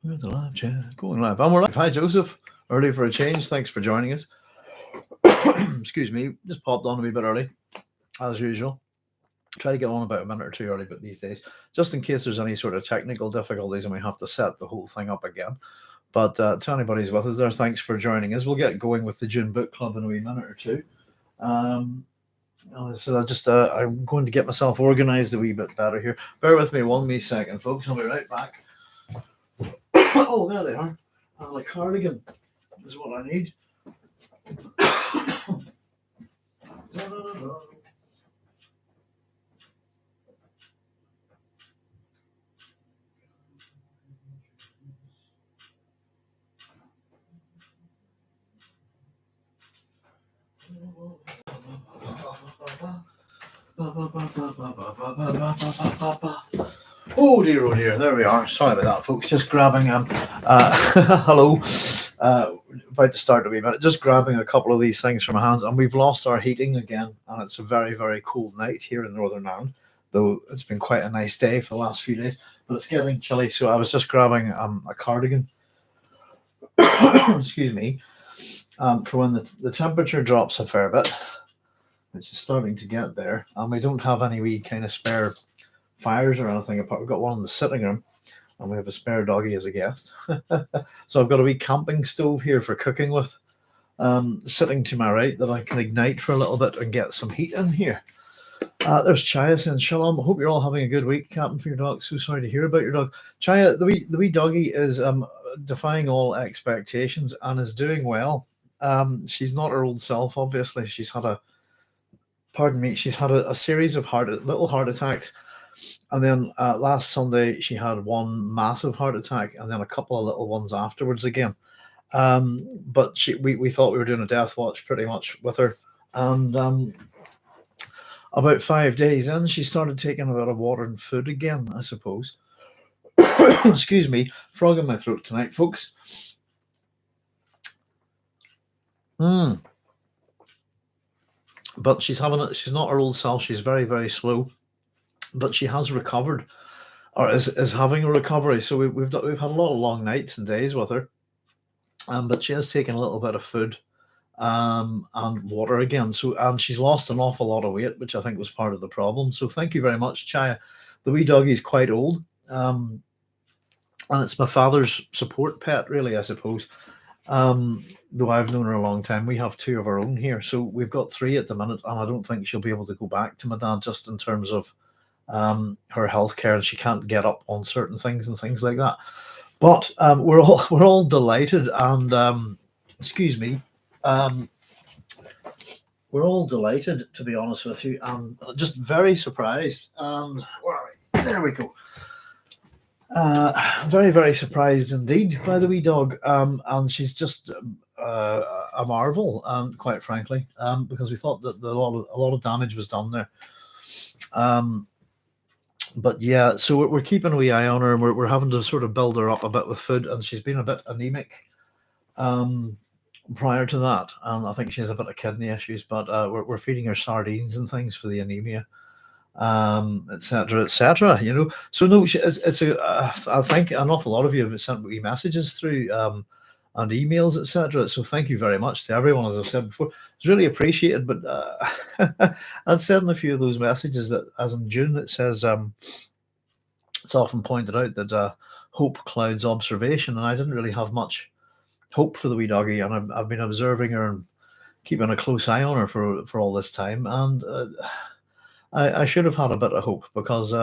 We're the live chat going live. And we're live. Hi, Joseph. Early for a change. Thanks for joining us. Excuse me. Just popped on a wee bit early, as usual. Try to get on about a minute or two early, but these days, just in case there's any sort of technical difficulties and we have to set the whole thing up again. But to anybody's with us there, thanks for joining us. We'll get going with the Dune Book Club in a wee minute or two. So I'm going to get myself organised a wee bit better here. Bear with me 1 wee second, folks. I'll be right back. Oh, there they are. And a cardigan is what I need. Oh dear, there we are. Sorry about that, folks. Just grabbing hello. About to start a wee minute. Just grabbing a couple of these things from my hands, and we've lost our heating again, and it's a very, very cold night here in Northern Ireland, though it's been quite a nice day for the last few days, but it's getting chilly, so I was just grabbing a cardigan. Excuse me. For when the temperature drops a fair bit, which is starting to get there, and we don't have any wee kind of spare fires or anything apart. We've got one in the sitting room, and we have a spare doggy as a guest. So I've got a wee camping stove here for cooking with, sitting to my right that I can ignite for a little bit and get some heat in here. There's Chaya saying, Shalom, I hope you're all having a good week, Captain, for your dog. So sorry to hear about your dog. Chaya, the wee doggy is defying all expectations and is doing well. She's not her old self, obviously. She's had a series of little heart attacks. And then last Sunday, she had one massive heart attack and then a couple of little ones afterwards again. But we thought we were doing a death watch pretty much with her. And about 5 days in, she started taking a bit of water and food again, I suppose. Excuse me, frog in my throat tonight, folks. But she's not her old self. She's very, very slow. But she has recovered, or is having a recovery. So we've had a lot of long nights and days with her, but she has taken a little bit of food, and water again. And she's lost an awful lot of weight, which I think was part of the problem. So thank you very much, Chaya. The wee doggy's quite old, and it's my father's support pet, really, I suppose. Though I've known her a long time, we have 2 of our own here, so we've got 3 at the minute, and I don't think she'll be able to go back to my dad just in terms of her health care, and she can't get up on certain things and things like that. But we're all delighted, and excuse me, we're all delighted, to be honest with you, and just very surprised. And where are we? There we go. Very, very surprised indeed by the wee dog, and she's just a marvel, quite frankly, because we thought that a lot of damage was done there. But yeah, so we're keeping a wee eye on her, and we're having to sort of build her up a bit with food, and she's been a bit anemic prior to that, and I think she has a bit of kidney issues, but we're feeding her sardines and things for the anemia, etc., you know. So no, I think an awful lot of you have sent me messages through and emails, etc. So thank you very much to everyone, as I've said before. It's really appreciated. But I'd sent in a few of those messages that, as in June, that says it's often pointed out that hope clouds observation, and I didn't really have much hope for the wee doggy, and I've been observing her and keeping a close eye on her for all this time, and I should have had a bit of hope, because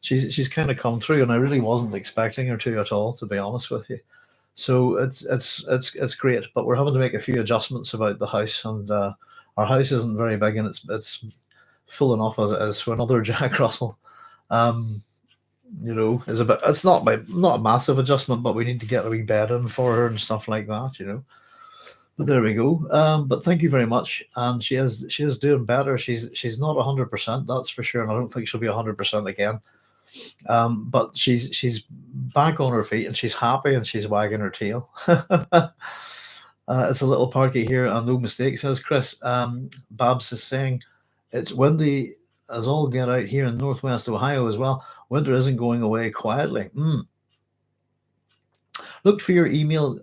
she's kind of come through, and I really wasn't expecting her to at all, to be honest with you. So it's great, but we're having to make a few adjustments about the house, and our house isn't very big, and it's full enough as it is. So another Jack Russell, you know, is a bit. It's not a massive adjustment, but we need to get a wee bed in for her and stuff like that, you know. But there we go. But thank you very much. And she is doing better. She's not 100%, that's for sure, and I don't think she'll be 100% again. But she's back on her feet, and she's happy, and she's wagging her tail. It's a little parky here, and no mistake, says Chris. Babs is saying it's windy as all get out here in Northwest Ohio as well. Winter isn't going away quietly. Looked for your email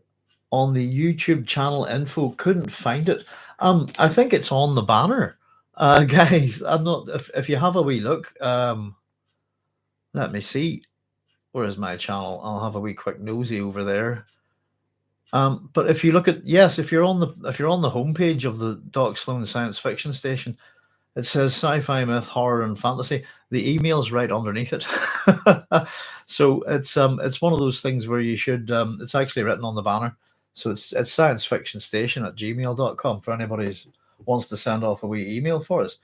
on the YouTube channel info, couldn't find it. I think it's on the banner, guys. I'm not. If you have a wee look, let me see. Where is my channel? I'll have a wee quick nosy over there. But if you look at, yes, if you're on the homepage of the Doc Sloan Science Fiction Station, it says sci-fi, myth, horror, and fantasy. The email's right underneath it. So it's one of those things where you should. It's actually written on the banner. So it's sciencefictionstation@gmail.com for anybody who wants to send off a wee email for us.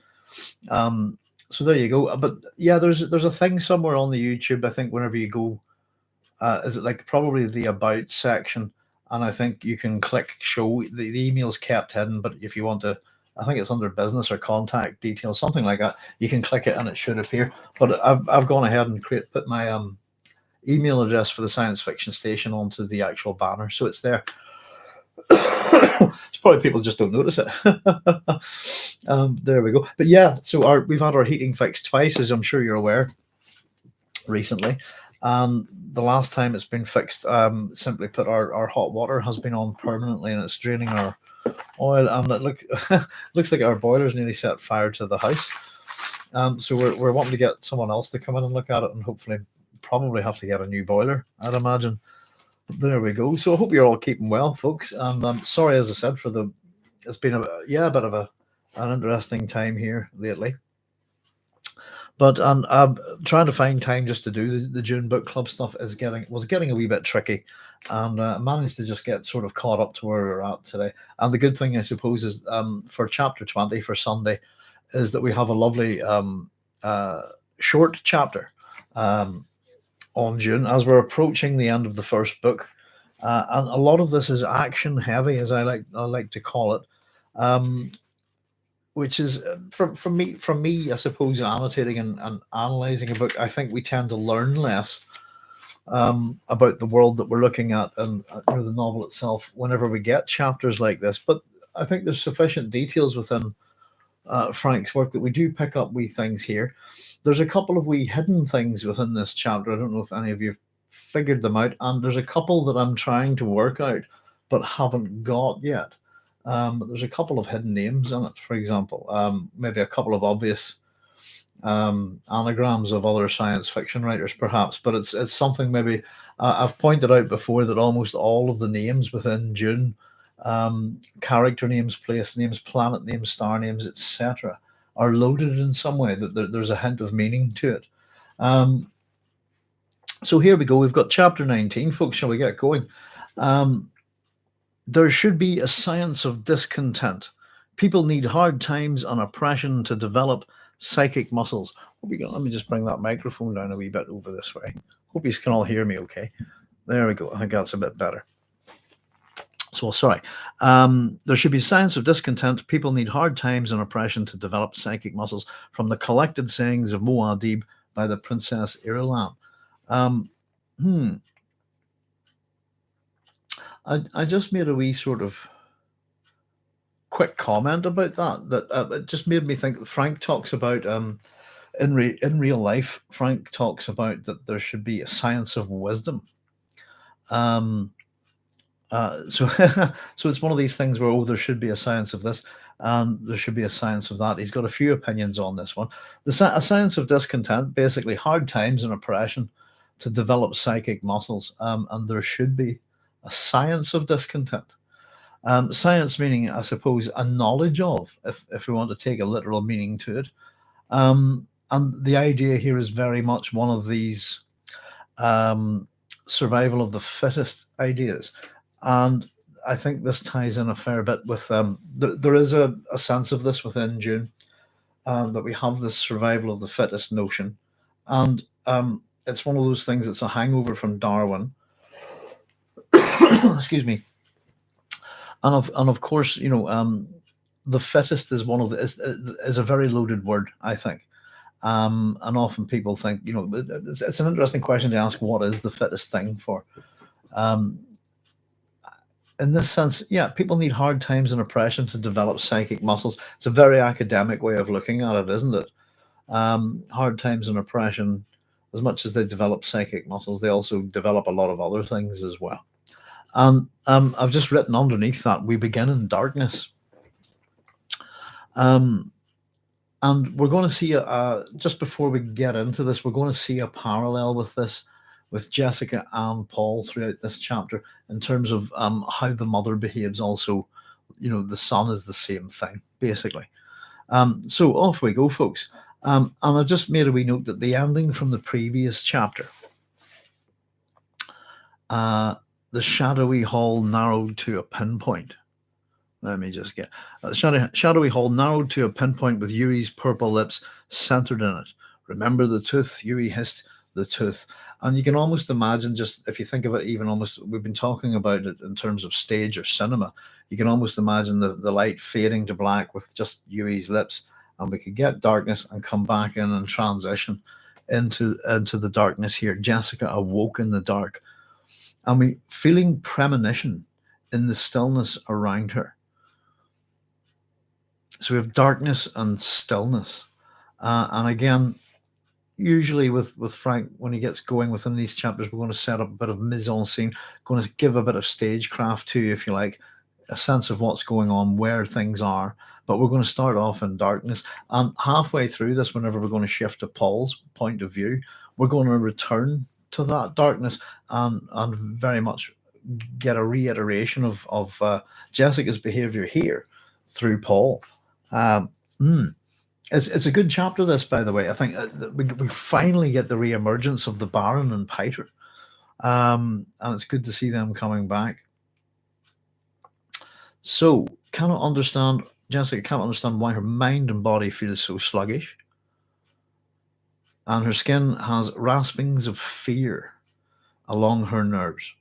So there you go. But yeah, there's a thing somewhere on the YouTube. I think whenever you go, is it like probably the about section, and I think you can click show. The email's kept hidden, but if you want to, I think it's under business or contact details, something like that. You can click it and it should appear. But I've gone ahead and put my email address for the Science Fiction Station onto the actual banner, so it's there. It's probably people just don't notice it. There we go. But yeah, so we've had our heating fixed twice, as I'm sure you're aware, recently. And the last time it's been fixed, simply put, our hot water has been on permanently, and it's draining our oil. And it looks like our boiler's nearly set fire to the house. So we're wanting to get someone else to come in and look at it, and hopefully probably have to get a new boiler, I'd imagine. There we go. So I hope you're all keeping well, folks. And I'm sorry, as I said, it's been a bit of an interesting time here lately. But I'm trying to find time just to do the Dune book club stuff was getting a wee bit tricky, and managed to just get sort of caught up to where we're at today. And the good thing, I suppose, is for chapter 20 for Sunday, is that we have a lovely short chapter on Dune as we're approaching the end of the first book, and a lot of this is action heavy, as I like to call it. Which is from me, I suppose, annotating and analyzing a book. I think we tend to learn less about the world that we're looking at and the novel itself whenever we get chapters like this. But I think there's sufficient details within Frank's work that we do pick up wee things here. There's a couple of wee hidden things within this chapter. I don't know if any of you figured them out, and there's a couple that I'm trying to work out but haven't got yet. There's a couple of hidden names in it, for example, maybe a couple of obvious anagrams of other science fiction writers, perhaps, but it's something maybe I've pointed out before that almost all of the names within Dune, character names, place names, planet names, star names, etc., are loaded in some way, that there's a hint of meaning to it. So here we go. We've got chapter 19, folks. Shall we get going? There should be a science of discontent. People need hard times and oppression to develop psychic muscles. Let me just bring that microphone down a wee bit over this way. Hope you can all hear me okay. There we go. I think that's a bit better. So, sorry. There should be a science of discontent. People need hard times and oppression to develop psychic muscles, from the collected sayings of Muad'Dib by the Princess Irulan. I just made a wee sort of quick comment about that it just made me think that Frank talks about in real life. Frank talks about that there should be a science of wisdom. So it's one of these things where there should be a science of this and there should be a science of that. He's got a few opinions on this one. A science of discontent, basically hard times and oppression to develop psychic muscles, and there should be a science of discontent. Science meaning, I suppose, a knowledge of, if we want to take a literal meaning to it. And the idea here is very much one of these survival of the fittest ideas. And I think this ties in a fair bit with, there is a sense of this within Dune, that we have this survival of the fittest notion. And it's one of those things, it's a hangover from Darwin. Excuse me. And of course, the fittest is is a very loaded word, I think. And often people think, it's an interesting question to ask, what is the fittest thing for? In this sense, yeah, people need hard times and oppression to develop psychic muscles. It's a very academic way of looking at it, isn't it? Hard times and oppression, as much as they develop psychic muscles, they also develop a lot of other things as well. And I've just written underneath that, we begin in darkness. Um, and we're going to see, just before we get into this, we're going to see a parallel with this, with Jessica and Paul throughout this chapter, in terms of how the mother behaves also. The son is the same thing, basically. So off we go, folks. And I just made a wee note that the ending from the previous chapter, the shadowy hall narrowed to a pinpoint. Let me just get shadowy hall narrowed to a pinpoint with Yui's purple lips centered in it. Remember the tooth? Yui hissed the tooth. And you can almost imagine, just if you think of it, even almost, we've been talking about it in terms of stage or cinema, you can almost imagine the light fading to black with just Yui's lips, and we could get darkness and come back in and transition into the darkness here. Jessica awoke in the dark, and we feeling premonition in the stillness around her. So we have darkness and stillness. And again, usually with Frank, when he gets going within these chapters, we're going to set up a bit of mise en scene, going to give a bit of stagecraft to you, if you like, a sense of what's going on, where things are. But we're going to start off in darkness. And halfway through this, whenever we're going to shift to Paul's point of view, we're going to return to that darkness and very much get a reiteration of Jessica's behavior here through Paul. It's a good chapter, this, by the way. I think we finally get the re-emergence of the Baron and Piter, and it's good to see them coming back. So, Jessica cannot understand why her mind and body feel so sluggish, and her skin has raspings of fear along her nerves.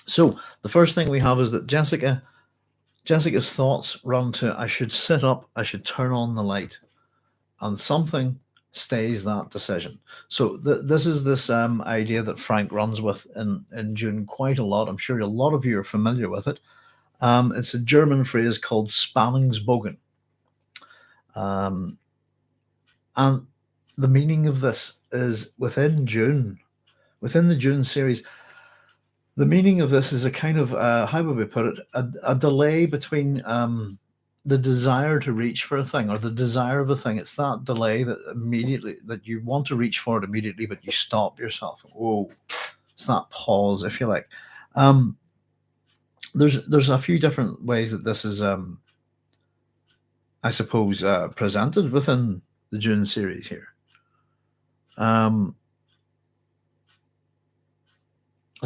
So, the first thing we have is that Jessica's thoughts run to, I should sit up, I should turn on the light, and something stays that decision. So this is this idea that Frank runs with in Dune quite a lot. I'm sure a lot of you are familiar with it. It's a German phrase called Spanningsbogen. And the meaning of this is within the Dune series, the meaning of this is a kind of, how would we put it, a delay between the desire to reach for a thing, or the desire of a thing. It's that delay that you want to reach for it immediately, but you stop yourself. Whoa, it's that pause, if you like. There's a few different ways that this is, I suppose, presented within the Dune series here. A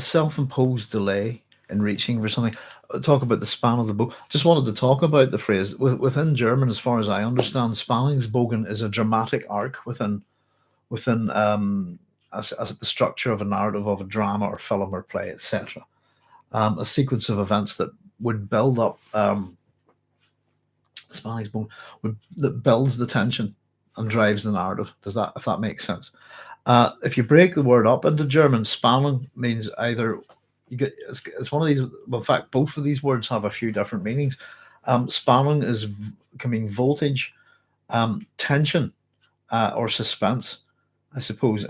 self-imposed delay in reaching for something. Talk about the span of the bow. Just wanted to talk about the phrase within German, as far as I understand. Spanningsbogen is a dramatic arc within the structure of a narrative of a drama or film or play, etc. A sequence of events that would build up. Spanningsbogen that builds the tension and drives the narrative. If that makes sense? If you break the word up into German, Spannung means either it's one of these. Well, in fact, both of these words have a few different meanings. Spannung can mean voltage, tension, or suspense, I suppose.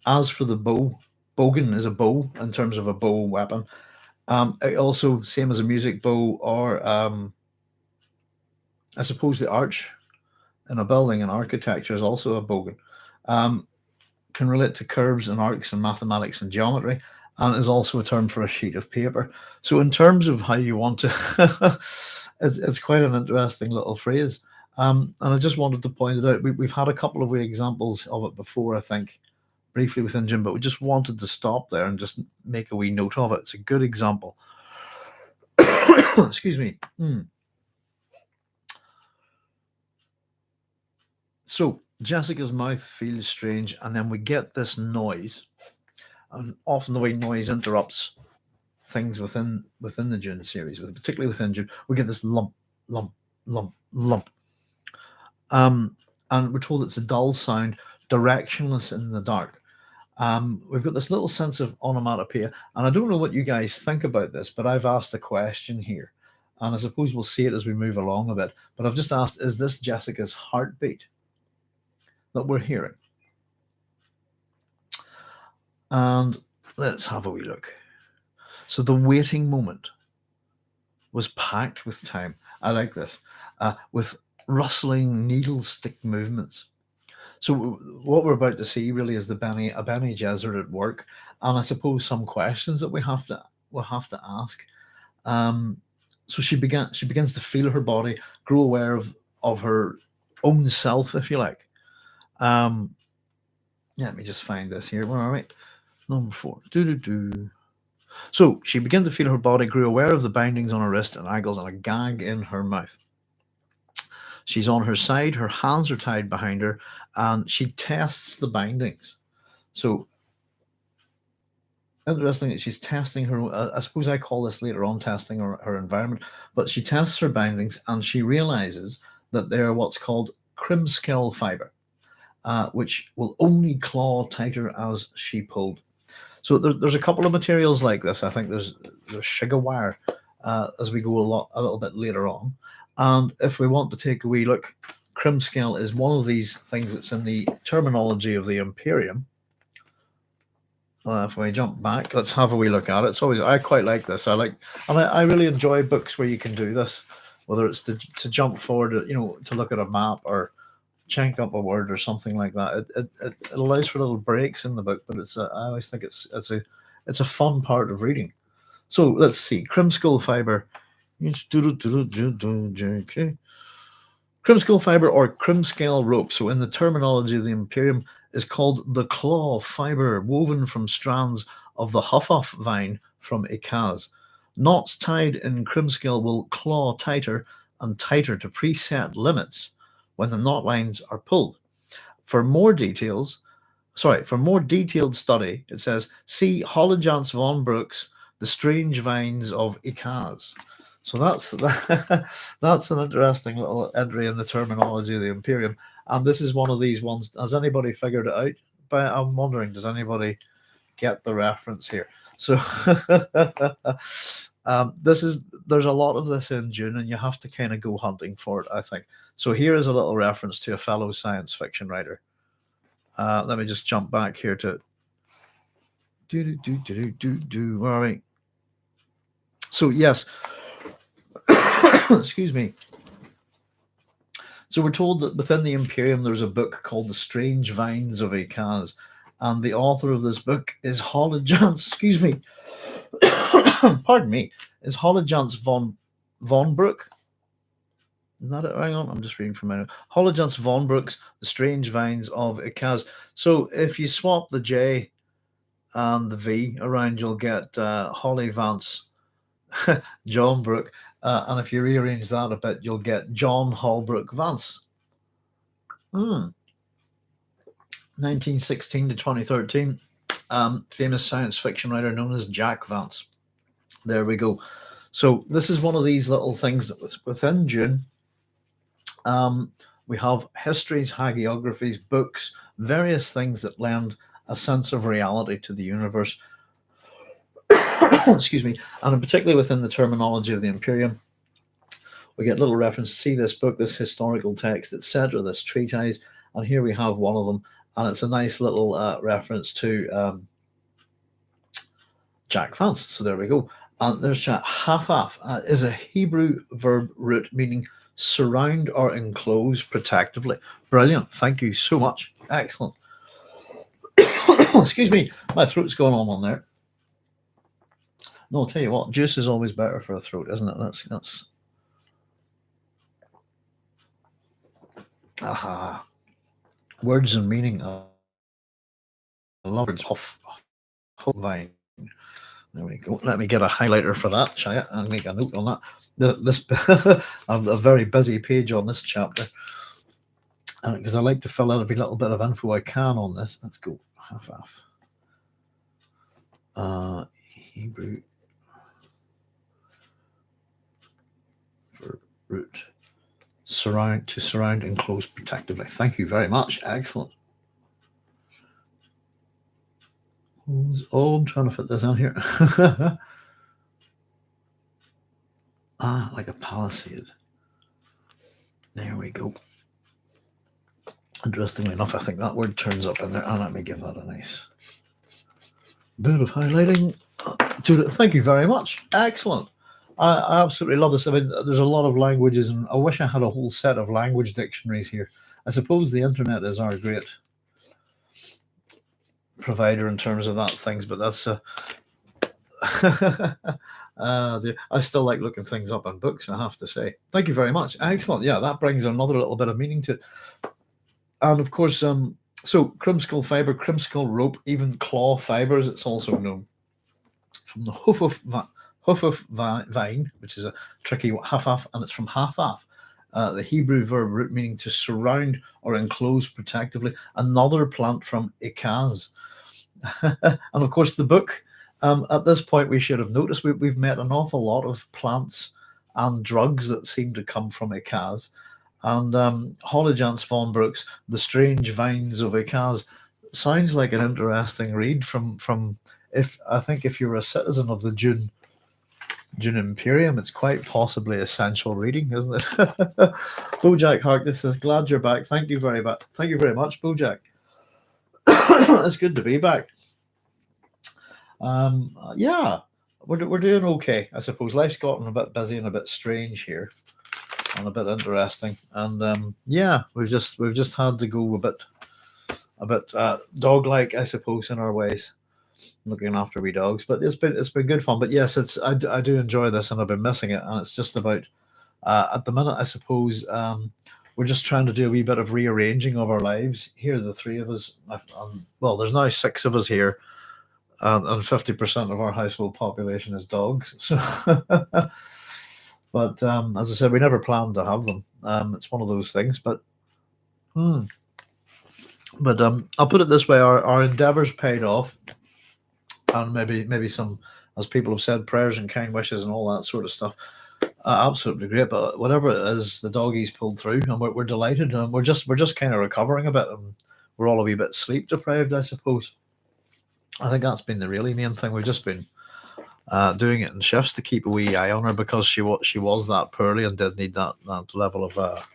As for the bow, bogen is a bow in terms of a bow weapon. It also, same as a music bow, or I suppose the arch in a building in architecture is also a bogen. Can relate to curves and arcs in mathematics and geometry, and is also a term for a sheet of paper. So in terms of how you want to, it's quite an interesting little phrase. And I just wanted to point it out. We've had a couple of examples of it before, I think, briefly within Jim, but we just wanted to stop there and just make a wee note of it. It's a good example. Excuse me. So Jessica's mouth feels strange, and then we get this noise. And often the way noise interrupts things within the Dune series, particularly within Dune, we get this lump, lump, lump, lump. And we're told it's a dull sound, directionless in the dark. We've got this little sense of onomatopoeia, and I don't know what you guys think about this, but I've asked a question here, and I suppose we'll see it as we move along a bit. But I've just asked, is this Jessica's heartbeat that we're hearing? And let's have a wee look. So the waiting moment was packed with time. I like this. With rustling needle stick movements. So what we're about to see really is a Bene Gesserit at work, and I suppose some questions that we'll have to ask. So she begins to feel her body, grow aware of her own self, if you like. Let me just find this here. Where are we? Number 4. So she began to feel her body, grew aware of the bindings on her wrist and ankles and a gag in her mouth. She's on her side, her hands are tied behind her, and she tests the bindings. So interesting that she's testing her. I suppose I call this later on testing her environment, but she tests her bindings and she realizes that they are what's called crimskill fiber, which will only claw tighter as she pulled. So there's a couple of materials like this. I think there's sugar wire as we go a little bit later on. And if we want to take a wee look, crimskill is one of these things that's in the terminology of the Imperium. If we jump back, let's have a wee look at it. It's always, I quite like this. I really enjoy books where you can do this, whether it's to jump forward, to look at a map or chunk up a word or something like that. It allows for little breaks in the book, but I always think it's a fun part of reading. So let's see, crimskill fiber. Crimskill fiber or crimskill rope. So in the terminology of the Imperium, is called the claw fiber woven from strands of the huffoff vine from Ikaz. Knots tied in crimskill will claw tighter and tighter to preset limits when the knot lines are pulled. For more detailed study, it says, see Hollijans von Broek's The Strange Vines of Ikaz. So that's an interesting little entry in the terminology of the Imperium. And this is one of these ones. Has anybody figured it out? But I'm wondering, does anybody get the reference here? So there's a lot of this in Dune, and you have to kind of go hunting for it, I think. So here is a little reference to a fellow science fiction writer. Let me just jump back here to where are we? So yes. Excuse me. So we're told that within the Imperium there's a book called The Strange Vines of Ikaz, and the author of this book is Hollijans, pardon me, is Hollijans von Broek. Is that it? Hang on, I'm just reading from my notes. Hollijans von Broek's The Strange Vines of Ikaz. So if you swap the J and the V around, you'll get Holly Vance, John Brook. And if you rearrange that a bit, you'll get John Holbrook Vance. 1916 to 2013, famous science fiction writer known as Jack Vance. There we go. So this is one of these little things that within Dune, we have histories, hagiographies, books, various things that lend a sense of reality to the universe. Excuse me. And particularly within the terminology of the Imperium, we get little reference to see this book, this historical text, etc., this treatise, and here we have one of them, and it's a nice little reference to Jack Vance. So there we go. And there's hafaf is a Hebrew verb root meaning surround or enclose protectively. Brilliant. Thank you so much. Excellent. Excuse me, my throat's going on there. No, I'll tell you what, juice is always better for a throat, isn't it? That's aha. Words and meaning. I love words. Vine. There we go. Let me get a highlighter for that, Shai, and make a note on that. This I'm a very busy page on this chapter, because I like to fill out every little bit of info I can on this. Let's go. Half. Hebrew root. Surround, enclose protectively. Thank you very much. Excellent. Oh, I'm trying to fit this in here. Like a palisade. There we go. Interestingly enough, I think that word turns up in there. Let me give that a nice bit of highlighting. Thank you very much. Excellent. I absolutely love this. I mean, there's a lot of languages, and I wish I had a whole set of language dictionaries here. I suppose the internet is our great provider in terms of that things, but that's I still like looking things up in books, I have to say. Thank you very much. Excellent. Yeah, that brings another little bit of meaning to it. And of course, so crimskull fiber, crimskull rope, even claw fibers, it's also known. From the hoof of vine, which is a tricky hafaf, and it's from hafaf, the Hebrew verb root meaning to surround or enclose protectively. Another plant from ikaz. And of course, the book, at this point, we should have noticed we've met an awful lot of plants and drugs that seem to come from ikaz. And Hollijans von Brooks, The Strange Vines of Ikaz, sounds like an interesting read from if you're a citizen of the Dune Imperium, it's quite possibly essential reading, isn't it? Bojack Harkness says, glad you're back. Thank you very much. Thank you very much, Bojack. It's good to be back. Yeah, we're doing okay, I suppose. Life's gotten a bit busy and a bit strange here, and a bit interesting. And yeah, we've just had to go a bit dog-like, I suppose, in our ways, looking after wee dogs. But it's been good fun. But yes, I do enjoy this, and I've been missing it. And it's just about at the minute, I suppose, we're just trying to do a wee bit of rearranging of our lives. Here, the three of us. Well, there's now 6 of us here, and 50% of our household population is dogs. So, but as I said, we never planned to have them. It's one of those things. But I'll put it this way: our endeavours paid off, and maybe some, as people have said, prayers and kind wishes and all that sort of stuff. Absolutely great. But whatever it is, the doggies pulled through, and we're delighted. And we're just kind of recovering a bit, and we're all a wee bit sleep deprived, I suppose. I think that's been the really main thing. We've just been doing it in shifts to keep a wee eye on her, because she was that poorly and did need that level of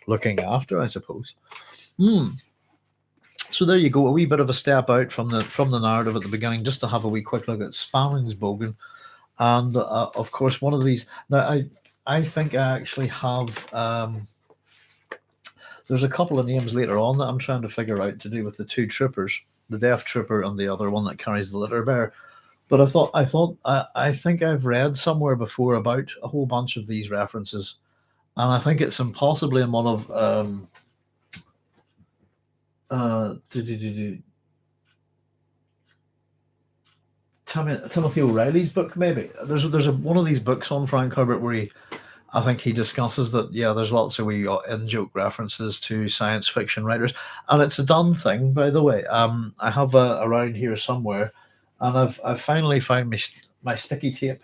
looking after, I suppose. So there you go, a wee bit of a step out from the narrative at the beginning, just to have a wee quick look at Sparringsbogen. And of course, one of these. Now, I think I actually have. There's a couple of names later on that I'm trying to figure out to do with the 2 troopers, the Death Trooper and the other one that carries the litter bearer. But I think I've read somewhere before about a whole bunch of these references, and I think it's impossibly in one of Timothy O'Reilly's book. Maybe there's one of these books on Frank Herbert where I think he discusses that, yeah, there's lots of wee in-joke references to science fiction writers, and it's a done thing, by the way. I have around here somewhere, and I've finally found my sticky tape.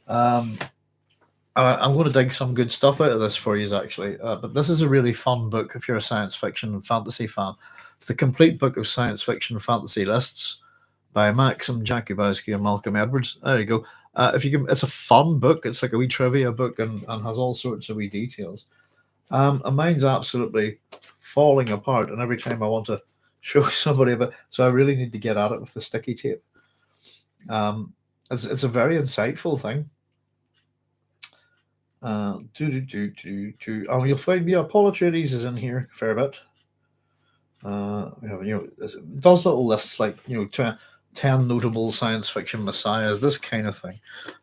I'm going to dig some good stuff out of this for you, actually. But this is a really fun book if you're a science fiction and fantasy fan. It's the complete book of science fiction fantasy lists by Maxim Jakubowski and Malcolm Edwards. There you go. If you can, it's a fun book. It's like a wee trivia book, and has all sorts of wee details. And mine's absolutely falling apart, and every time I want to show somebody about, so I really need to get at it with the sticky tape. It's a very insightful thing. You'll find, yeah, Paul Atreides is in here a fair bit. We have, it does little lists like 10 notable science fiction messiahs, this kind of thing.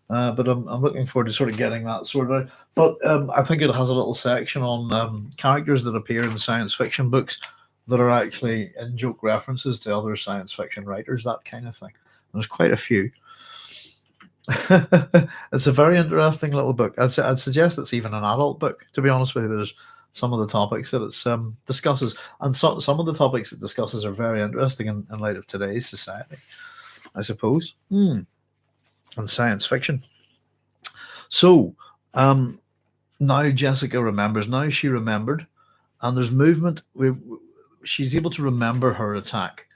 But I'm looking forward to sort of getting that sorted out. But I think it has a little section on characters that appear in science fiction books that are actually in-joke references to other science fiction writers, that kind of thing. There's quite a few. It's a very interesting little book. I'd suggest it's even an adult book, to be honest with you. There's some of the topics that it discusses, and some of the topics it discusses are very interesting in light of today's society, I suppose, and science fiction. So now Jessica remembers. Now she remembered, and there's movement. She's able to remember her attack.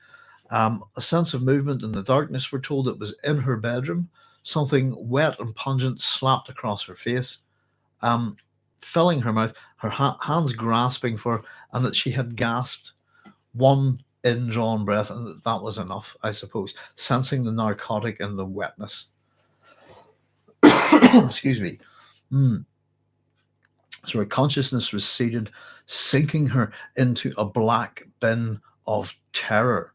A sense of movement in the darkness. We're told it was in her bedroom. Something wet and pungent slapped across her face, filling her mouth, her hands grasping for her, and that she had gasped. One indrawn breath, and that was enough, I suppose. Sensing the narcotic in the wetness. Excuse me. Mm. So her consciousness receded, sinking her into a black bin of terror.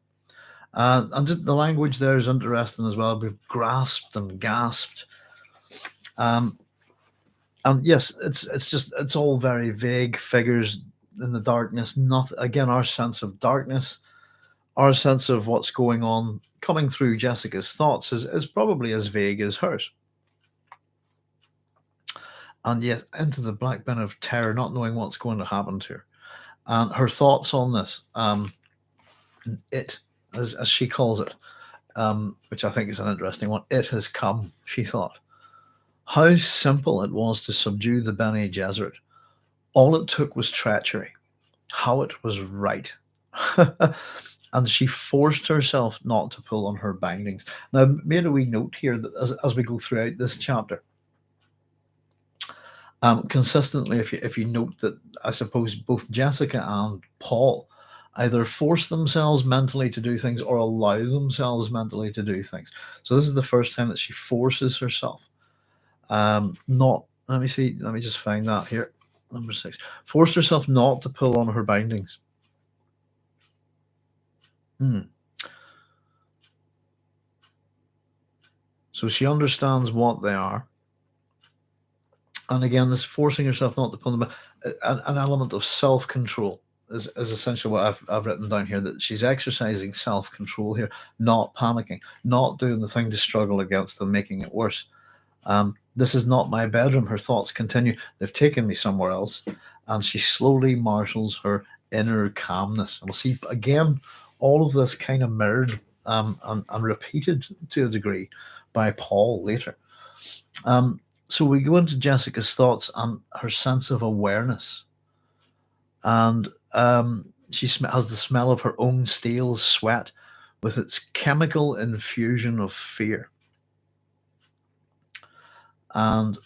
And just the language there is interesting as well. We've grasped and gasped. And yes, it's all very vague figures in the darkness. Not again, our sense of darkness, our sense of what's going on coming through Jessica's thoughts is probably as vague as hers. And yet into the black bin of terror, not knowing what's going to happen to her. And her thoughts on this, it, as she calls it, which I think is an interesting one. It has come, she thought. How simple it was to subdue the Bene Gesserit. All it took was treachery. How it was right. And she forced herself not to pull on her bindings. Now, I made a wee note here that as we go throughout this chapter, consistently, if you note that, I suppose both Jessica and Paul either force themselves mentally to do things or allow themselves mentally to do things. So this is the first time that she forces herself. Not, let me see, let me just find that here. Number 6. Forced herself not to pull on her bindings. So she understands what they are. And again, this forcing herself not to pull them, an element of self-control is essentially what I've written down here, that she's exercising self-control here, not panicking, not doing the thing to struggle against them, making it worse. This is not my bedroom, her thoughts continue. They've taken me somewhere else. And she slowly marshals her inner calmness. And we'll see, again, all of this kind of mirrored and repeated to a degree by Paul later. So we go into Jessica's thoughts and her sense of awareness. And she has the smell of her own stale sweat with its chemical infusion of fear. And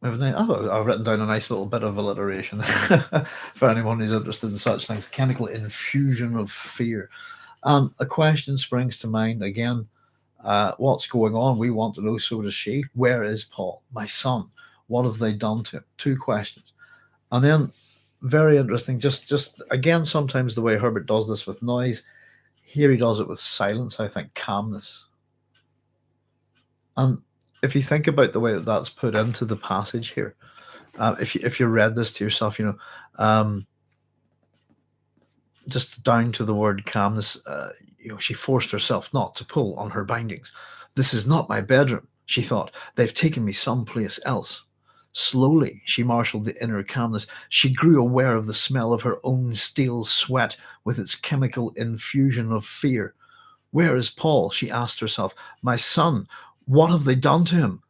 I've written down a nice little bit of alliteration for anyone who's interested in such things. Chemical infusion of fear. And a question springs to mind again. What's going on? We want to know, so does she. Where is Paul, my son? What have they done to him? 2 questions. And then, very interesting, just again, sometimes the way Herbert does this with noise, here he does it with silence, I think, calmness. And if you think about the way that that's put into the passage here, if you read this to yourself, just down to the word calmness, she forced herself not to pull on her bindings. This is not my bedroom, she thought. They've taken me someplace else. Slowly, she marshaled the inner calmness. She grew aware of the smell of her own stale sweat with its chemical infusion of fear. Where is Paul? She asked herself. My son. What have they done to him?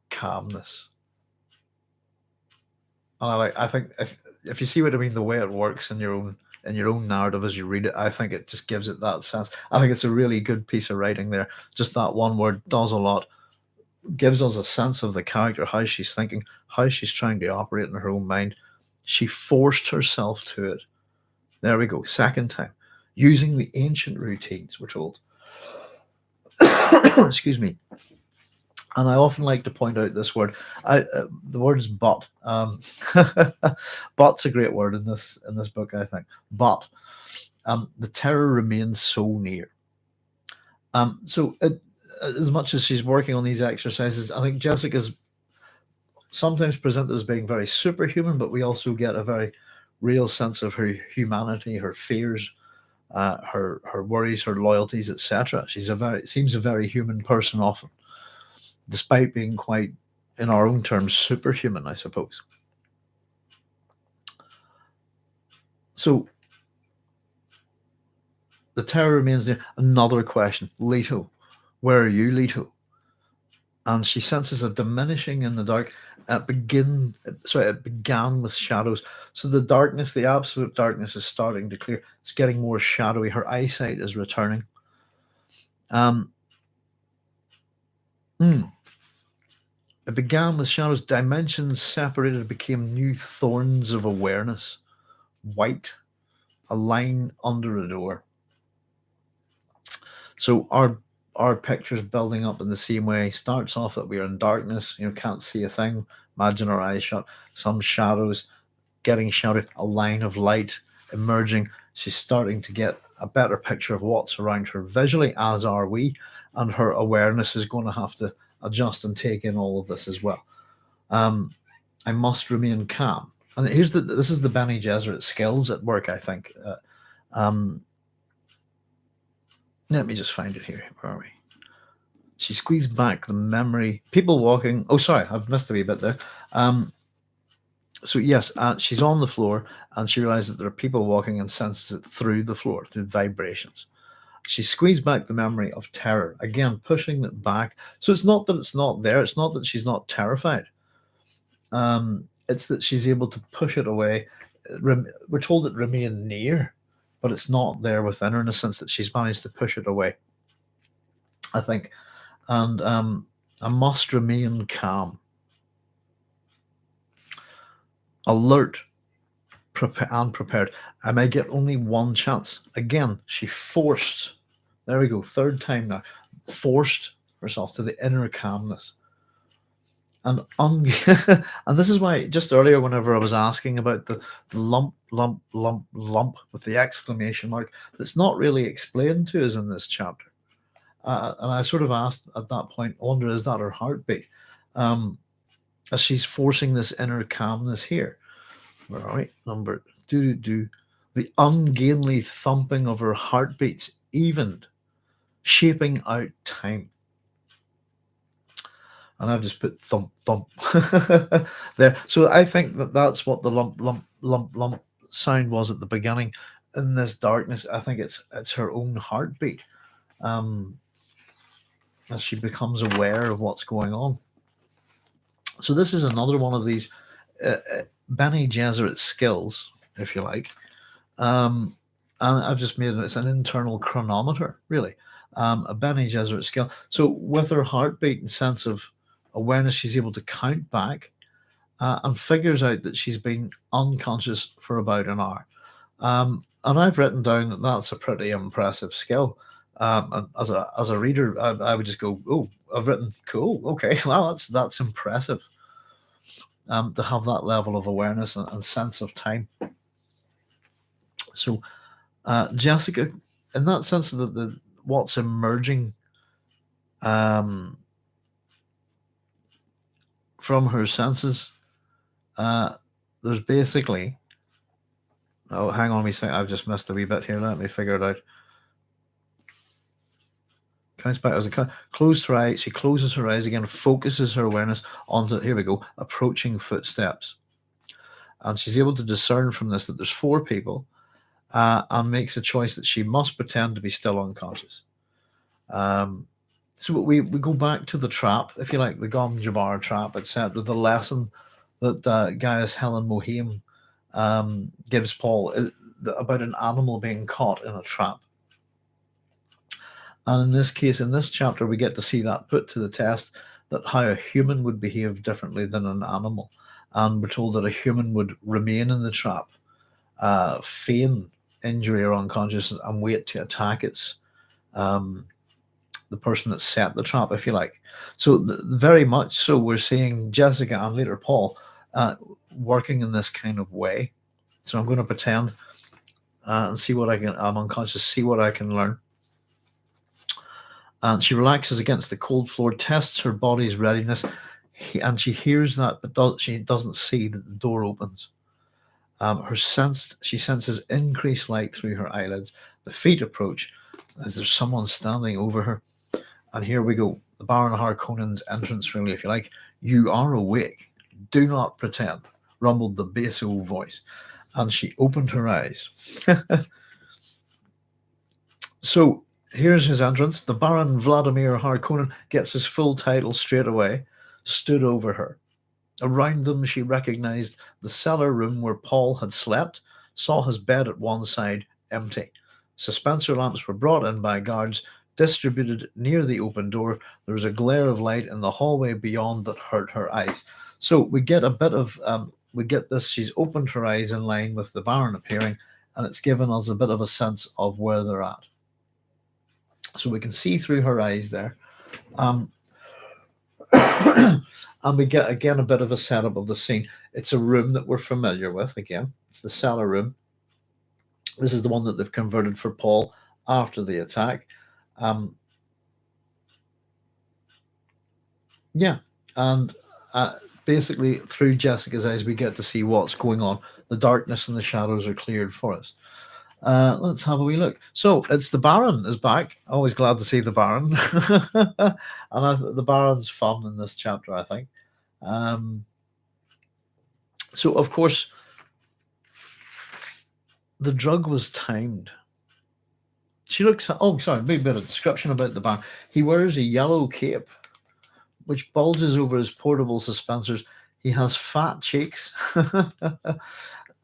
Calmness. And I think if you see what I mean, the way it works in your own narrative as you read it, I think it just gives it that sense. I think it's a really good piece of writing there. Just that one word does a lot. Gives us a sense of the character, how she's thinking, how she's trying to operate in her own mind. She forced herself to it. There we go. Second time. Using the ancient routines, we're told. Excuse me. And I often like to point out this word. The word is but. But's a great word in this book, I think. But the terror remains so near. As much as she's working on these exercises, I think Jessica's sometimes presented as being very superhuman, but we also get a very real sense of her humanity, her fears, her worries, her loyalties, etc. Seems a very human person often, despite being quite, in our own terms, superhuman, I suppose. So the terror remains there. Another question. Leto. Where are you, Leto? And she senses a diminishing in the dark. It began with shadows. So the darkness, the absolute darkness, is starting to clear. It's getting more shadowy. Her eyesight is returning. It began with shadows. Dimensions separated became new thorns of awareness. White, a line under a door. So our picture's building up in the same way. Starts off that we are in darkness, can't see a thing. Imagine our eyes shut. Some shadows getting shouted, a line of light emerging. She's starting to get a better picture of what's around her visually, as are we, and her awareness is going to have to adjust and take in all of this as well. I must remain calm. And this is the Bene Gesserit skills at work, I think. Let me just find it here. Where are we? She squeezed back the memory. People walking. Oh, sorry, I've missed a wee bit there. So yes, she's on the floor and she realizes that there are people walking and senses it through the floor, through vibrations. She squeezed back the memory of terror, again, pushing it back. So it's not that it's not there. It's not that she's not terrified. It's that she's able to push it away. We're told it remained near, but it's not there within her in a sense that she's managed to push it away, I think. And I must remain calm, alert, and prepared. I may get only one chance. Again, she forced, there we go, third time now, forced herself to the inner calmness. And and this is why just earlier, whenever I was asking about the lump with the exclamation mark, that's not really explained to us in this chapter. And I sort of asked at that point, I wonder, is that her heartbeat? As she's forcing this inner calmness here. Where are we? Number the ungainly thumping of her heartbeats evened, shaping out time. And I've just put thump there. So I think that's what the lump sound was at the beginning. In this darkness, I think it's her own heartbeat, as she becomes aware of what's going on. So this is another one of these Bene Gesserit skills, if you like. And I've just made it's an internal chronometer, really. A Bene Gesserit skill. So with her heartbeat and sense of awareness, she's able to count back and figures out that she's been unconscious for about an hour. And I've written down that that's a pretty impressive skill. And as a reader, I would just go, "Oh, I've written cool. Okay, well, that's impressive." To have that level of awareness and sense of time. So, Jessica, in that sense, the what's emerging from her senses, there's basically. Oh, hang on a second. I've just missed a wee bit here. Let me figure it out. Counts back as a closed her eyes. She closes her eyes again, focuses her awareness onto, here we go, approaching footsteps. And she's able to discern from this that there's 4 people, and makes a choice that she must pretend to be still unconscious. So we go back to the trap, if you like, the Gom Jabbar trap, etc. The lesson that Gaius Helen Mohim gives Paul about an animal being caught in a trap. And in this case, in this chapter, we get to see that put to the test, that how a human would behave differently than an animal. And we're told that a human would remain in the trap, feign injury or unconsciousness, and wait to attack the person that set the trap, if you like. So very much so, we're seeing Jessica and later Paul working in this kind of way. So I'm going to pretend and see what I'm unconscious, see what I can learn. And she relaxes against the cold floor, tests her body's readiness, and she hears that, but she doesn't see that the door opens. She senses increased light through her eyelids. The feet approach as there's someone standing over her. And here we go, the Baron Harkonnen's entrance, really, if you like. "You are awake. Do not pretend," rumbled the basso voice. And she opened her eyes. So here's his entrance. The Baron Vladimir Harkonnen gets his full title straight away, stood over her. Around them, she recognized the cellar room where Paul had slept, saw his bed at one side empty. Dispenser lamps were brought in by guards, distributed near the open door. There was a glare of light in the hallway beyond that hurt her eyes. So we get a bit of, we get this, she's opened her eyes in line with the Baron appearing, and it's given us a bit of a sense of where they're at. So we can see through her eyes there. And we get again a bit of a setup of the scene. It's a room that we're familiar with. Again, it's the cellar room. This is the one that they've converted for Paul after the attack. Yeah, and basically through Jessica's eyes, we get to see what's going on. The darkness and the shadows are cleared for us. Let's have a wee look. So it's the Baron is back. Always glad to see the Baron. And the Baron's fun in this chapter, I think. So, of course, the drug was timed. She looks... Oh, sorry, maybe a bit of description about the Baron. He wears a yellow cape, which bulges over his portable suspensors. He has fat cheeks.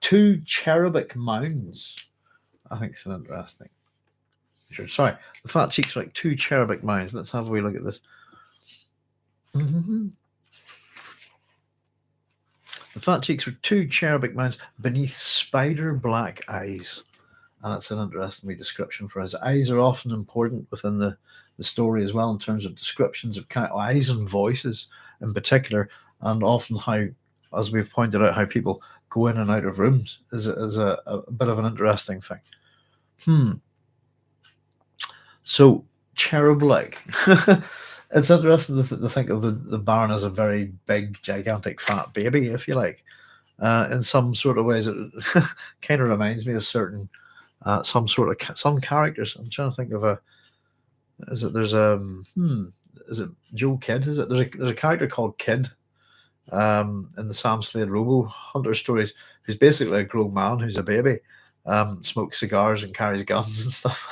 2 cherubic mounds. I think it's an interesting. Sure, sorry, the fat cheeks are like 2 cherubic mounds. Let's have a wee look at this. The fat cheeks are 2 cherubic mounds beneath spider black eyes. And that's an interesting wee description for us. Eyes are often important within the story as well, in terms of descriptions of eyes and voices in particular, and often how, as we've pointed out, how people go in and out of rooms is a bit of an interesting thing. So cherub-like. It's interesting to think of the Baron as a very big, gigantic, fat baby, if you like. In some sort of ways, it kind of reminds me of certain some characters. I'm trying to think of is it Joe Kidd? Is it there's a character called Kidd in the Sam Slade Robo Hunter stories, who's basically a grown man who's a baby, smokes cigars and carries guns and stuff.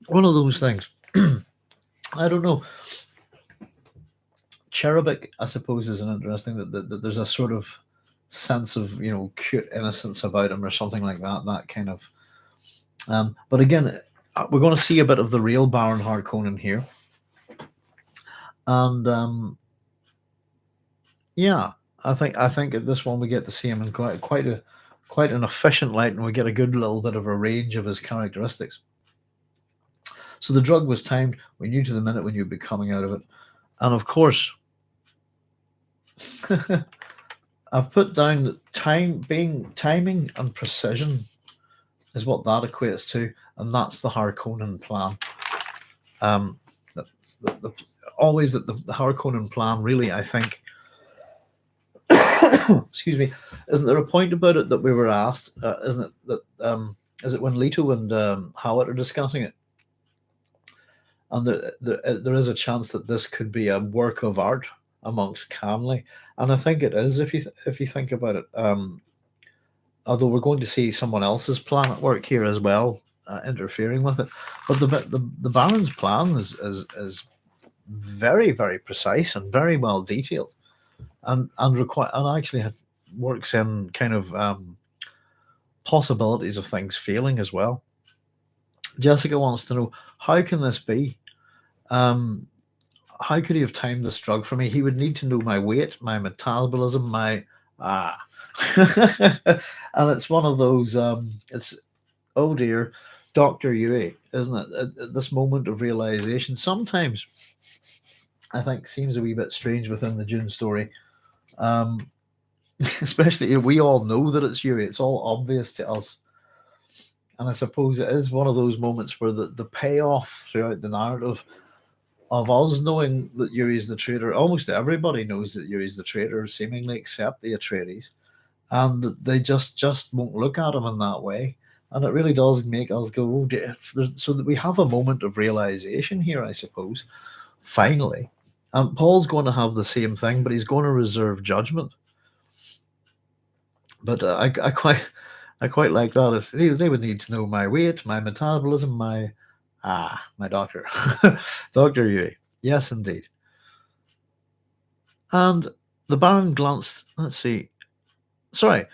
One of those things. I don't know. Cherubic, I suppose, is an interesting that there's a sort of sense of cute innocence about him or something like that. That kind of. But again, we're going to see a bit of the real Baron Harkonnen here, and yeah, I think at this one we get to see him in quite an efficient light, and we get a good little bit of a range of his characteristics. So the drug was timed. We knew to the minute when you'd be coming out of it, and of course, I've put down that timing and precision is what that equates to, and that's the Harkonnen plan. Always that the Harkonnen plan, really, I think. Excuse me. Isn't there a point about it that we were asked? Isn't it that is it when Leto and Howard are discussing it, and there is a chance that this could be a work of art amongst Camley, and I think it is if you think about it. Although we're going to see someone else's plan at work here as well, interfering with it, but the Baron's plan is very, very precise and very well detailed, and actually works in kind of possibilities of things failing as well. Jessica wants to know, how can this be? How could he have timed this drug for me? He would need to know my weight, my metabolism, my and it's one of those it's, oh dear, Dr. Yui, isn't it? At this moment of realization, sometimes I think seems a wee bit strange within the Dune story. Especially, we all know that it's Yui. It's all obvious to us. And I suppose it is one of those moments where the payoff throughout the narrative of us knowing that Yui's the traitor, almost everybody knows that Yui's the traitor, seemingly except the Atreides, and that they just won't look at him in that way. And it really does make us go, oh dear. So that we have a moment of realization here, I suppose, finally. And Paul's going to have the same thing, but he's going to reserve judgment. But I quite like that. They would need to know my weight, my metabolism, my doctor, Dr. Yui. Yes, indeed. And the Baron glanced. Let's see. Sorry.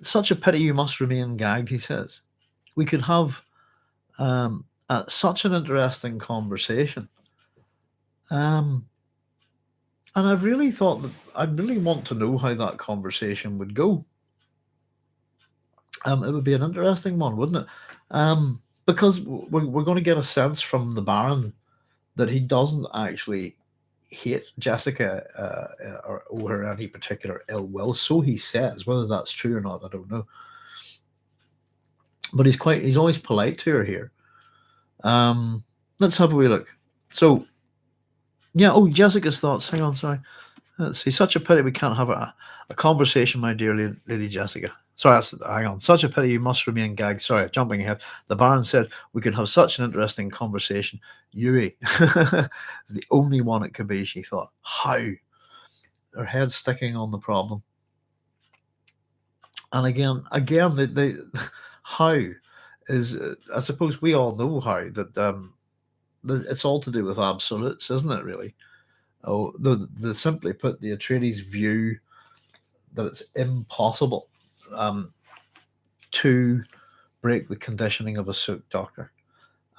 Such a pity you must remain gagged, he says. We could have such an interesting conversation. And I've really thought that I really want to know how that conversation would go. It would be an interesting one, wouldn't it? Because we're going to get a sense from the Baron that he doesn't actually hate Jessica or owe her any particular ill will. So he says. Whether that's true or not, I don't know. But he's always polite to her here. Let's have a wee look. So, yeah. Oh, Jessica's thoughts. Hang on, sorry. Let's see. Such a pity we can't have a conversation, my dear Lady Jessica. Sorry, hang on. Such a pity you must remain gagged. Sorry, jumping ahead. The Baron said we could have such an interesting conversation. Yui, the only one it could be, she thought. How? Her head sticking on the problem. And again, they how is, I suppose we all know how, that it's all to do with absolutes, isn't it, really? Oh, the simply put, the Atreides view that it's impossible to break the conditioning of a Sook doctor.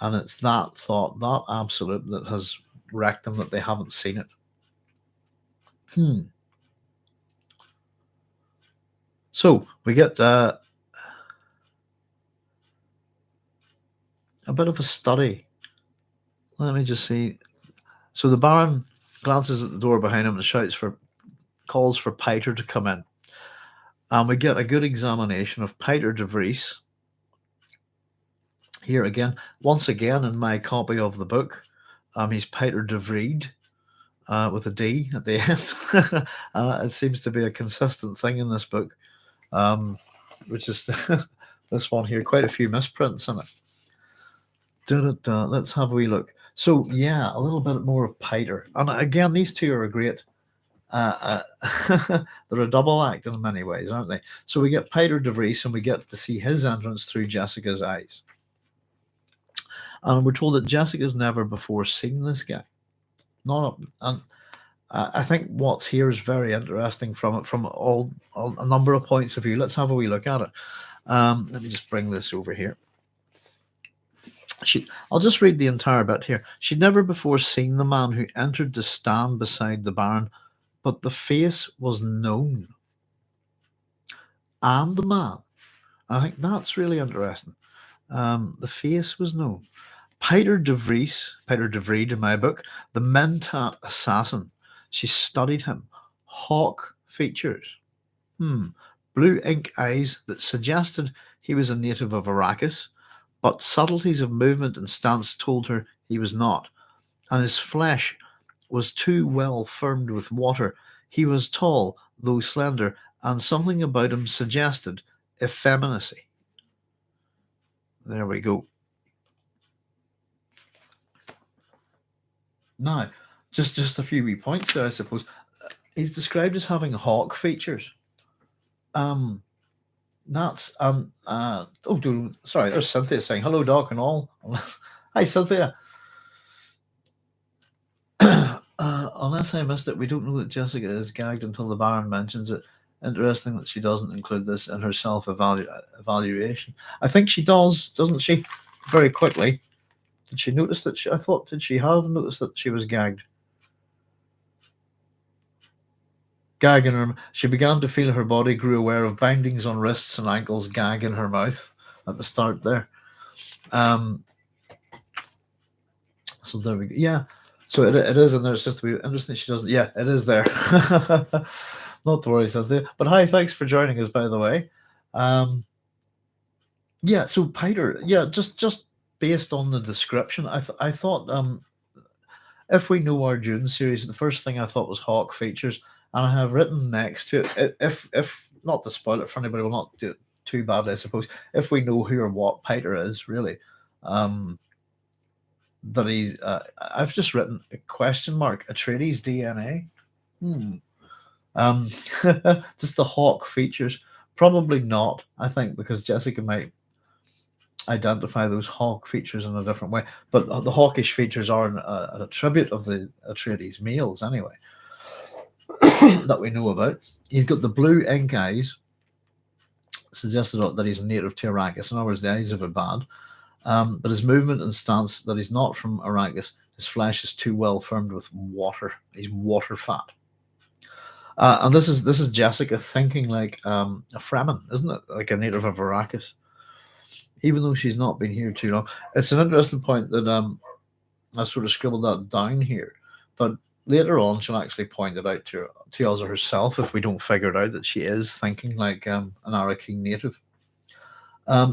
And it's that thought, that absolute, that has wrecked them, that they haven't seen it. So we get a bit of a study. Let me just see. So the Baron glances at the door behind him and calls for Piter to come in. And we get a good examination of Piter de Vries. Here again, once again, in my copy of the book, he's Piter de Vreed, with a D at the end. It seems to be a consistent thing in this book, which is this one here. Quite a few misprints in it. Let's have a wee look. So, yeah, a little bit more of Piter. And again, these two are a great... they're a double act in many ways, aren't they? So we get Piter de Vries, and we get to see his entrance through Jessica's eyes. And we're told that Jessica's never before seen this guy. And I think what's here is very interesting from a number of points of view. Let's have a wee look at it. Let me just bring this over here. I'll just read the entire bit here. She'd never before seen the man who entered to stand beside the Baron, but the face was known. And the man. I think that's really interesting. The face was known. Piter de Vreed in my book, the Mentat assassin. She studied him. Hawk features. Blue ink eyes that suggested he was a native of Arrakis, but subtleties of movement and stance told her he was not. And his flesh was too well firmed with water. He was tall, though slender, and something about him suggested effeminacy. There we go. Now, just a few wee points there, I suppose. He's described as having hawk features. That's sorry, there's Cynthia saying hello, Doc, and all. Hi, Cynthia. Unless I missed it, we don't know that Jessica is gagged until the Baron mentions it. Interesting that she doesn't include this in her self-evaluation. I think she does, doesn't she? Very quickly. Did she notice that did she have noticed that she was gagged? Gag in her... She began to feel her body, grew aware of bindings on wrists and ankles, gag in her mouth at the start there. So there we go. Yeah. So it is, and there's just to be interesting she doesn't... Yeah, it is there. Not to worry, Cynthia. But hi, thanks for joining us, by the way. Yeah, so Piter, yeah, just based on the description, I thought if we know our Dune series, the first thing I thought was hawk features, and I have written next to it, if not to spoil it for anybody, will not do it too badly, I suppose, if we know who or what Piter is, really, that he's, I've just written a question mark, Atreides DNA. Just the hawk features, probably not, I think, because Jessica might identify those hawk features in a different way, but the hawkish features are an attribute of the Atreides males anyway, that we know about. He's got the blue ink eyes, suggested that he's a native to Arrakis. In other words, the eyes of a bad, but his movement and stance, that he's not from Arrakis. His flesh is too well firmed with water. He's water fat. And this is Jessica thinking like a Fremen, isn't it? Like a native of Arrakis, even though she's not been here too long. It's an interesting point that I sort of scribbled that down here, but later on she'll actually point it out to us herself if we don't figure it out that she is thinking like an Arakin native.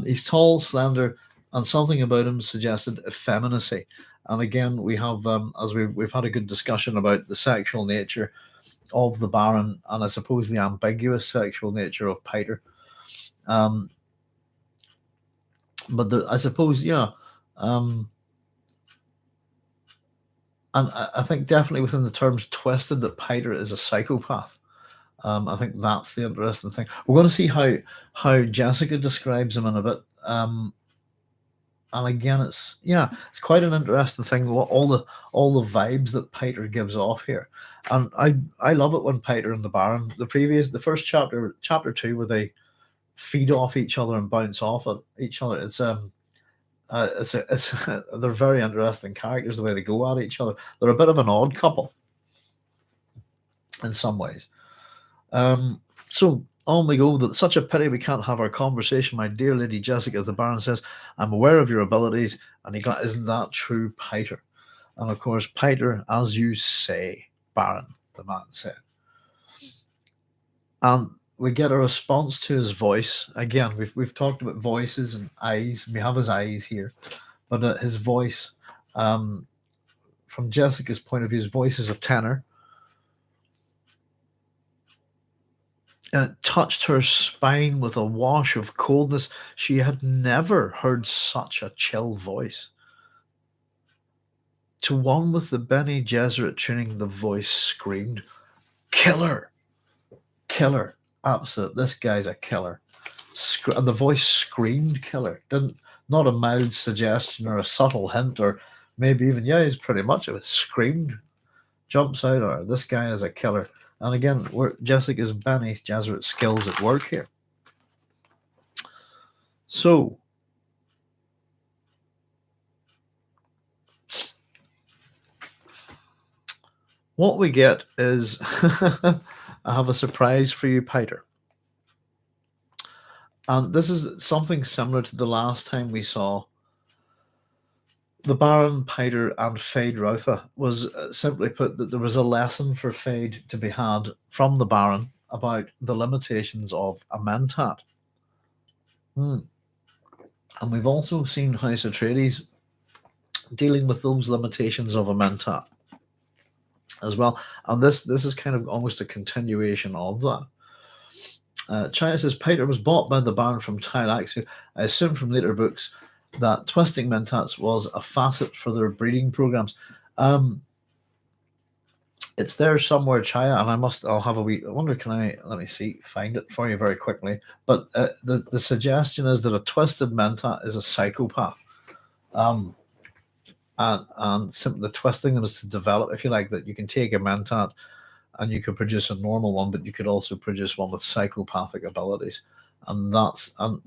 He's tall, slender, and something about him suggested effeminacy. And again, we have, as we've had a good discussion about the sexual nature of the Baron, and I suppose the ambiguous sexual nature of Piter. But I suppose, yeah, and I think definitely within the terms twisted that Piter is a psychopath. I think that's the interesting thing. We're going to see how Jessica describes him in a bit. And again, it's quite an interesting thing. All the vibes that Piter gives off here, and I love it when Piter and the Baron, the first chapter 2, where they feed off each other and bounce off at each other. They're very interesting characters the way they go at each other. They're a bit of an odd couple in some ways. So on we go. That's such a pity we can't have our conversation, my dear Lady Jessica. The Baron says, "I'm aware of your abilities," and he goes, "Isn't that true, Piter?" And of course, Piter, as you say, Baron, the man said. And we get a response to his voice. Again, we've talked about voices and eyes. We have his eyes here, but his voice, from Jessica's point of view, his voice is a tenor. And it touched her spine with a wash of coldness. She had never heard such a chill voice. To one with the Bene Gesserit tuning, the voice screamed, "Killer! Killer! Absolute! This guy's a killer!" And the voice screamed "killer." Not a mild suggestion or a subtle hint, or maybe even, he's pretty much it. Screamed, jumps out, or this guy is a killer. And again, Jessica's Bene Gesserit skills at work here. So, what we get is, I have a surprise for you, Piter. And this is something similar to the last time we saw the Baron, Piter, and Feyd-Rautha. Was simply put that there was a lesson for Feyd to be had from the Baron about the limitations of a mentat. And we've also seen House Atreides dealing with those limitations of a mentat as well. And this is kind of almost a continuation of that. Chaya says, Piter was bought by the Baron from Tylax, who I assume from later books that twisting mentats was a facet for their breeding programs. It's there somewhere, Chaya, and I'll have a wee. I wonder, let me see, find it for you very quickly. But the suggestion is that a twisted mentat is a psychopath. And simply the twisting them is to develop, if you like, that you can take a mentat and you could produce a normal one, but you could also produce one with psychopathic abilities. And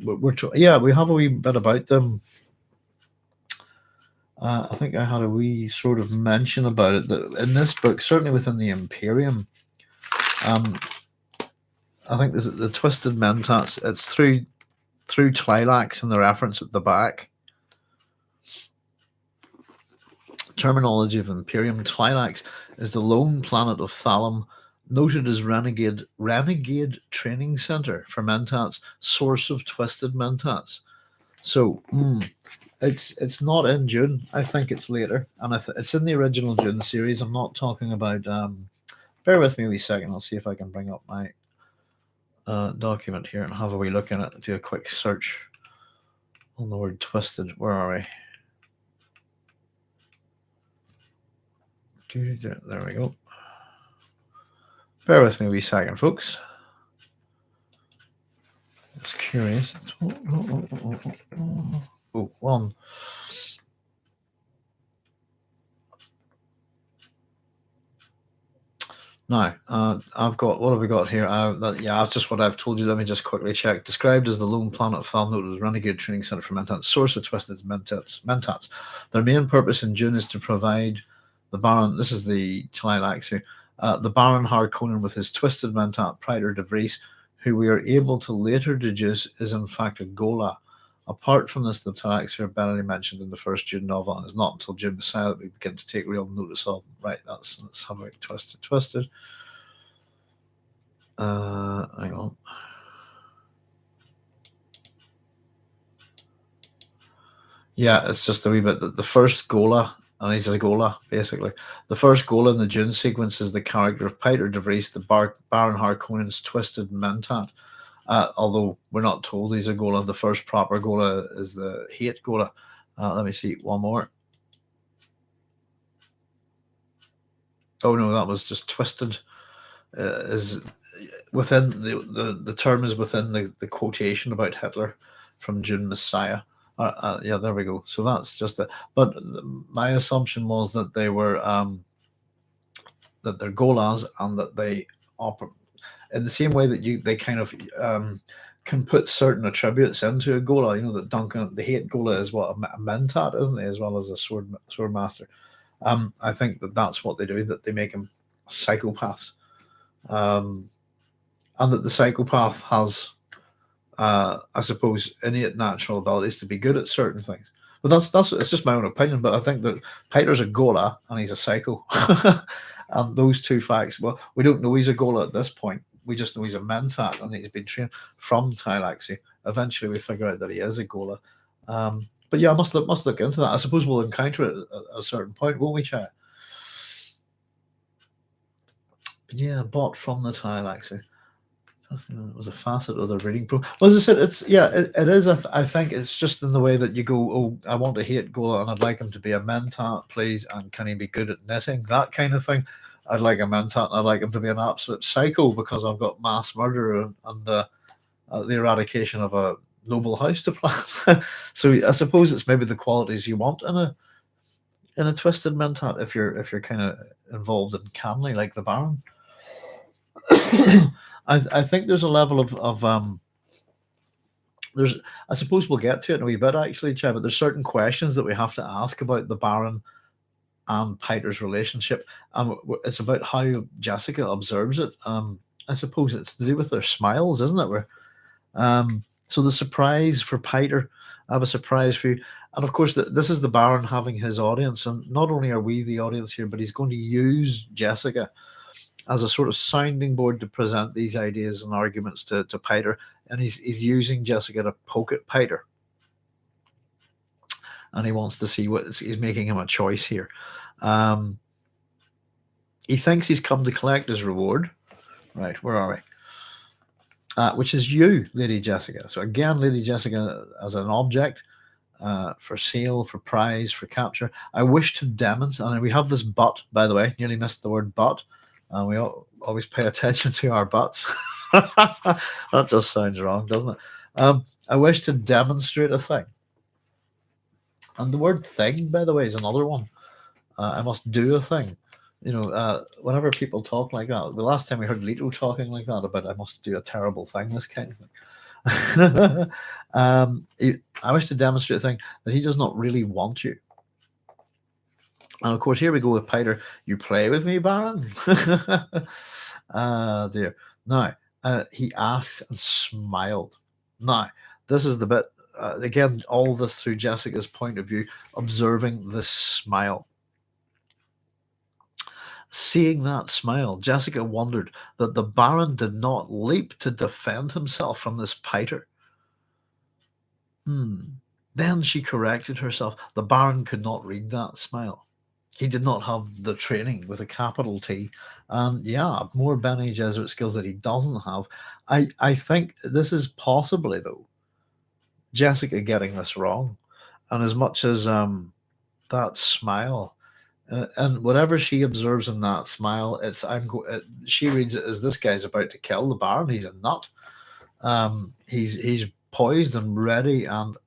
we have a wee bit about them. I think I had a wee sort of mention about it that in this book, certainly within the Imperium. I think there's the twisted mentats. It's through Tlilax and the reference at the back. Terminology of Imperium. Tlilax is the lone planet of Thalum, noted as renegade training center for mentats, source of twisted mentats. So it's not in Dune. I think it's later, and it's in the original Dune series. I'm not talking about. Bear with me a wee second. I'll see if I can bring up my document here and have a wee look in it. Do a quick search on the word twisted. Where are we? There we go. Bear with me a wee second, folks. Just curious. Oh, one. Now, I've got, what have we got here? That's just what I've told you. Let me just quickly check. Described as the lone planet of Thalnote as renegade training center for mentats, source of twisted mentats. Their main purpose in Dune is to provide the Baron, this is the Tlilaxu, The Baron Harkonnen with his twisted mentat, Praetor de Vries, who we are able to later deduce is in fact a Gola. Apart from this, the Talaxi are barely mentioned in the first Dune novel, and it's not until Dune Messiah that we begin to take real notice of them. Right, that's how it twisted. Hang on. Yeah, it's just a wee bit that the first Gola, and he's a Gola, basically. The first Gola in the Dune sequence is the character of Praetor de Vries, the Baron Harkonnen's twisted mentat. Although we're not told he's a Gola. The first proper Gola is the hate Gola. Let me see, one more. Oh no, that was just twisted. Is within the term is within the quotation about Hitler from Dune Messiah. Yeah, there we go. So that's just it. But my assumption was that they were that they're Golas, and that they operate in the same way that they kind of can put certain attributes into a Gola. You know that Duncan, the hate Gola, is what a mentat, isn't he, as well as a sword master. I think that's what they do. That they make him psychopaths, and that the psychopath has, I suppose, innate natural abilities to be good at certain things. But that's it's just my own opinion. But I think that Peter's a Gola and he's a psycho, and those two facts. Well, we don't know he's a Gola at this point. We just know he's a mentat and he's been trained from Tylaxi. Eventually, we figure out that he is a Gola. But yeah, I must look into that. I suppose we'll encounter it at a certain point, won't we, Chad? Yeah, bought from the Tylaxi. It was a facet of the reading pro. Well, as I said, it is. I think it's just in the way that you go, oh, I want to hate Gola and I'd like him to be a mentat, please, and can he be good at knitting, that kind of thing. I'd like a mentat and I'd like him to be an absolute psycho because I've got mass murder and the eradication of a noble house to plan. So I suppose it's maybe the qualities you want in a twisted mentat if you're kind of involved in Canley like the Baron. I think there's a level of there's, I suppose we'll get to it in a wee bit actually, Chad, but there's certain questions that we have to ask about the Baron and Peter's relationship. It's about how Jessica observes it. I suppose it's to do with their smiles, isn't it? So the surprise for Peter, I have a surprise for you. And of course, this is the Baron having his audience, and not only are we the audience here, but he's going to use Jessica as a sort of sounding board to present these ideas and arguments to Peter, and he's using Jessica to poke at Peter, and he wants to see he's making him a choice here. He thinks he's come to collect his reward. Right, where are we? Which is you, Lady Jessica. So again, Lady Jessica as an object for sale, for prize, for capture. I wish to demonstrate, and we have this but, by the way, nearly missed the word but. We always pay attention to our butts. That just sounds wrong, doesn't it? I wish to demonstrate a thing. And the word thing, by the way, is another one. I must do a thing. You know, whenever people talk like that, the last time we heard Leto talking like that about I must do a terrible thing, this kind of thing. I wish to demonstrate a thing that he does not really want you. And of course, here we go with Peter. You play with me, Baron? Dear. Now, he asks and smiled. Now, this is the bit, again, all this through Jessica's point of view, observing this smile. Seeing that smile, Jessica wondered that the Baron did not leap to defend himself from this Peter. Then she corrected herself. The Baron could not read that smile. He did not have the training with a capital T, and yeah, more Bene Gesserit skills that he doesn't have. I think this is possibly, though, Jessica getting this wrong, and as much as that smile, and whatever she observes in that smile, she reads it as this guy's about to kill the Baron. He's a nut. He's poised and ready and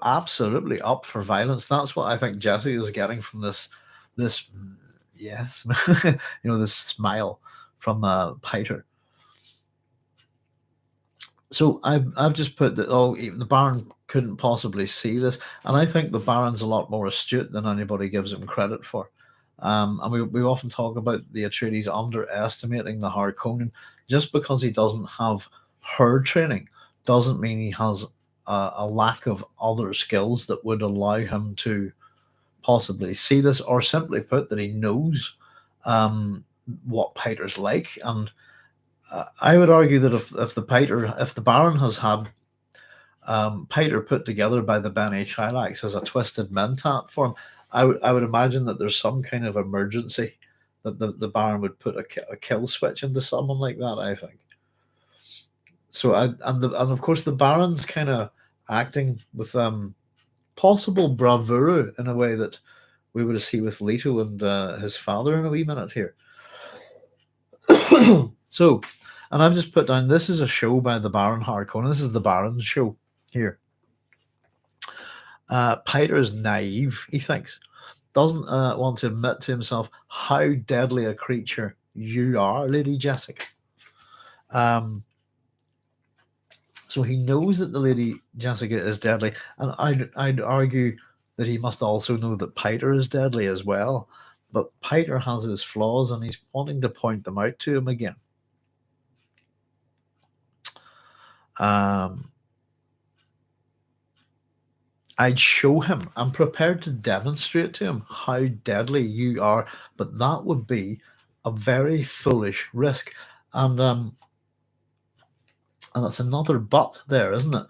absolutely up for violence. That's what I think Jessica is getting from this yes, this smile from Peter. So I've just put that the Baron couldn't possibly see this, and I think the Baron's a lot more astute than anybody gives him credit for. And we often talk about the Atreides underestimating the Harkonnen. Just because he doesn't have herd training doesn't mean he has a lack of other skills that would allow him to possibly see this, or simply put, that he knows what Piter's like. And I would argue that if the Baron has had Piter put together by the Bene Chilax as a twisted mentat for him, I would imagine that there's some kind of emergency that the Baron would put a kill switch into someone like that, I think. So and of course the Baron's kind of acting with possible bravura in a way that we would see with Leto and his father in a wee minute here. So, and I've just put down, this is a show by the Baron Harkonnen. This is the Baron's show here. Piter is naive, he thinks. Doesn't want to admit to himself how deadly a creature you are, Lady Jessica. So he knows that the Lady Jessica is deadly, and I'd argue that he must also know that Piter is deadly as well. But Piter has his flaws, and he's wanting to point them out to him again. I'd show him. I'm prepared to demonstrate to him how deadly you are, but that would be a very foolish risk. And that's another but there, isn't it?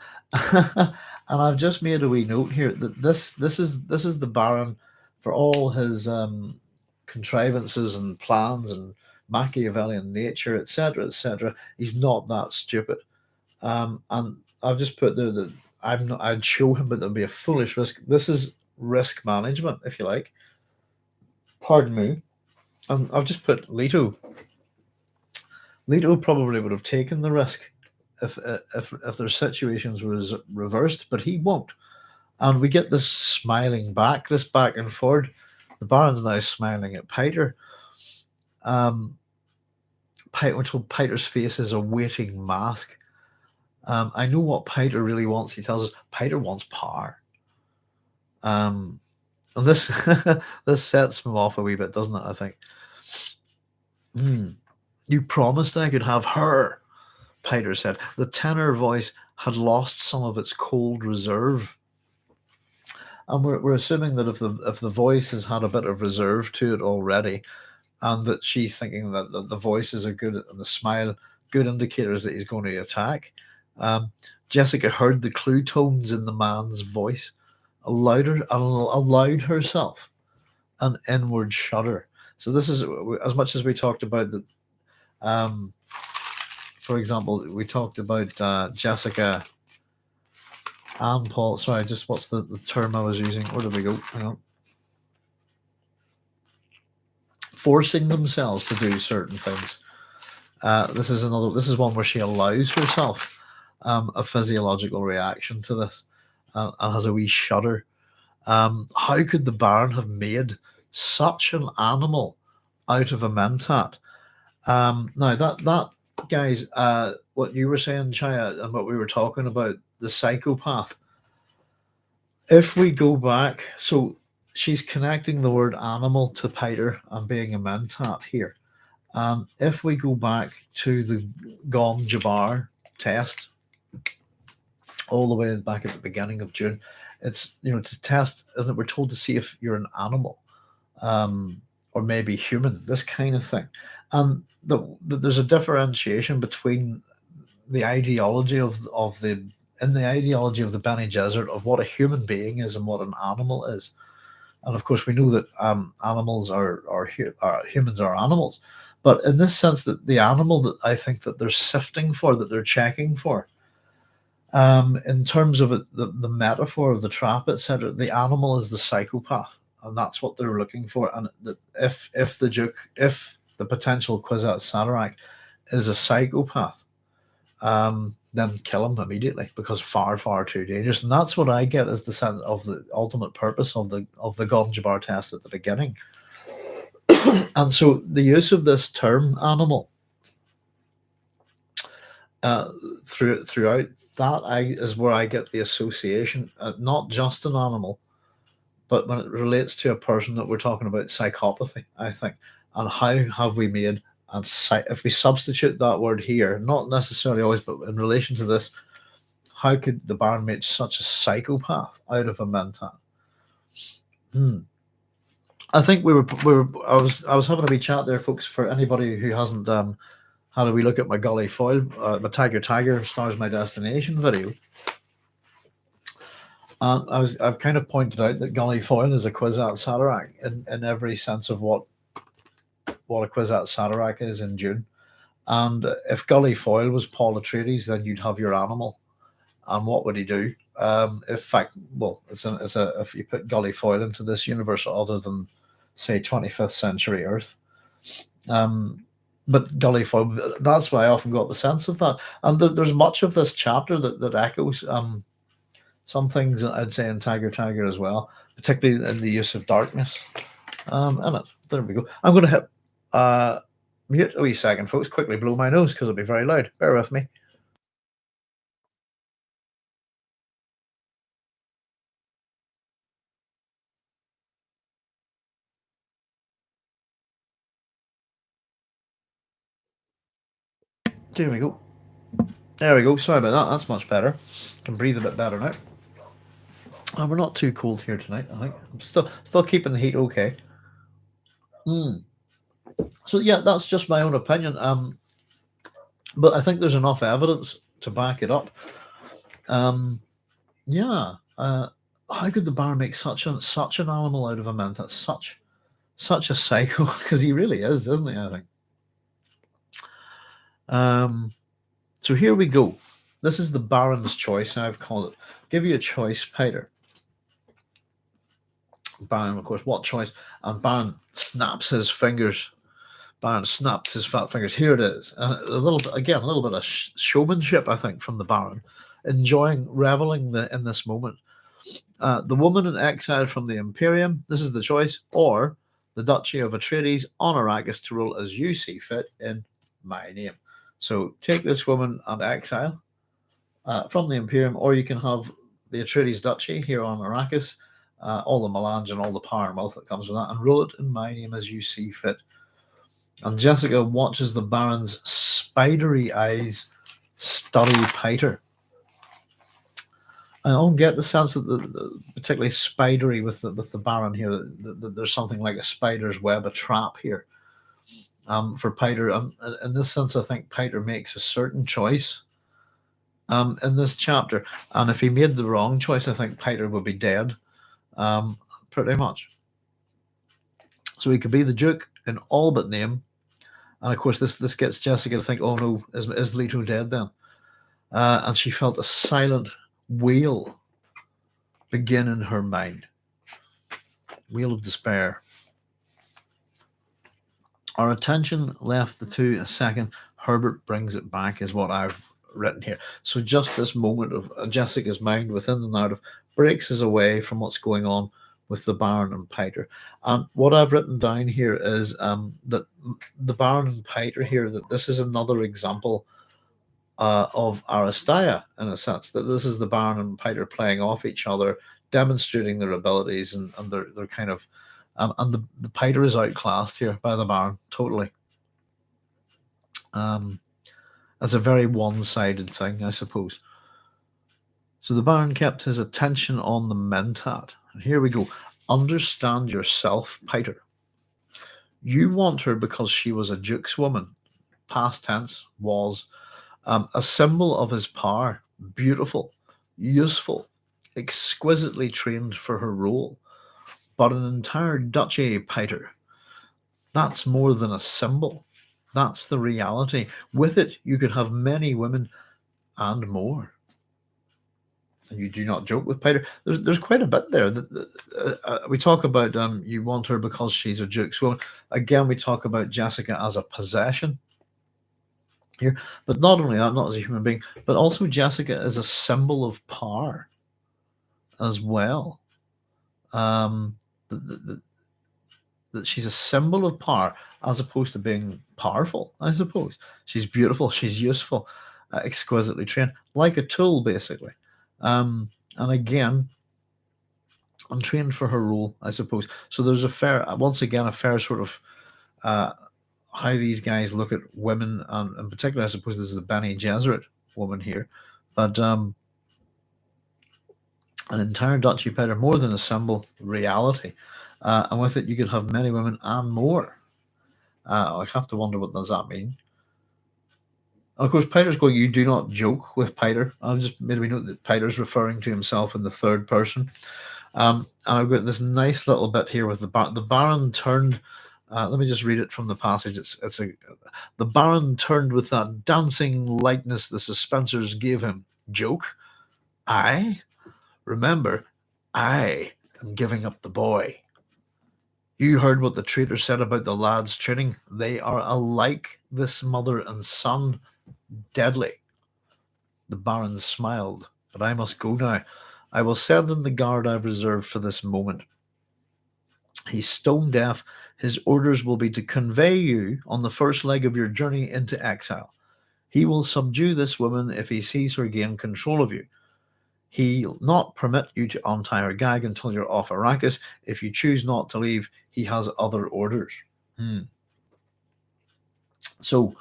And I've just made a wee note here that this is the Baron, for all his contrivances and plans and Machiavellian nature, etc., etc. He's not that stupid. And I've just put there that I'd show him, but there'd be a foolish risk. This is risk management, if you like. Pardon me. And I've just put Leto. Leto probably would have taken the risk if their situations was reversed, but he won't. And we get this smiling back, this back and forward. The Baron's now smiling at Piter. We're told Piter's face is a waiting mask. I know what Piter really wants. He tells us Piter wants power. And this this sets him off a wee bit, doesn't it? I think. You promised I could have her, Piter said. The tenor voice had lost some of its cold reserve. And we're assuming that if the voice has had a bit of reserve to it already, and that she's thinking that the voice is a good, and the smile, good indicators that he's going to attack. Jessica heard the clue tones in the man's voice, allowed herself an inward shudder. So this is, as much as we talked about that. For example, we talked about Jessica and Paul. Sorry, just what's the term I was using? Where did we go? Hang on. Forcing themselves to do certain things. This is one where she allows herself a physiological reaction to this, and has a wee shudder. How could the Baron have made such an animal out of a mentat? Now that guys, what you were saying, Chaya, and what we were talking about, the psychopath. If we go back, so she's connecting the word animal to Piter and being a mentat here. If we go back to the Gom Jabbar test, all the way back at the beginning of Dune, it's, to test, isn't it? We're told to see if you're an animal, or maybe human, this kind of thing. And there's a differentiation between the ideology of the ideology of the Bene Gesserit of what a human being is and what an animal is. And of course, we know that animals are humans are animals, but in this sense, that the animal that I think that they're sifting for, that they're checking for, in terms of it, the metaphor of the trap, etc., the animal is the psychopath, and that's what they're looking for. And that if the potential Kwisatz Haderach is a psychopath, then kill him immediately, because far too dangerous. And that's what I get as the sense of the ultimate purpose of the Gom Jabbar test at the beginning. And so the use of this term animal throughout that is where I get the association, not just an animal, but when it relates to a person that we're talking about psychopathy, I think, and how have we made, and if we substitute that word here, not necessarily always, but in relation to this, how could the Baron make such a psychopath out of a Mentat? I think I was having a wee chat there, folks. For anybody who hasn't had a wee look at my Golly Foil, my Tiger Stars My Destination video, and I've kind of pointed out that Golly Foil is a Kwisatz Haderach in every sense of what a Kwisatz Haderach is in Dune. And if Golly Foil was Paul Atreides, then you'd have your animal. And what would he do? In fact, well, if you put Golly Foil into this universe other than, say, 25th century Earth, but Golly Foil, that's why I often got the sense of that. And there's much of this chapter that echoes some things, I'd say, in Tiger as well, particularly in the use of darkness in it. There we go. I'm going to hit mute a wee second, folks. Quickly blow my nose because it'll be very loud. Bear with me. There we go. There we go. Sorry about that. That's much better. Can breathe a bit better now. We're not too cold here tonight, I think. I'm still keeping the heat okay. So yeah, that's just my own opinion. But I think there's enough evidence to back it up. Yeah. How could the Baron make such an animal out of a Mentat? Such a psycho, because he really is, isn't he? I think. So here we go. This is the Baron's choice, I've called it. Give you a choice, Peter. Baron, of course, what choice? And Baron snaps his fingers. Baron snapped his fat fingers. Here it is. And a little bit of showmanship, I think, from the Baron, reveling in this moment. The woman in exile from the Imperium, this is the choice, or the Duchy of Atreides on Arrakis to rule as you see fit in my name. So take this woman and exile from the Imperium, or you can have the Atreides Duchy here on Arrakis, all the melange and all the power and wealth that comes with that, and rule it in my name as you see fit. And Jessica watches the Baron's spidery eyes study Peter. I don't get the sense that the particularly spidery with the Baron here, that there's something like a spider's web, a trap here for Peter. In this sense, I think Peter makes a certain choice in this chapter. And if he made the wrong choice, I think Peter would be dead, pretty much. So he could be the Duke in all but name. And of course, this gets Jessica to think, oh no, is Leto dead then? And she felt a silent wail begin in her mind. Wail of despair. Our attention left the two a second. Herbert brings it back, is what I've written here. So just this moment of Jessica's mind within the narrative breaks us away from what's going on with the Baron and Peter. And what I've written down here is that the Baron and Peter here, that this is another example of Aristeia, in a sense, that this is the Baron and Peter playing off each other, demonstrating their abilities and their kind of and the Peter is outclassed here by the Baron, totally. That's a very one-sided thing, I suppose. So the Baron kept his attention on the Mentat. And here we go. Understand yourself, Peter. You want her because she was a Duke's woman. Past tense, was. A symbol of his power. Beautiful, useful, exquisitely trained for her role. But an entire duchy, Peter, that's more than a symbol. That's the reality. With it, you could have many women and more. And you do not joke with Peter. There's quite a bit there. We talk about you want her because she's a Duke's woman. Again, we talk about Jessica as a possession here. But not only that, not as a human being, but also Jessica is a symbol of power as well. That she's a symbol of power as opposed to being powerful, I suppose. She's beautiful, she's useful, exquisitely trained, like a tool, basically. And again, untrained for her role, I suppose. So there's once again, a fair sort of uh, how these guys look at women, and in particular, I suppose this is a Bene Gesserit woman here, but an entire duchy powder, more than a symbol, reality, and with it you could have many women and more. I have to wonder what does that mean. And of course, Piter's going, "You do not joke with Piter." I'll just made me note that Piter's referring to himself in the third person. And I've got this nice little bit here with the Baron turned. Let me just read it from the passage. The Baron turned with that dancing lightness the suspensors gave him. Joke? I? Remember, I am giving up the boy. You heard what the traitor said about the lad's training. They are alike, this mother and son. Deadly. The Baron smiled. But I must go now. I will send in the guard I've reserved for this moment. He's stone deaf. His orders will be to convey you on the first leg of your journey into exile. He will subdue this woman if he sees her gain control of you. He'll not permit you to untie her gag until you're off Arrakis. If you choose not to leave, he has other orders. So,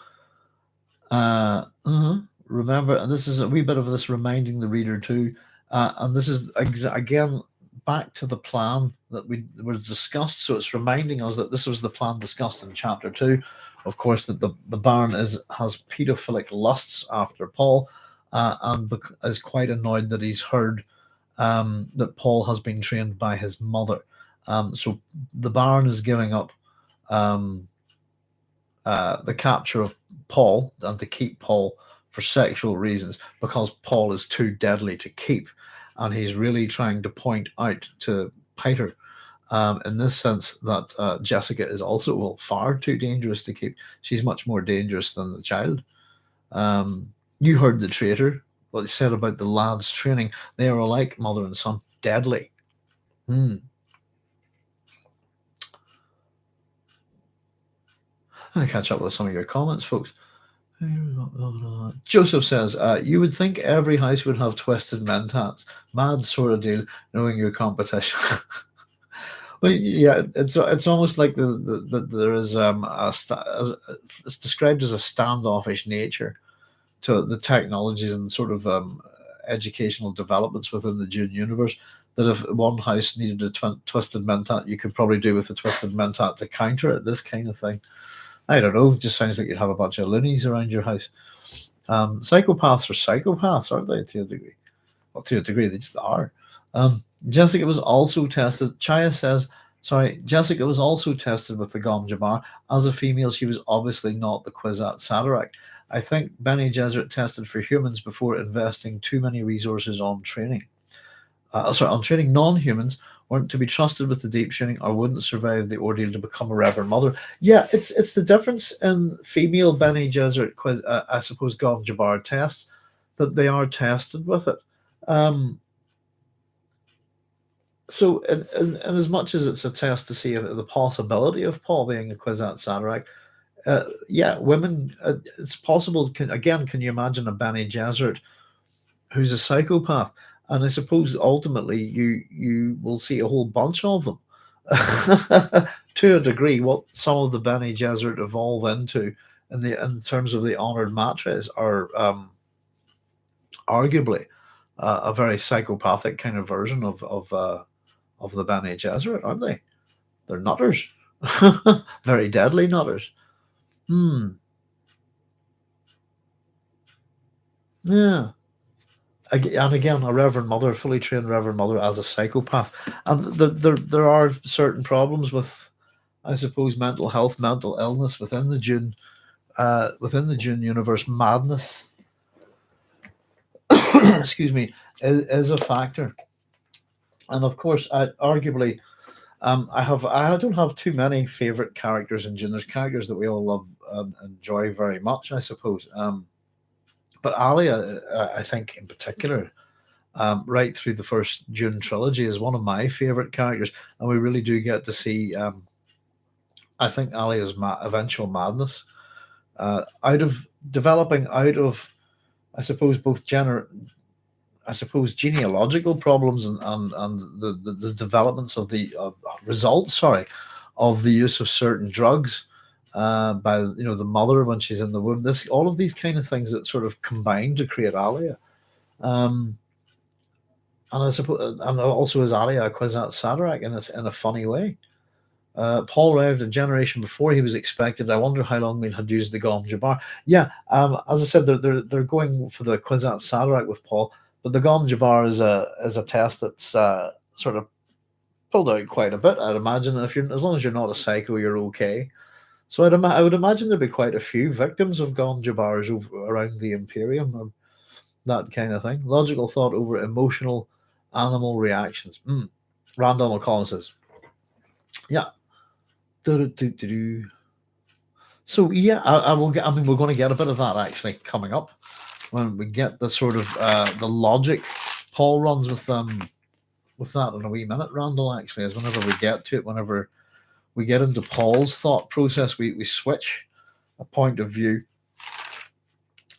remember, and this is a wee bit of this reminding the reader too, and this is again back to the plan that we were discussed. So it's reminding us that this was the plan discussed in chapter 2. Of course, that the Baron has pedophilic lusts after Paul, and is quite annoyed that he's heard that Paul has been trained by his mother. So the Baron is giving up the capture of Paul and to keep Paul for sexual reasons because Paul is too deadly to keep. And he's really trying to point out to Piter in this sense that Jessica is also, far too dangerous to keep. She's much more dangerous than the child. You heard the traitor, what he said about the lad's training. They are alike, mother and son, deadly. I catch up with some of your comments, folks. Joseph says, you would think every house would have twisted mentats. Mad sort of deal, knowing your competition. Well, yeah, it's almost like there is it's described as a standoffish nature to the technologies and sort of educational developments within the Dune universe, that if one house needed a twisted mentat, you could probably do with a twisted mentat to counter it, this kind of thing. I don't know, it just sounds like you'd have a bunch of loonies around your house. Psychopaths are psychopaths, aren't they, to a degree? Well, to a degree, they just are. Jessica was also tested. Jessica was also tested with the Gom Jabbar. As a female, she was obviously not the Kwisatz Haderach. I think Bene Gesserit tested for humans before investing too many resources on training. On training non-humans weren't to be trusted with the deep training or wouldn't survive the ordeal to become a Reverend Mother. Yeah, it's the difference in female Bene Gesserit, I suppose, Gom Jabbar tests, that they are tested with it. So, in as much as it's a test to see if the possibility of Paul being a Kwisatz Haderach, women, it's possible. Can you imagine a Bene Gesserit who's a psychopath? And I suppose ultimately you will see a whole bunch of them. To a degree, what some of the Bene Gesserit evolve into in terms of the honoured matres are arguably a very psychopathic kind of version of the Bene Gesserit, aren't they? They're nutters. Very deadly nutters. Yeah. And again, a Reverend Mother, fully trained Reverend Mother as a psychopath. And there are certain problems with, I suppose, mental health, mental illness within the Dune universe. Madness, excuse me, is a factor. And of course, arguably, I don't have too many favorite characters in Dune. There's characters that we all love and enjoy very much, I suppose. But Alia, I think in particular, right through the first Dune trilogy, is one of my favorite characters, and we really do get to see, I think, Alia's eventual madness, developing out of, I suppose, both I suppose, genealogical problems and the developments of the results, sorry, of the use of certain drugs by the mother when she's in the womb. This all of these kind of things that sort of combine to create Alia. Um, and I suppose, and also as Alia Kwisatz Haderach in a funny way. Paul arrived a generation before he was expected. I wonder how long they had used the Gom Jabbar. Yeah, as I said, they're going for the Kwisatz Haderach with Paul, but the Gom Jabbar is a test that's sort of pulled out quite a bit. I'd imagine if you're as long as you're not a psycho, you're okay. So I would imagine there'd be quite a few victims of Gom Jabbars around the Imperium, or that kind of thing. Logical thought over emotional animal reactions. Randall McCollum says, yeah. Do-do-do-do-do. So yeah, I will get. I mean, we're going to get a bit of that actually coming up when we get the sort of the logic Paul runs with that in a wee minute. Randall actually is whenever we get to it, whenever we get into Paul's thought process, we switch a point of view,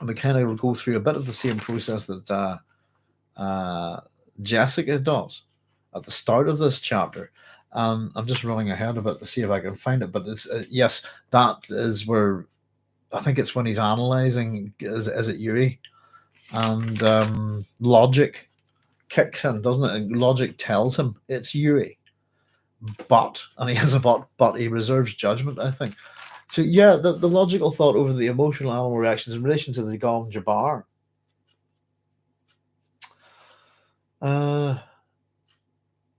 and we kind of go through a bit of the same process that Jessica does at the start of this chapter. I'm just running ahead a bit to see if I can find it, but it's yes, that is where I think it's when he's analyzing is it Yui, and logic kicks in, doesn't it? And logic tells him it's Yui, and he has a but he reserves judgment, I think. So yeah, the logical thought over the emotional animal reactions in relation to the Gom Jabbar.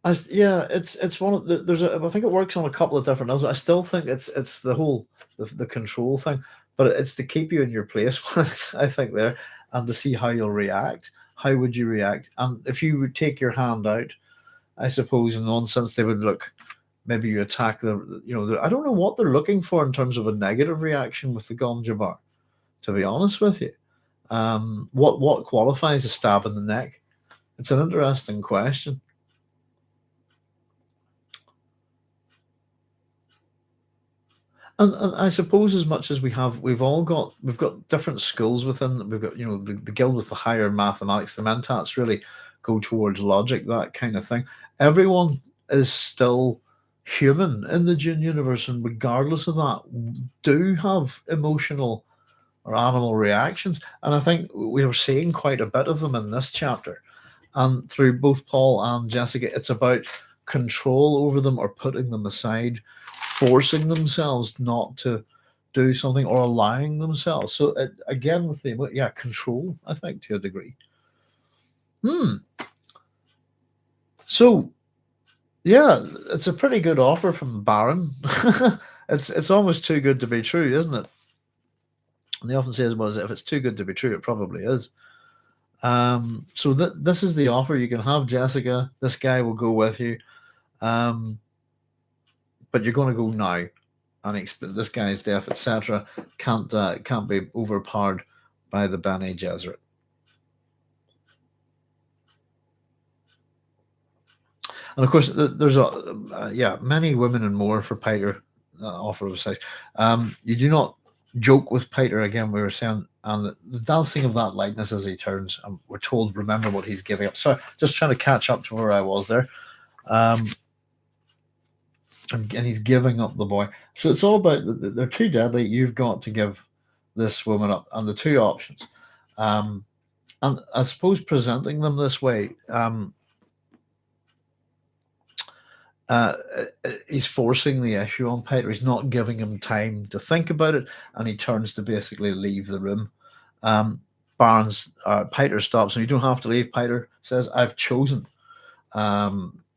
It's one of I think it works on a couple of different levels. I still think it's the whole the control thing, but it's to keep you in your place. I think there, and to see how you'll react. How would you react? And if you would take your hand out, I suppose in one sense they would look. Maybe you attack them. I don't know what they're looking for in terms of a negative reaction with the Gom Jabbar. To be honest with you, what qualifies a stab in the neck? It's an interesting question. And I suppose as much as we've got different schools within. We've got the guild with the higher mathematics. The mentats really go towards logic, that kind of thing. Everyone is still human in the Dune universe, and regardless of that, do have emotional or animal reactions. And I think we were seeing quite a bit of them in this chapter. And through both Paul and Jessica, it's about control over them or putting them aside, forcing themselves not to do something or allowing themselves. So again, with the control, I think to a degree. So yeah, it's a pretty good offer from the Baron. It's almost too good to be true, isn't it? And they often say, well, if it's too good to be true, it probably is. So this is the offer. You can have Jessica. This guy will go with you. But you're going to go now, and this guy's death, etc., can't be overpowered by the Bene Gesserit. And of course, there's many women and more for Piter offer of sex. You do not joke with Piter again. We were saying, and the dancing of that likeness as he turns, and we're told, remember what he's giving up. So just trying to catch up to where I was there. And he's giving up the boy. So it's all about they're too deadly. You've got to give this woman up, and the two options. And I suppose presenting them this way, he's forcing the issue on Piter. He's not giving him time to think about it, and he turns to basically leave the room. Piter stops, and you don't have to leave. Piter says, "I've chosen."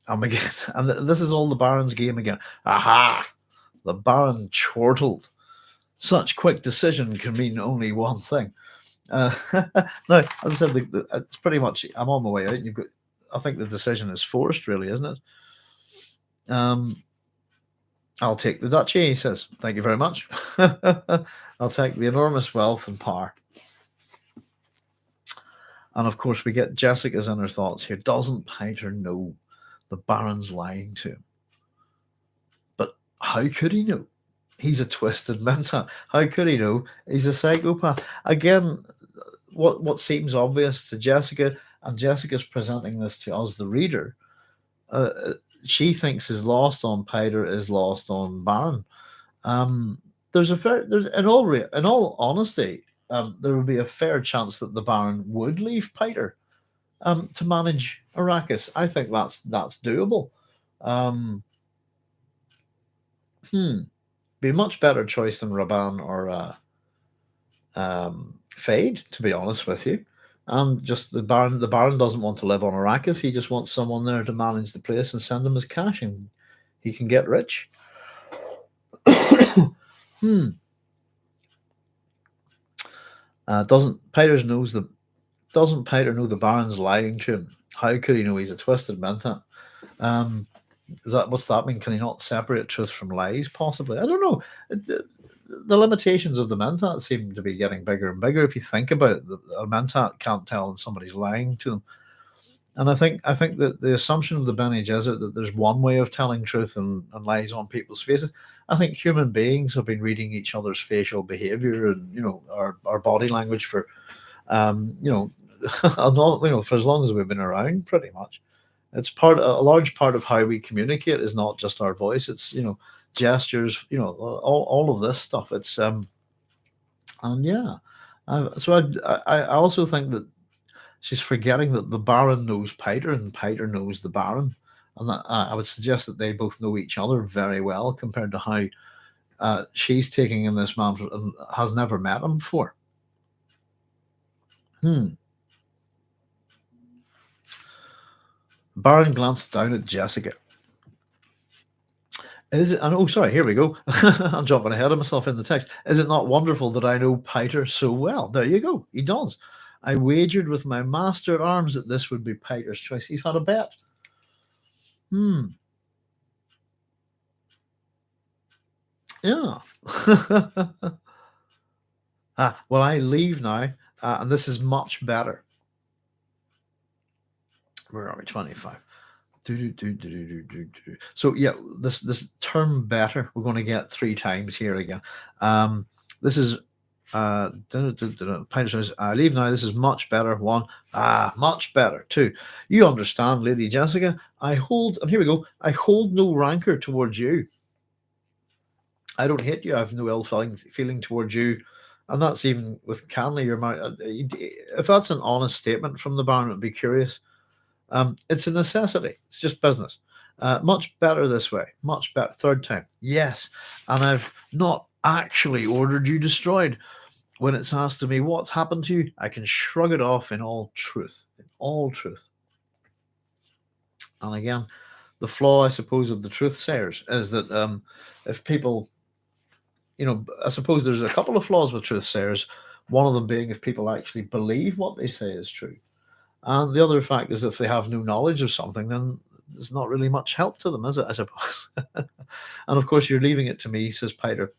And this is all the Baron's game again. Aha! The Baron chortled. Such quick decision can mean only one thing. No, as I said, it's pretty much. I'm on my way out. I think the decision is forced, really, isn't it? I'll take the duchy, he says. Thank you very much. I'll take the enormous wealth and power. And of course, we get Jessica's inner thoughts here. Doesn't Piter know the Baron's lying to him? But how could he know? He's a twisted mentat. How could he know? He's a psychopath. Again, what seems obvious to Jessica and Jessica's presenting this to us, the reader. She thinks is lost on Piter is lost on Baron. Um, there's in all honesty, there would be a fair chance that the Baron would leave Piter to manage Arrakis. I think that's doable. Um, be a much better choice than Raban or Fade, to be honest with you. And just the Baron doesn't want to live on Arrakis. He just wants someone there to manage the place and send him his cash, and he can get rich. Doesn't Piter know the Baron's lying to him? How could he know he's a twisted mentat? What's that mean? Can he not separate truth from lies? Possibly, I don't know. The limitations of the mentat seem to be getting bigger and bigger. If you think about it, a mentat can't tell when somebody's lying to them. And I think that the assumption of the Bene Gesserit that there's one way of telling truth and lies on people's faces. I think human beings have been reading each other's facial behavior and our body language for for as long as we've been around, pretty much. It's a large part of how we communicate is not just our voice. It's gestures, all of this stuff. It's and yeah. So I also think that she's forgetting that the Baron knows Piter and Piter knows the Baron, and that, I would suggest that they both know each other very well compared to how she's taking in this man and has never met him before. Baron glanced down at Jessica. Is it? Oh, sorry. Here we go. I'm jumping ahead of myself in the text. Is it not wonderful that I know Piter so well? There you go. He does. I wagered with my master at arms that this would be Piter's choice. He's had a bet. Yeah. Well, I leave now, and this is much better. Where are we? 25. So yeah, this term better we're going to get 3 times here again. This is Piter says, I leave now. This is much better. 1. Much better. 2. You understand, Lady Jessica. And here we go. I hold no rancor towards you. I don't hate you. I have no ill feeling towards you. And that's even with Canley. If that's an honest statement from the Baron, I'd be curious. It's a necessity. It's just business. Much better this way. Much better. 3rd time. Yes. And I've not actually ordered you destroyed. When it's asked of me what's happened to you, I can shrug it off in all truth. In all truth. And again, the flaw, I suppose, of the truth sayers is that if people, I suppose there's a couple of flaws with truth sayers. One of them being if people actually believe what they say is true. And the other fact is if they have no knowledge of something, then there's not really much help to them, is it, I suppose? And of course, you're leaving it to me, says Piter.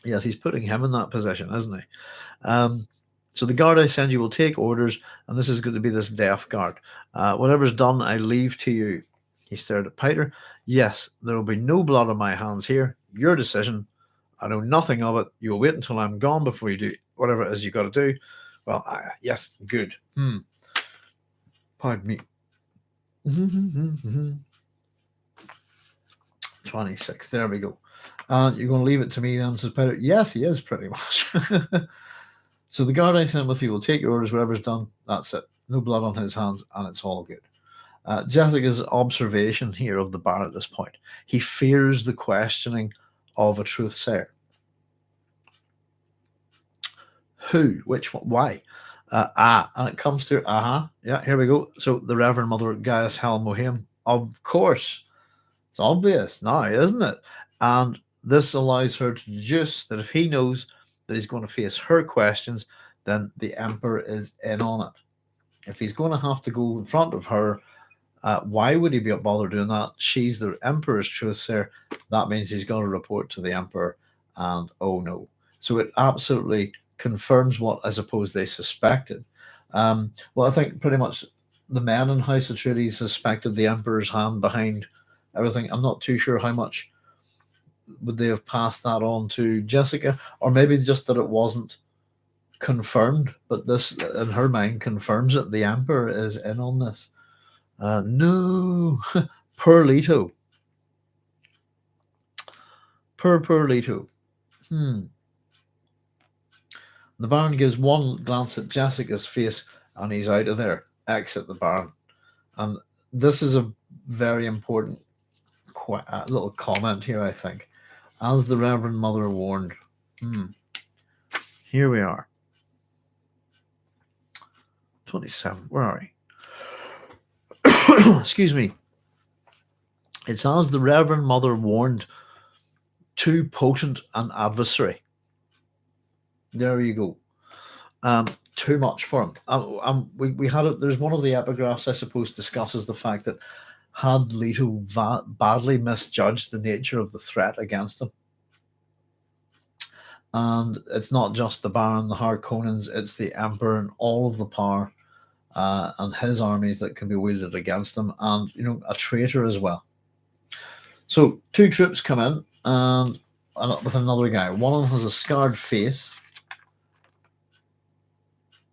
Yes, he's putting him in that position, isn't he? So the guard I send you will take orders, and this is going to be this deaf guard. Whatever's done, I leave to you. He stared at Piter. Yes, there will be no blood on my hands here. Your decision. I know nothing of it. You will wait until I'm gone before you do whatever it is you got to do. Well, yes, good. Pardon me. 26. There we go. You're going to leave it to me then, says Piter. Yes, he is, pretty much. So the guard I sent with you will take your orders, whatever's done. That's it. No blood on his hands, and it's all good. Jessica's observation here of the Baron at this point. He fears the questioning of a truth sayer. Who? Which one? Why? And it comes to, yeah, here we go. So the Reverend Mother Gaius Hel Mohim, of course. It's obvious now, isn't it? And this allows her to deduce that if he knows that he's going to face her questions, then the Emperor is in on it. If he's going to have to go in front of her, why would he be bothered doing that? She's the Emperor's truth sayer. That means he's going to report to the Emperor, and oh no. So it absolutely confirms what I suppose they suspected. Well, I think pretty much the men in House Atreides suspected the Emperor's hand behind everything. I'm not too sure how much would they have passed that on to Jessica, or maybe just that it wasn't confirmed, but this, in her mind, confirms it. The Emperor is in on this. No, poor Leto. Poor Leto. The Baron gives one glance at Jessica's face, and he's out of there. Exit the Baron. And this is a very important little comment here, I think. As the Reverend Mother warned. Here we are. 27. Where are we? Excuse me. It's as the Reverend Mother warned, too potent an adversary. There you go. Too much for him. We had it. There's one of the epigraphs, I suppose, discusses the fact that had Leto badly misjudged the nature of the threat against him. And it's not just the Baron, the Harkonnens, it's the Emperor and all of the power and his armies that can be wielded against them, and a traitor as well. So 2 troops come in and with another guy. One of them has a scarred face.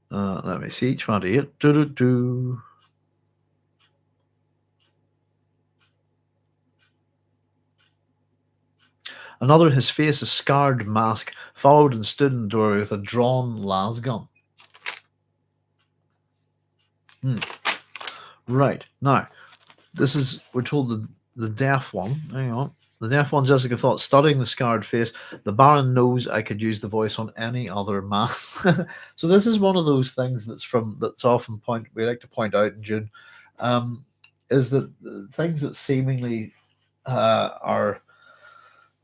Let me see. 28. Another, his face a scarred mask, followed and stood in the doorway with a drawn lasgun. Right. Now, this is, we're told the deaf one. Hang on. The deaf one, Jessica thought, studying the scarred face. The Baron knows I could use the voice on any other man. So this is one of those things that's often we like to point out in Dune, is that things that seemingly are,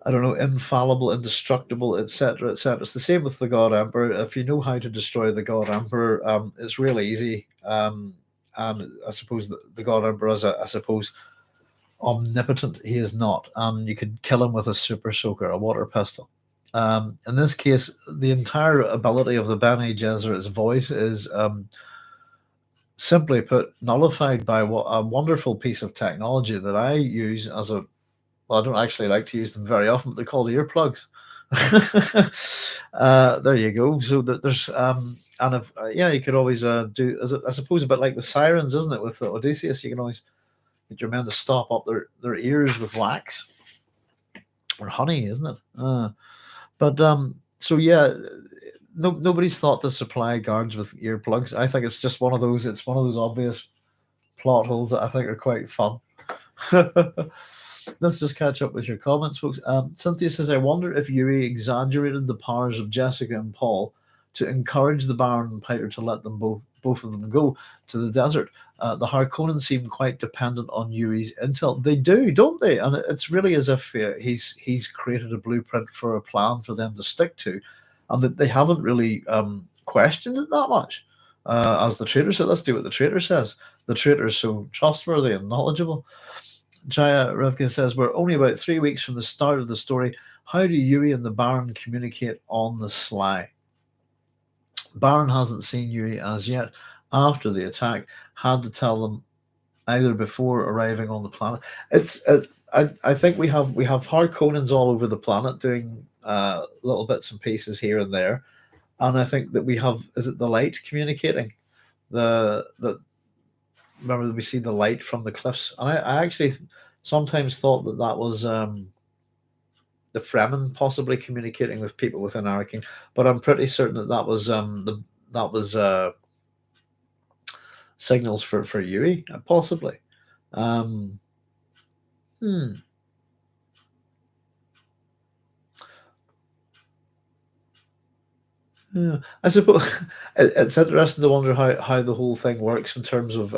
I don't know, infallible, indestructible, etc., etc. It's the same with the God Emperor. If you know how to destroy the God Emperor, it's really easy. And I suppose the God Emperor is, I suppose, omnipotent. He is not. And you could kill him with a super soaker, a water pistol. In this case, the entire ability of the Bene Gesserit's voice is, simply put, nullified by a wonderful piece of technology that I use as a, well, I don't actually like to use them very often, but they're called earplugs. There you go. So there's and if you could always do, I suppose, a bit like the sirens, isn't it? With Odysseus, you can always get your men to stop up their ears with wax or honey, isn't it? So yeah, nobody's thought to supply guards with earplugs. I think it's just one of those. It's one of those obvious plot holes that I think are quite fun. Let's just catch up with your comments, folks. Cynthia says, I wonder if Yuri exaggerated the powers of Jessica and Paul to encourage the Baron and Piter to let them both of them go to the desert. The Harkonnen seem quite dependent on Yuri's intel. They do, don't they? And it's really as if he's created a blueprint for a plan for them to stick to, and that they haven't really questioned it that much. As the traitor said, let's do what the traitor says. The traitor is so trustworthy and knowledgeable. Jaya Rivka says, we're only about 3 weeks from the start of the story. How do Yuri and the Baron communicate on the sly? Baron hasn't seen Yuri as yet. After the attack, had to tell them either before arriving on the planet. I think we have Harkonnens all over the planet doing little bits and pieces here and there, and I think that we have, is it the light communicating? Remember that we see the light from the cliffs, and I actually sometimes thought that was the Fremen possibly communicating with people within Arrakeen, but I'm pretty certain that was signals for Yuri, possibly. Yeah, I suppose it's interesting to wonder how the whole thing works in terms of,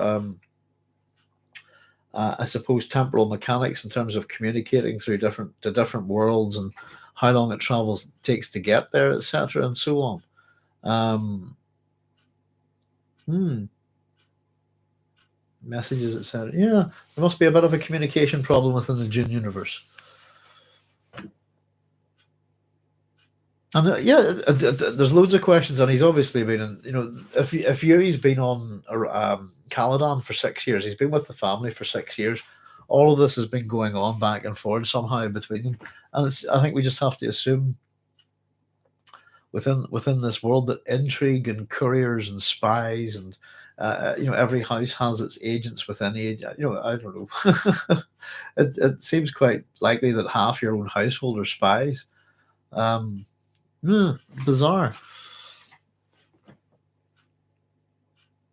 I suppose, temporal mechanics in terms of communicating through different worlds and how long it takes to get there, etc., and so on. Messages, etc. Yeah, there must be a bit of a communication problem within the Dune universe. And there's loads of questions, and he's obviously been in, if Yuri's been on Caladan for 6 years, he's been with the family for 6 years. All of this has been going on back and forth somehow between them, and I think we just have to assume within this world, that intrigue and couriers and spies and every house has its agents within it. I don't know. It seems quite likely that half your own household are spies. Um, Bizarre.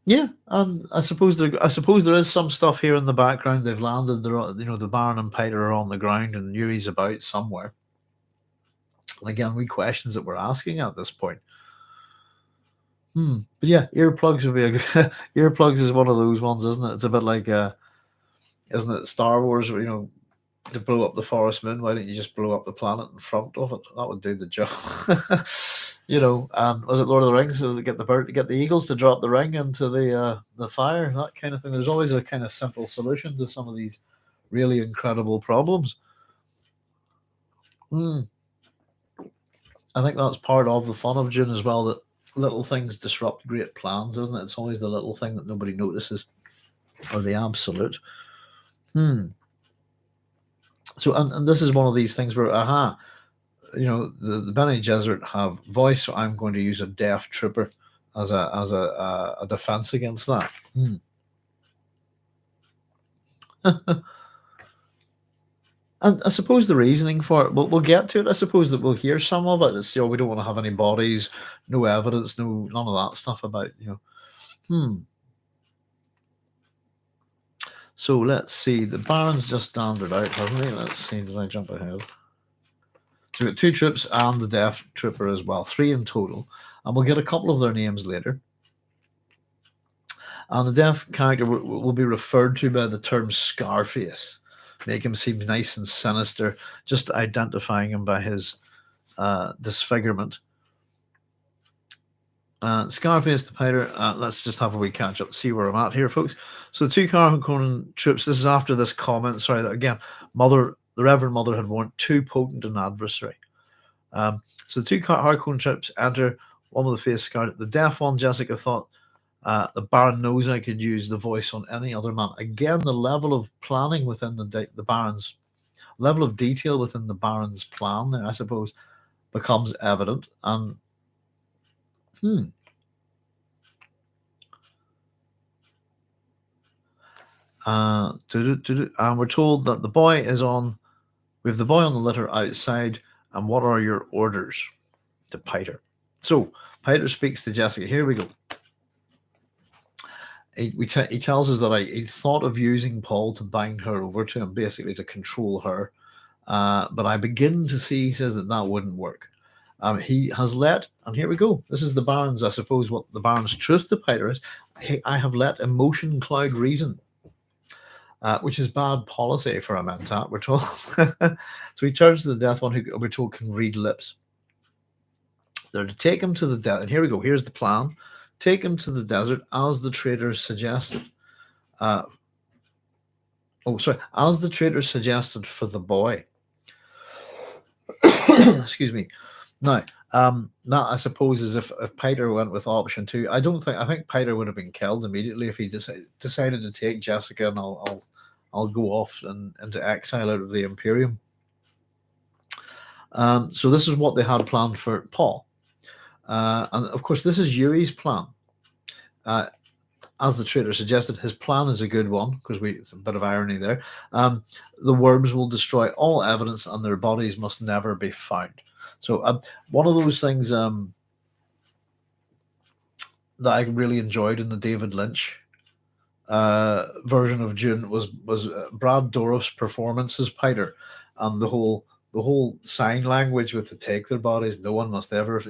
Yeah, and I suppose there is some stuff here in the background. They've landed. The Baron and Peter are on the ground, and Yui's about somewhere. And again, we questions that we're asking at this point. But yeah, earplugs would be a good. Earplugs is one of those ones, isn't it? It's a bit like, isn't it, Star Wars? Where, to blow up the forest moon, why don't you just blow up the planet in front of it? That would do the job. And was it Lord of the Rings? So they get the eagles to drop the ring into the fire, that kind of thing. There's always a kind of simple solution to some of these really incredible problems. I think that's part of the fun of Dune as well, that little things disrupt great plans, isn't it? It's always the little thing that nobody notices, or the absolute. So, and this is one of these things where, the Bene Gesserit have voice, so I'm going to use a deaf trooper as a defense against that. And I suppose the reasoning for it, we'll get to it. I suppose that we'll hear some of it. It's, we don't want to have any bodies, no evidence, none of that stuff about, So let's see. The Baron's just dandered out, hasn't he? Let's see. Did I jump ahead? So we've got 2 troops and the deaf trooper as well, 3 in total. And we'll get a couple of their names later. And the deaf character will be referred to by the term Scarface. Make him seem nice and sinister, just identifying him by his disfigurement. Scarface the Peter. Let's just have a wee catch up, see where I'm at here, folks. So 2 Harkonnen troops. This is after this comment. Sorry, that again, the Reverend Mother had warned too potent an adversary. So 2 Harkonnen troops enter. One with the face scarred. The deaf one, Jessica thought, the Baron knows I could use the voice on any other man. Again, the level of planning within the Baron's level of detail within the Baron's plan there, I suppose, becomes evident. And and we're told that the boy is on. We have the boy on the litter outside. And what are your orders? To Peter. So Peter speaks to Jessica. Here we go. He tells us that he thought of using Paul to bind her over to him, basically to control her. But I begin to see, he says, that wouldn't work. He has let, and here we go. This is the Baron's, I suppose, what the Baron's truth to Peter is. Hey, I have let emotion cloud reason, which is bad policy for a mentat, we're told. So he turns to the deaf one, who we're told can read lips. They're to take him to the desert. And here we go. Here's the plan. Take him to the desert as the traitor suggested. As the traitor suggested for the boy. Excuse me. Now, that I suppose is if Peter went with option 2. I think Peter would have been killed immediately if he decided to take Jessica, and I'll go off into exile out of the Imperium. So this is what they had planned for Paul. And of course, this is Yui's plan. As the traitor suggested, his plan is a good one, because it's a bit of irony there. The worms will destroy all evidence, and their bodies must never be found. So one of those things that I really enjoyed in the David Lynch version of Dune was Brad Dourif's performance as Peter, and the whole sign language with the take their bodies. No one must ever,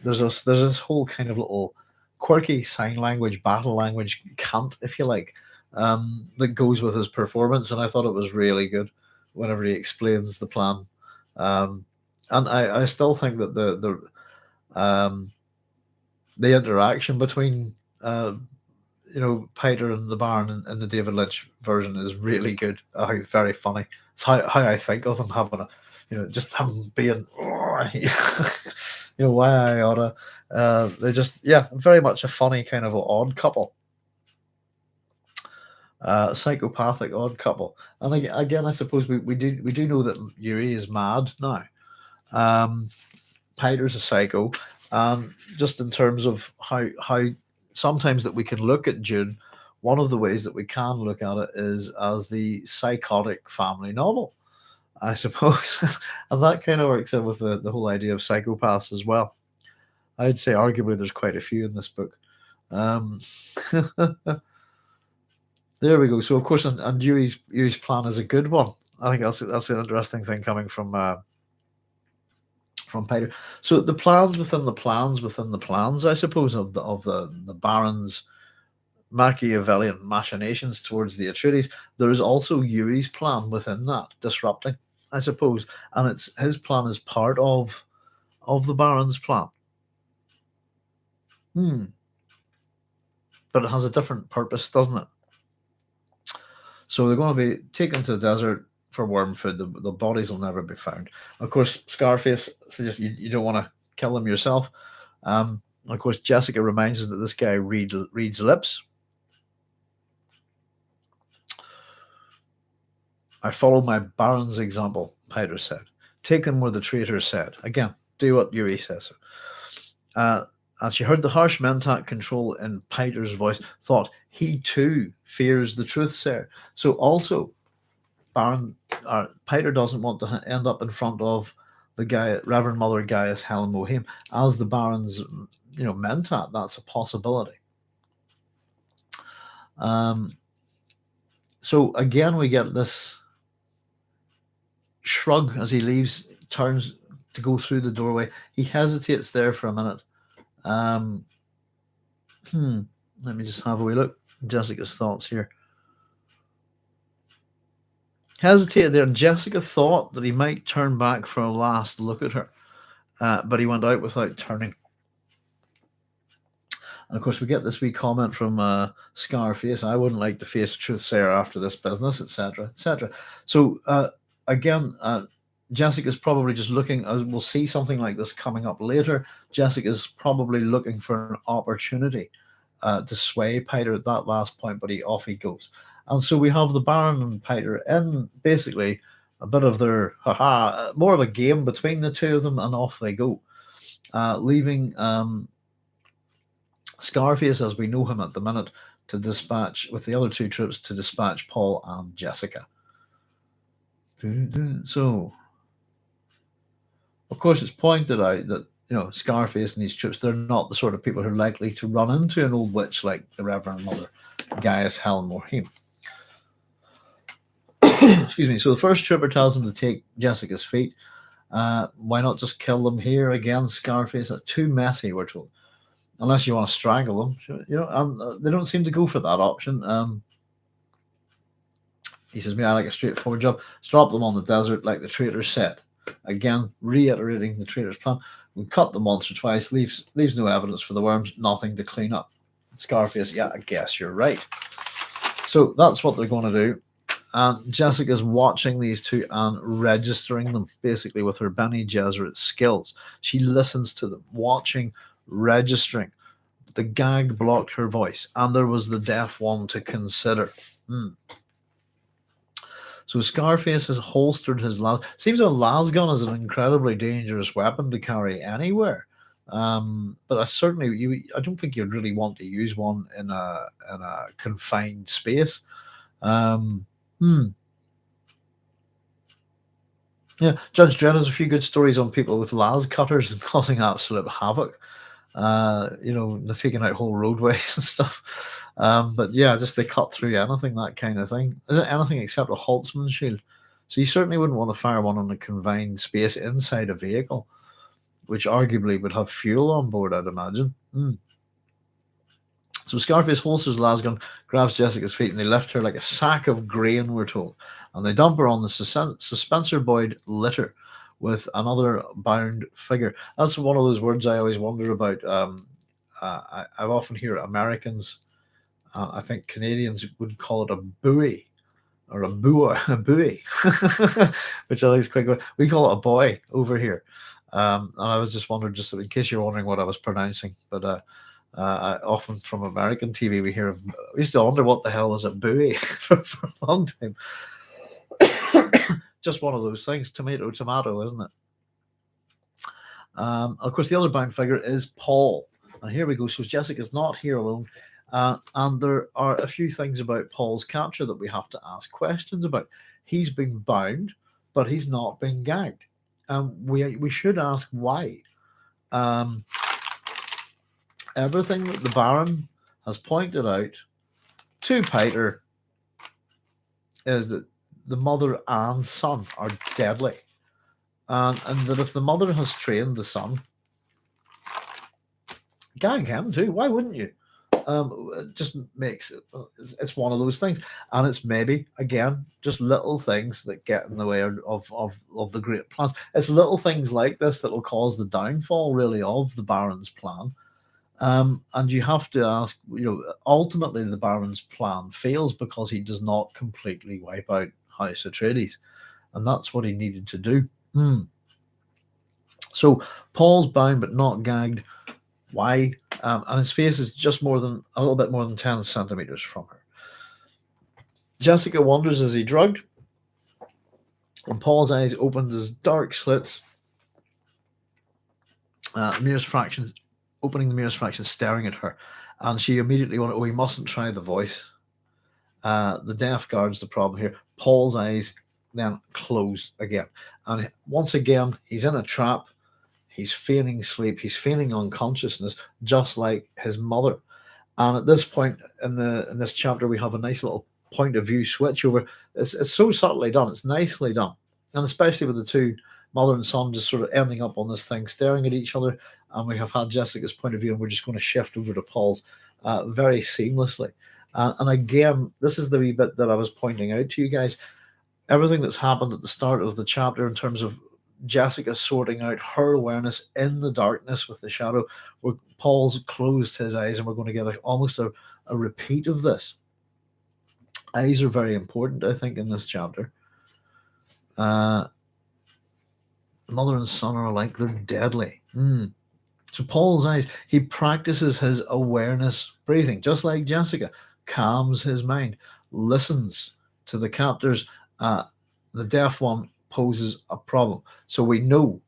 there's this whole kind of little quirky sign language, battle language cant, if you like, that goes with his performance, and I thought it was really good whenever he explains the plan. And I still think that the interaction between Peter and the Baron in the David Lynch version is really good. Very funny. It's how I think of them having just him being why I oughta. They just, very much a funny kind of odd couple. Psychopathic odd couple. And again, I suppose we do know that Yuri is mad now. Piter's a psycho, and just in terms of how sometimes that we can look at Dune, one of the ways that we can look at it is as the psychotic family novel, I suppose. And that kind of works in with the whole idea of psychopaths as well. I'd say arguably there's quite a few in this book. Um, there we go. So of course, and Yui's plan is a good one. I think that's an interesting thing coming from Piter. So the plans within the plans within the plans, I suppose, of the Baron's Machiavellian machinations towards the Atreides. There is also Yui's plan within that, disrupting, I suppose, and it's his plan is part of the Baron's plan. But it has a different purpose, doesn't it? So they're going to be taken to the desert for worm food. The bodies will never be found. Of course, Scarface suggests you don't want to kill them yourself. Of course, Jessica reminds us that this guy reads lips. I follow my Baron's example, Piter said. Take them where the traitor said. Again, do what Yui says. And she heard the harsh mentat control in Piter's voice, thought he too fears the truth, sir. So also, Piter doesn't want to end up in front of the guy, Reverend Mother Gaius Helen Mohim, as the Baron's, mentat. That's a possibility. So again, we get this shrug as he leaves, turns to go through the doorway. He hesitates there for a minute. Let me just have a wee look. Jessica's thoughts here. Hesitated there, and Jessica thought that he might turn back for a last look at her, but he went out without turning. And of course, we get this wee comment from Scarface. I wouldn't like to face a truth sayer after this business, etc., etc. So again, Jessica's probably just looking. We'll see something like this coming up later. Jessica's probably looking for an opportunity to sway Piter at that last point, but off he goes. And so we have the Baron and Piter in basically a bit of their more of a game between the two of them, and off they go, leaving Scarface, as we know him at the minute, to dispatch with the other two troops to dispatch Paul and Jessica. So, of course, it's pointed out that Scarface and these troops, they're not the sort of people who are likely to run into an old witch like the Reverend Mother Gaius Helen Mohim. Excuse me. So the first trooper tells him to take Jessica's feet. Why not just kill them here? Again, Scarface, that's too messy, we're told. Unless you want to strangle them, and they don't seem to go for that option. He says, I like a straightforward job. Drop them on the desert like the traitor said. Again, reiterating the traitor's plan. We cut the monster twice, leaves no evidence for the worms, nothing to clean up. Scarface, yeah, I guess you're right. So that's what they're going to do. And Jessica's watching these two and registering them, basically with her Bene Gesserit skills. She listens to them, watching, registering. The gag blocked her voice, and there was the deaf one to consider. So Scarface has holstered his las. Seems a lasgun is an incredibly dangerous weapon to carry anywhere. But I don't think you'd really want to use one in a confined space. Yeah, Judge Dredd has a few good stories on people with las cutters and causing absolute havoc. They're taking out whole roadways and stuff. But yeah, just they cut through anything, that kind of thing. Isn't anything except a Holtzman shield. So you certainly wouldn't want to fire one on a confined space inside a vehicle, which arguably would have fuel on board, I'd imagine. So Scarface holsters the lasgun, grabs Jessica's feet, and they lift her like a sack of grain, we're told. And they dump her on the suspensor buoyed litter with another bound figure. That's one of those words I always wonder about. I've often hear Americans, I think Canadians would call it a buoy or a buoy, which I think is quite good. We call it a boy over here. And I was just wondering, just in case you're wondering what I was pronouncing, but often from American TV we used to wonder what the hell was a buoy for a long time. Just one of those things, tomato, isn't it? Of course, the other bound figure is Paul. And here we go. So Jessica's not here alone. And there are a few things about Paul's capture that we have to ask questions about. He's been bound, but he's not been gagged. We should ask why. Everything that the Baron has pointed out to Peter is that the mother and son are deadly. And that if the mother has trained the son, gag him too. Why wouldn't you? It just makes it. It's one of those things, and it's maybe again just little things that get in the way of the great plans. It's little things like this that will cause the downfall, really, of the Baron's plan. And you have to ask, ultimately the Baron's plan fails because he does not completely wipe out House Atreides, and that's what he needed to do. So Paul's bound but not gagged. Why? And his face is just a little bit more than 10 centimeters from her. Jessica wonders, is he drugged? When Paul's eyes opened as dark slits, Mirror's fraction, opening the Mirror's fraction, staring at her, and she immediately went, "Oh, we mustn't try the voice." The deaf guard's the problem here. Paul's eyes then close again, and once again he's in a trap. He's feigning sleep. He's feigning unconsciousness, just like his mother. And at this point in this chapter, we have a nice little point of view switch over. It's so subtly done. It's nicely done, and especially with the two, mother and son, just sort of ending up on this thing, staring at each other. And we have had Jessica's point of view, and we're just going to shift over to Paul's very seamlessly. And again, this is the wee bit that I was pointing out to you guys. Everything that's happened at the start of the chapter in terms of Jessica sorting out her awareness in the darkness with the shadow, where Paul's closed his eyes, and we're going to get almost a repeat of this. Eyes are very important, I think, in this chapter. Mother and son are alike. They're deadly. So Paul's eyes, he practices his awareness breathing, just like Jessica, calms his mind, listens to the captors. The deaf one poses a problem. So we know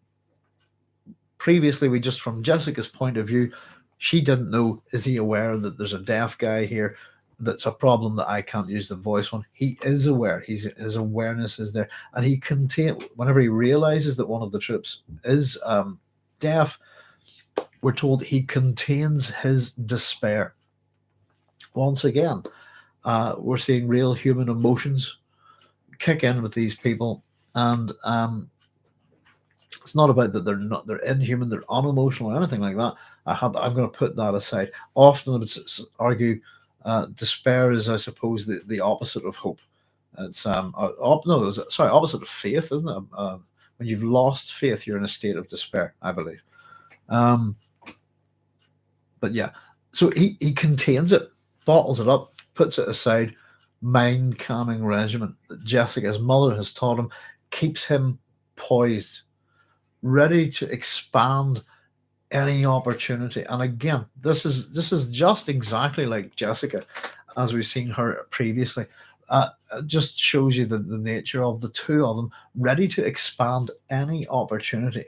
previously, from Jessica's point of view, she didn't know, is he aware that there's a deaf guy here that's a problem that I can't use the voice one? He is aware. His awareness is there, and whenever he realizes that one of the troops is deaf, we're told he contains his despair. Once again, we're seeing real human emotions kick in with these people. And it's not about that they're inhuman, they're unemotional or anything like that. I'm going to put that aside. Often I would argue despair is, I suppose, the opposite of hope. It's opposite of faith, isn't it? When you've lost faith, you're in a state of despair, I believe. But yeah, so he contains it, bottles it up, puts it aside. Mind calming regimen that Jessica's mother has taught him keeps him poised, ready to expand any opportunity. And again, this is just exactly like Jessica, as we've seen her previously. It just shows you the nature of the two of them, ready to expand any opportunity.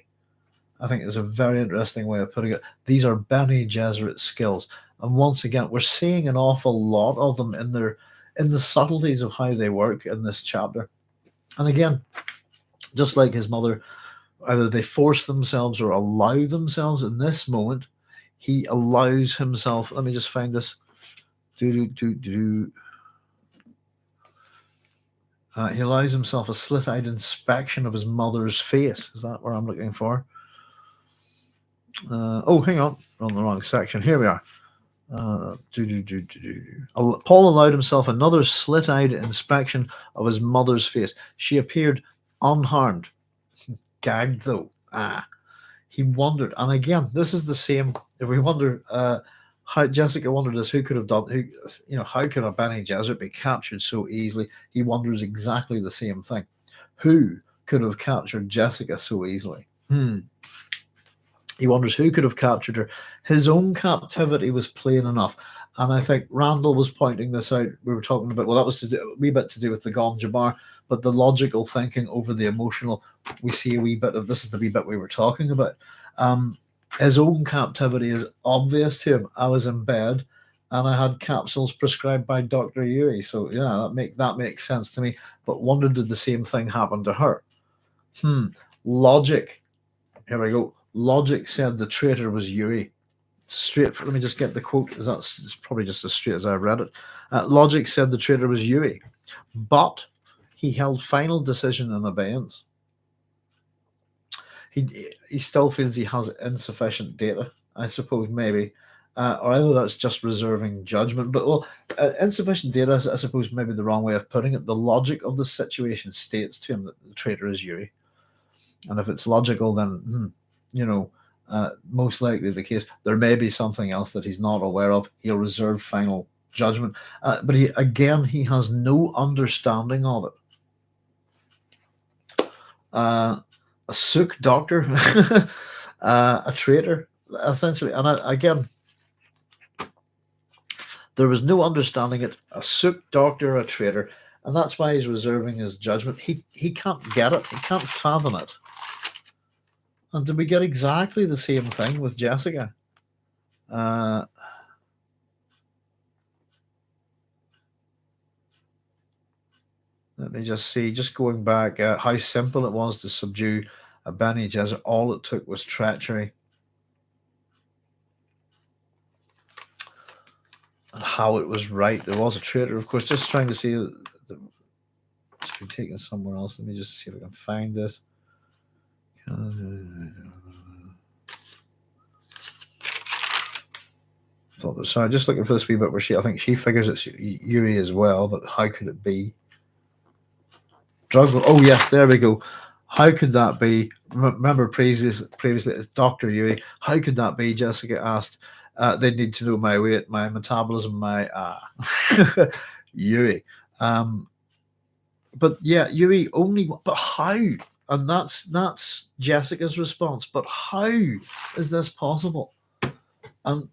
I think is a very interesting way of putting it. These are Bene Gesserit skills, and once again, we're seeing an awful lot of them in the subtleties of how they work in this chapter. And again, just like his mother, either they force themselves or allow themselves. In this moment, he allows himself. Let me just find this. He allows himself a slit-eyed inspection of his mother's face. Is that where I'm looking for? Hang on. We're on the wrong section. Here we are. Paul allowed himself another slit-eyed inspection of his mother's face. She appeared unharmed. Gagged, though. He wondered. And again, this is the same. If we wonder how Jessica wondered this, who could have done, how could a Bene Gesserit be captured so easily? He wonders exactly the same thing. Who could have captured Jessica so easily? He wonders who could have captured her. His own captivity was plain enough. And I think Randall was pointing this out. We were talking about, that was a wee bit to do with the Gom Jabbar, but the logical thinking over the emotional, we see a wee bit of this is the wee bit we were talking about. His own captivity is obvious to him. I was in bed and I had capsules prescribed by Dr. Yui. So yeah, that makes sense to me. But wonder did the same thing happen to her? Logic. Here we go. Logic said the traitor was Yui. Let me just get the quote. It's probably just as straight as I read it. Logic said the traitor was Yui, but he held final decision in abeyance. He still feels he has insufficient data, I suppose, maybe. Or either that's just reserving judgment. But, insufficient data, I suppose, maybe the wrong way of putting it. The logic of the situation states to him that the traitor is Yui. And if it's logical, then, most likely the case. There may be something else that he's not aware of. He'll reserve final judgment. But he has no understanding of it. A sook doctor, a traitor, essentially. And again, there was no understanding it. A sook doctor, a traitor. And that's why he's reserving his judgment. He can't get it. He can't fathom it. And did we get exactly the same thing with Jessica? Let me just see, just going back, how simple it was to subdue a Bene Gesserit. All it took was treachery. And how it was right. There was a traitor, of course. Just trying to see. It should be taken somewhere else. Let me just see if I can find this. Sorry, just looking for this wee bit where I think she figures it's Yui as well, but how could it be? Oh yes, there we go. How could that be? Remember previously it's Dr. Yui. How could that be? Jessica asked. They need to know my weight, my metabolism, my Yui. But yeah, Yui only. But how? And that's Jessica's response. But how is this possible? And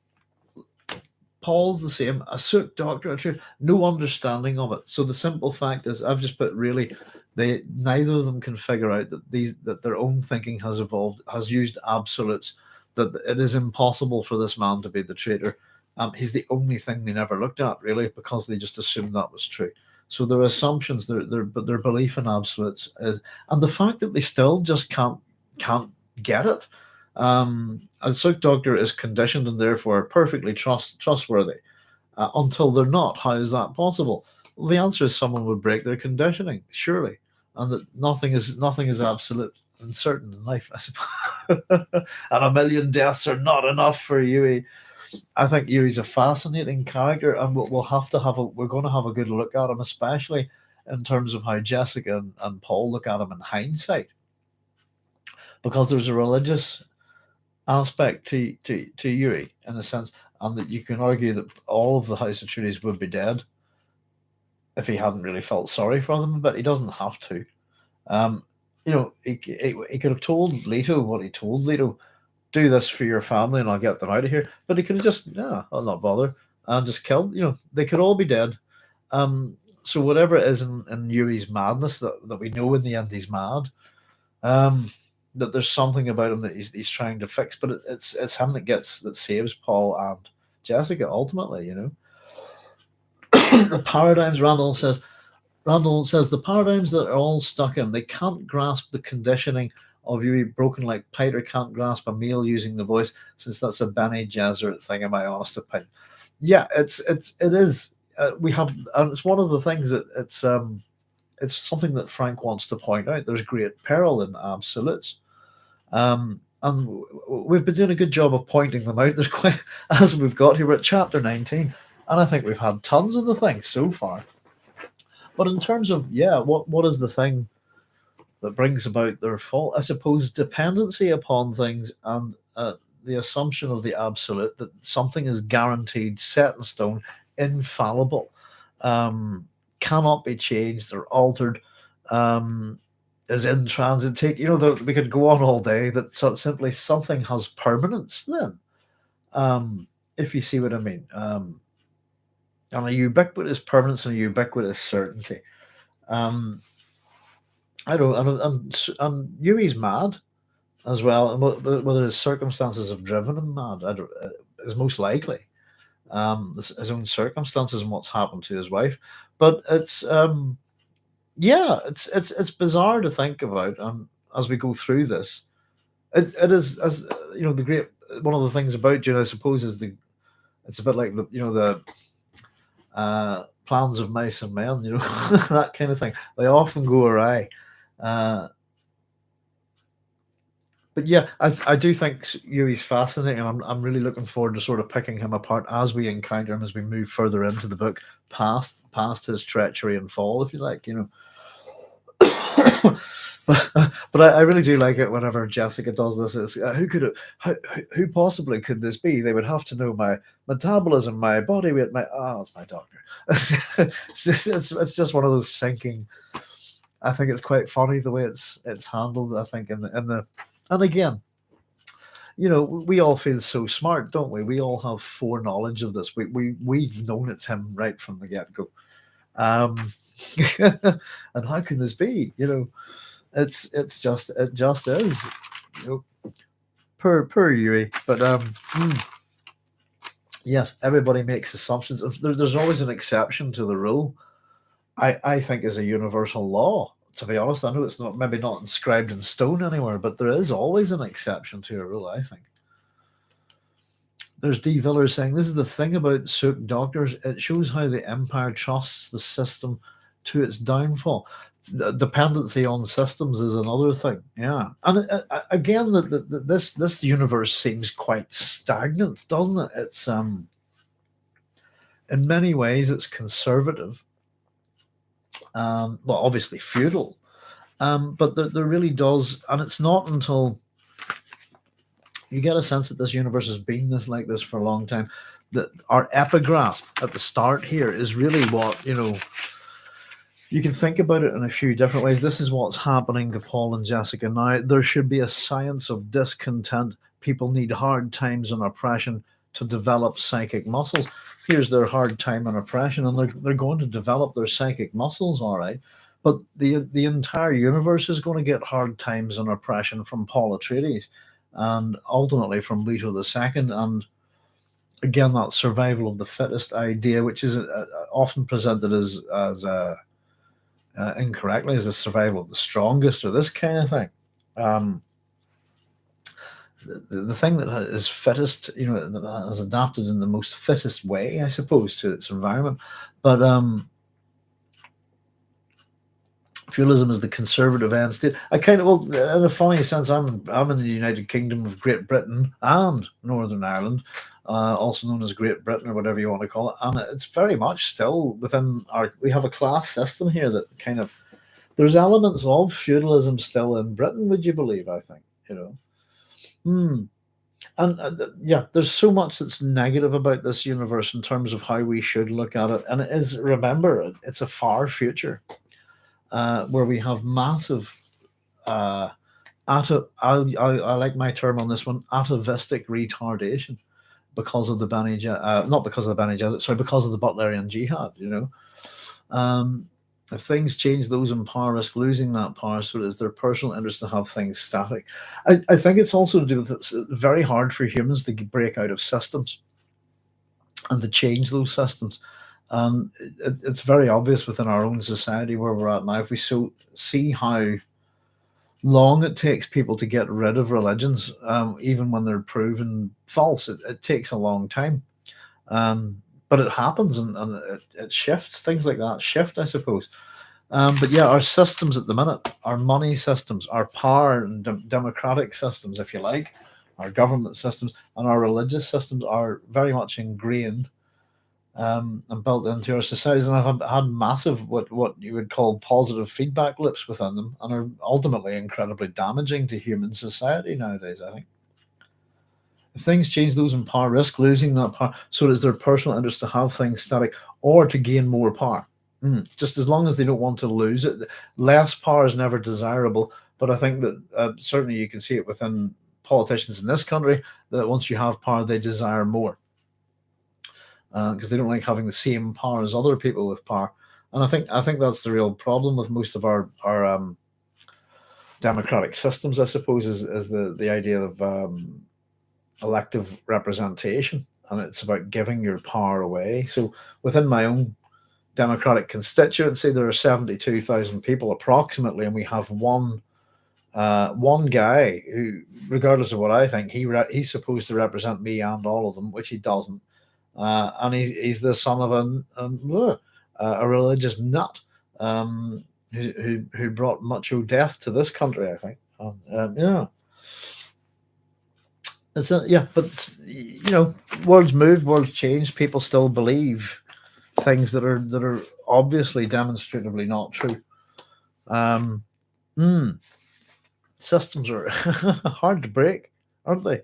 Paul's the same. A sook doctor, no understanding of it. So the simple fact is, I've just put really, neither of them can figure out that their own thinking has evolved, has used absolutes. That it is impossible for this man to be the traitor. He's the only thing they never looked at, really, because they just assumed that was true. So their assumptions, their belief in absolutes is, and the fact that they still just can't get it. A sook doctor is conditioned and therefore perfectly trustworthy until they're not. How is that possible? Well, the answer is someone would break their conditioning, surely, and that nothing is absolute and certain in life, I suppose. And 1,000,000 deaths are not enough for Yui. I think Yui's a fascinating character, and we're going to have a good look at him, especially in terms of how Jessica and Paul look at him in hindsight, because there's a religious aspect to Yui in a sense, and that you can argue that all of the House Atreides would be dead if he hadn't really felt sorry for them, but he doesn't have to. He could have told Leto what he told Leto: do this for your family and I'll get them out of here. But he could have just, I'll not bother, and just killed. They could all be dead. So whatever it is in Yui's madness that we know in the end he's mad, that there's something about him that he's trying to fix. But it's him that saves Paul and Jessica ultimately. The paradigms, Randall says the paradigms that are all stuck in, they can't grasp the conditioning of Yui broken like Piter can't grasp a meal using the voice, since that's a Bene Gesserit thing, in my honest opinion. Yeah, it is. We have, and it's one of the things that it's something that Frank wants to point out. There's great peril in absolutes. And we've been doing a good job of pointing them out. There's quite, as we've got here, we're at chapter 19, and I think we've had tons of the things so far. But in terms of, what is the thing that brings about their fall? I suppose dependency upon things and the assumption of the absolute, that something is guaranteed, set in stone, infallible, cannot be changed or altered, is in transit. We could go on all day, that simply something has permanence then, if you see what I mean. And a ubiquitous permanence and a ubiquitous certainty. I don't, and Yui's mad as well, and whether his circumstances have driven him mad, I don't, is most likely. His own circumstances and what's happened to his wife, but yeah, it's bizarre to think about, as we go through this. It is, as the great one of the things about Dune, I suppose, is the it's a bit like the plans of mice and men, that kind of thing. They often go awry. Uh, but yeah, I do think Yui's fascinating. I'm really looking forward to sort of picking him apart as we encounter him, as we move further into the book, past his treachery and fall, if you like. But I really do like it whenever Jessica does this. Is who could it, who possibly could this be? They would have to know my metabolism, my body weight, it's my doctor. It's just one of those sinking. I think it's quite funny the way it's handled. I think in the and again, we all feel so smart, don't we? We all have foreknowledge of this. We've known it's him right from the get go. Um, and how can this be? It just is. Per Yuri. But yes, everybody makes assumptions. There's always an exception to the rule. I think is a universal law. To be honest, I know it's maybe not inscribed in stone anywhere, but there is always an exception to a rule, I think. There's D. Viller saying, this is the thing about Sook doctors. It shows how the Empire trusts the system to its downfall. Dependency on systems is another thing. Yeah. And again, this universe seems quite stagnant, doesn't it? It's in many ways, it's conservative. Well, obviously feudal. But there really does, and it's not until you get a sense that this universe has been like this for a long time, that our epigraph at the start here is really what, you can think about it in a few different ways. This is what's happening to Paul and Jessica now. There should be a science of discontent. People need hard times and oppression to develop psychic muscles. Here's their hard time and oppression, and they're going to develop their psychic muscles, all right. But the entire universe is going to get hard times and oppression from Paul Atreides, and ultimately from Leto II. And again, that survival of the fittest idea, which is often presented as incorrectly as the survival of the strongest, or this kind of thing. The thing that is fittest, that has adapted in the most fittest way, I suppose, to its environment. But feudalism is the conservative end state. I kind of, well, in a funny sense, I'm in the United Kingdom of Great Britain and Northern Ireland, also known as Great Britain or whatever you want to call it, and it's very much still within we have a class system here that kind of, there's elements of feudalism still in Britain. Would you believe? I think And yeah, there's so much that's negative about this universe in terms of how we should look at it, and it is, remember, it's a far future. Where we have massive, I like my term on this one, atavistic retardation, because of the not because of the Bene Gesserit, sorry, because of the Butlerian Jihad. If things change, those in power risk losing that power, so it is their personal interest to have things static. I think it's also to do with it's very hard for humans to break out of systems and to change those systems. It's very obvious within our own society where we're at now. If we see how long it takes people to get rid of religions, even when they're proven false, it takes a long time. But it happens, and it shifts. Things like that shift, I suppose. But yeah, our systems at the minute, our money systems, our power and democratic systems, if you like, our government systems and our religious systems are very much ingrained and built into our societies, and have had massive what you would call positive feedback loops within them, and are ultimately incredibly damaging to human society nowadays, I think. If things change, those in power risk losing that power, so it is their personal interest to have things static or to gain more power. Just as long as they don't want to lose it. Less power is never desirable, but I think that certainly you can see it within politicians in this country, that once you have power, they desire more. Because they don't like having the same power as other people with power, and I think that's the real problem with most of our democratic systems, I suppose, is the idea of elective representation, and it's about giving your power away. So within my own democratic constituency, there are 72,000 people approximately, and we have one guy who, regardless of what I think, he's supposed to represent me and all of them, which he doesn't. And he's the son of a religious nut, who brought mucho death to this country, I think. Yeah, but worlds move, worlds change. People still believe things that are obviously demonstrably not true. Systems are hard to break, aren't they?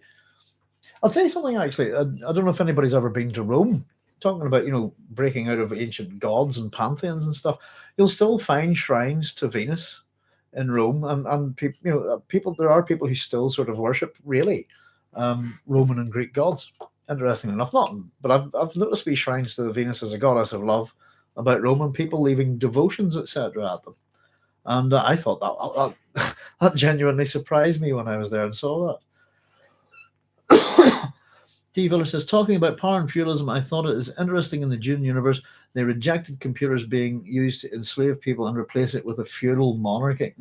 I'll tell you something, actually. I don't know if anybody's ever been to Rome. Talking about, breaking out of ancient gods and pantheons and stuff, you'll still find shrines to Venus in Rome, and people. There are people who still sort of worship, really, Roman and Greek gods. Interesting enough, not, but I've noticed these shrines to Venus as a goddess of love about Roman people leaving devotions, etc. at them, and I thought that genuinely surprised me when I was there and saw that. D. Viller says, talking about power and feudalism, I thought it is interesting in the Dune universe, they rejected computers being used to enslave people and replace it with a feudal monarchy.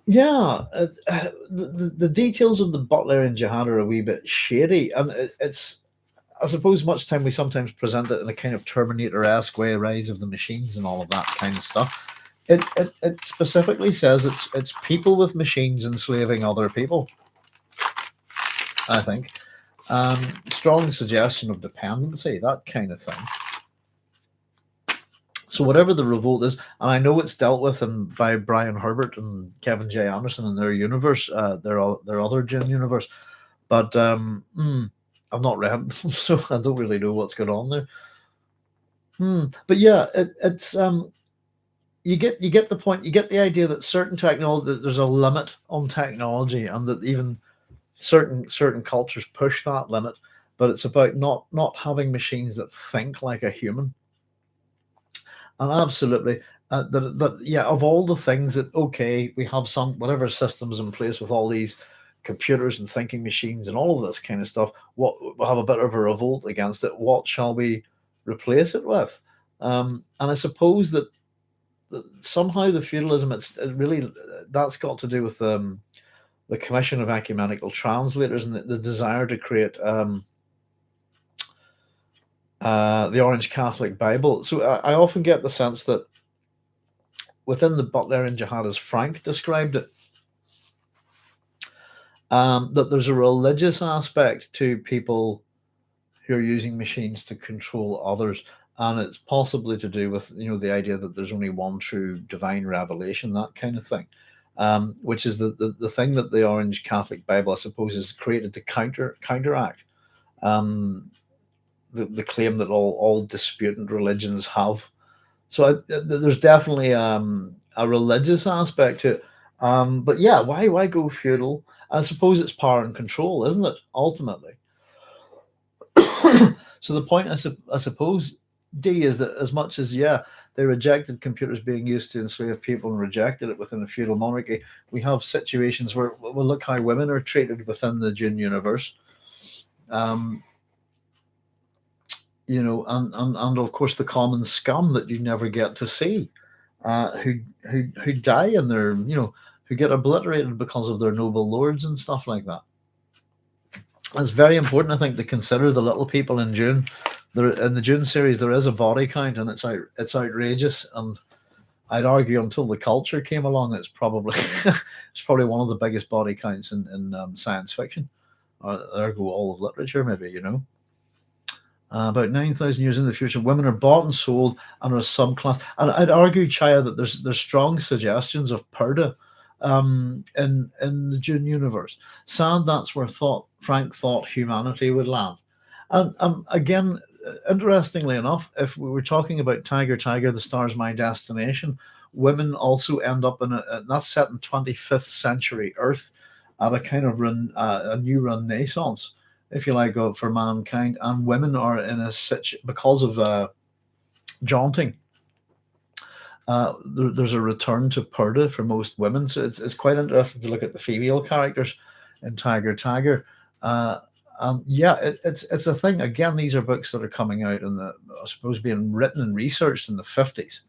Yeah, the details of the Butlerian Jihad are a wee bit shady, and it's, I suppose, much time we sometimes present it in a kind of Terminator-esque way, rise of the machines and all of that kind of stuff. It specifically says it's people with machines enslaving other people, I think. Strong suggestion of dependency, that kind of thing. So whatever the revolt is, and I know it's dealt with by Brian Herbert and Kevin J. Anderson in their universe, their other Dune universe, but I've not read them, so I don't really know what's going on there. But yeah, it's you get the point. You get the idea that certain technology, that there's a limit on technology, and that even certain cultures push that limit. But it's about not having machines that think like a human. And absolutely, of all the things that, okay, we have some whatever systems in place with all these computers and thinking machines and all of this kind of stuff, what we'll have a bit of a revolt against it. What shall we replace it with? And I suppose that somehow the feudalism, that's got to do with the Commission of Ecumenical Translators and the desire to create the Orange Catholic Bible. So I often get the sense that within the Butlerian Jihad, as Frank described it, that there's a religious aspect to people who are using machines to control others, and it's possibly to do with the idea that there's only one true divine revelation, that kind of thing, which is the thing that the Orange Catholic Bible, I suppose, is created to counteract the claim that all disputant religions have. So there's definitely a religious aspect to it. But yeah, why go feudal? I suppose it's power and control, isn't it? Ultimately. So the point, I suppose, D, is that as much as they rejected computers being used to enslave people and rejected it within a feudal monarchy, we have situations where, well, look how women are treated within the Dune universe. And of course the common scum that you never get to see, who die in their, who get obliterated because of their noble lords and stuff like that. It's very important, I think, to consider the little people in Dune. In the Dune series, there is a body count, and it's outrageous. And I'd argue until the culture came along, it's probably one of the biggest body counts in science fiction, or ergo all of literature, maybe. About 9,000 years in the future, women are bought and sold and are a subclass. And I'd argue, Chaya, that there's strong suggestions of Purda in the Dune universe. Sad that's where Frank thought humanity would land. And again, interestingly enough, if we were talking about Tiger, the Star's My Destination, women also end up that's set in 25th century Earth at a kind of a new renaissance, if you like, for mankind, and women are in a situation because of jaunting. there's a return to Purda for most women. So it's quite interesting to look at the female characters in Tiger. Uh, and yeah, it's a thing. Again, these are books that are coming out in I suppose, being written and researched in the 50s.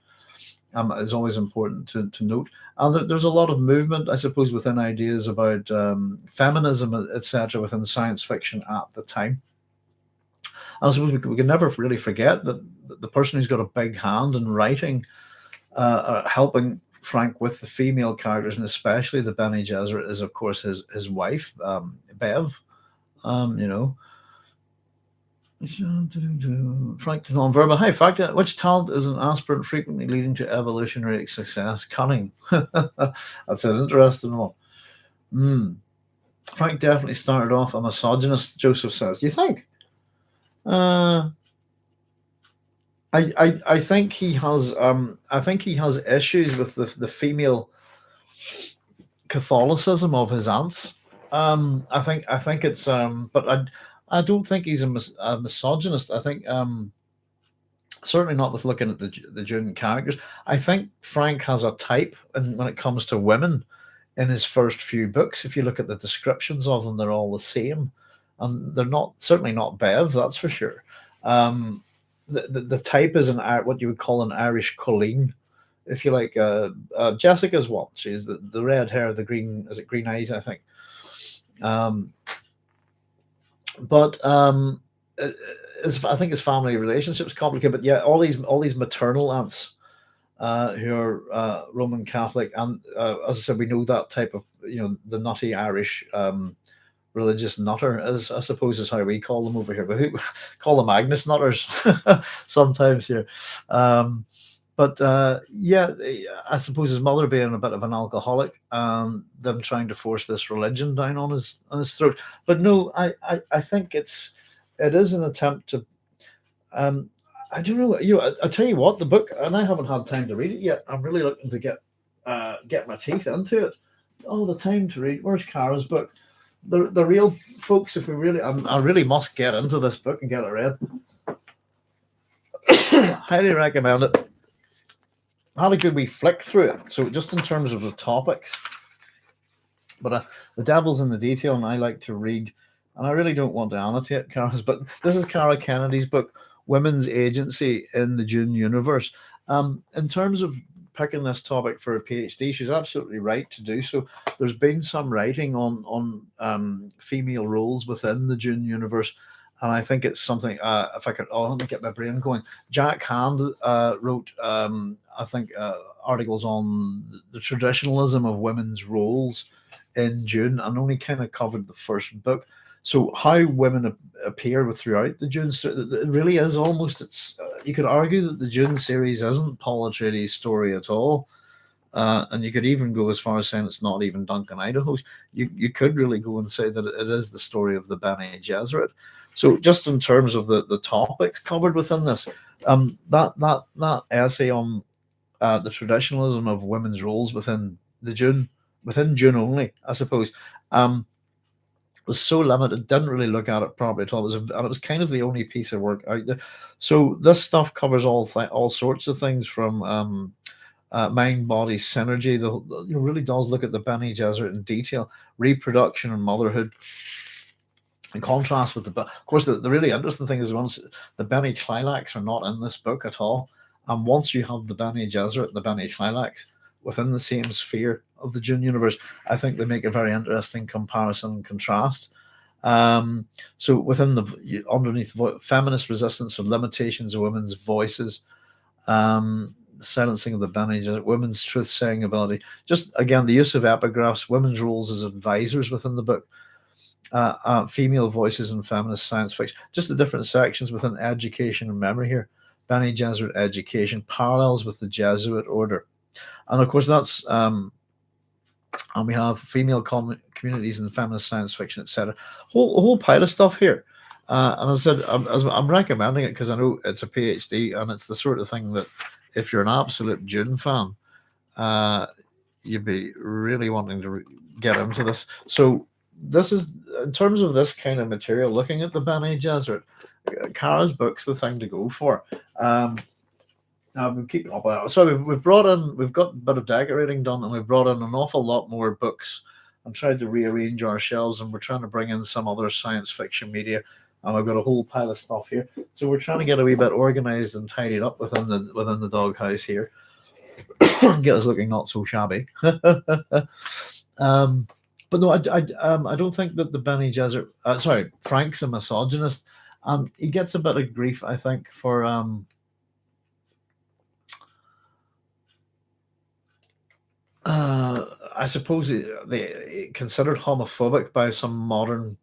Is always important to note. And there's a lot of movement, I suppose, within ideas about feminism, etc., within science fiction at the time. And I suppose we can never really forget that the person who's got a big hand in writing, helping Frank with the female characters, and especially the Bene Gesserit, is of course his wife, Bev. You know, Frank non-verbal. Hi, fact. Which talent is an aspirant frequently leading to evolutionary success? Cunning. That's an interesting one. Frank definitely started off a misogynist. Joseph says. Do you think? I think he has issues with the female Catholicism of his aunts. I think it's but I don't think he's a misogynist. I think certainly not with looking at the Dune characters. I think Frank has a type, and when it comes to women, in his first few books, if you look at the descriptions of them, they're all the same, and they're certainly not Bev, that's for sure. The type is what you would call an Irish Colleen, if you like. Jessica's one. She's the red hair, the green. Is it green eyes? I think. But I think his family relationships complicated. But yeah, all these maternal aunts who are Roman Catholic, and as I said, we know that type of the nutty Irish religious nutter, as I suppose is how we call them over here, but who call them Agnes nutters sometimes here. But yeah, I suppose his mother being a bit of an alcoholic, and them trying to force this religion down on his throat. But no, I think it is an attempt to. I don't know. I tell you what, the book, and I haven't had time to read it yet. I'm really looking to get my teeth into it. Oh, the time to read. Where's Kara's book? The real folks. If we really, I really must get into this book and get it read. Highly recommend it. Had a good wee flick through it. So just in terms of the topics, but the devil's in the detail, and I like to read, and I really don't want to annotate Kara's, but this is Cara Kennedy's book, Women's Agency in the Dune Universe. In terms of picking this topic for a PhD, she's absolutely right to do so. There's been some writing on female roles within the Dune universe, and I think it's something. If I could, let me get my brain going. Jack Hand wrote, I think, articles on the traditionalism of women's roles in Dune, and only kind of covered the first book. So how women appear throughout the Dune, it really is almost. You could argue that the Dune series isn't Paul Atreides' story at all, and you could even go as far as saying it's not even Duncan Idaho's. You could really go and say that it is the story of the Bene Gesserit. So just in terms of the topics covered within this, that essay on the traditionalism of women's roles within Dune only, I suppose, was so limited, didn't really look at it properly at all. And it was kind of the only piece of work out there. So this stuff covers all sorts of things, from mind-body synergy. It really does look at the Bene Gesserit in detail, reproduction and motherhood. In contrast with of course, the really interesting thing is once the Bene Tleilax are not in this book at all, and once you have the Bene Gesserit and the Bene Tleilax within the same sphere of the Dune universe, I think they make a very interesting comparison and contrast. So within underneath feminist resistance and limitations of women's voices, the silencing of the Bene Gesserit, women's truth-saying ability, just again the use of epigraphs, women's roles as advisors within the book. Female voices in feminist science fiction, just the different sections within education and memory here. Bene Gesserit education, parallels with the Jesuit order. And of course, that's and we have female communities in feminist science fiction, etc. A whole pile of stuff here. And as I said, I'm recommending it because I know it's a PhD, and it's the sort of thing that if you're an absolute Dune fan, you'd be really wanting to get into this. So this is, in terms of this kind of material, looking at the Bene Gesserit, Kara's book's the thing to go for. And we keep it up. So we've brought in, we've got a bit of decorating done, and we've brought in an awful lot more books. I'm trying to rearrange our shelves, and we're trying to bring in some other science fiction media. And I've got a whole pile of stuff here. So we're trying to get a wee bit organised and tidied up within the doghouse here, get us looking not so shabby. um, but no, I don't think that the Benny Gesserit, Frank's a misogynist, and he gets a bit of grief, I think, for I suppose they considered homophobic by some modern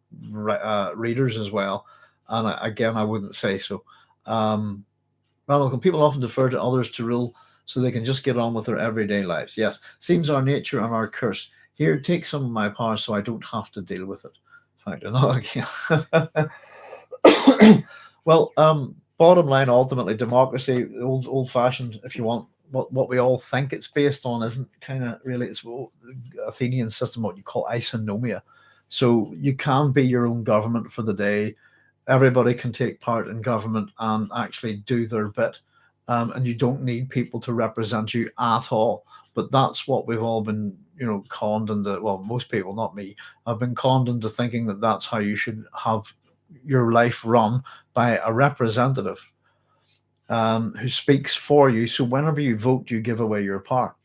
readers as well. And again, I wouldn't say so. Well, people often defer to others to rule so they can just get on with their everyday lives. Yes, seems our nature and our curse. Here, take some of my power so I don't have to deal with it. In fact, no, well, bottom line, ultimately, democracy, old-fashioned, if you want, what we all think it's based on isn't kind of really, it's the Athenian system, what you call isonomia. So you can be your own government for the day. Everybody can take part in government and actually do their bit. And you don't need people to represent you at all. But that's what we've all been, conned into. Well, most people, not me, have been conned into thinking that that's how you should have your life run, by a representative who speaks for you. So whenever you vote, you give away your power.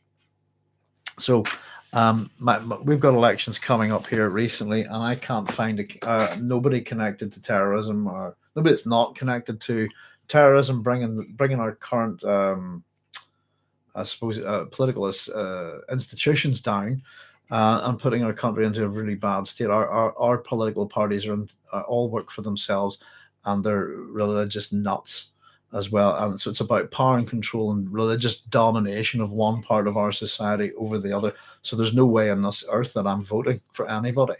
So we've got elections coming up here recently, and I can't find nobody connected to terrorism, or nobody that's not connected to terrorism, bringing our current, I suppose, political institutions down, and putting our country into a really bad state. Our political parties all work for themselves, and they're religious nuts as well. And so it's about power and control and religious domination of one part of our society over the other. So there's no way on this earth that I'm voting for anybody,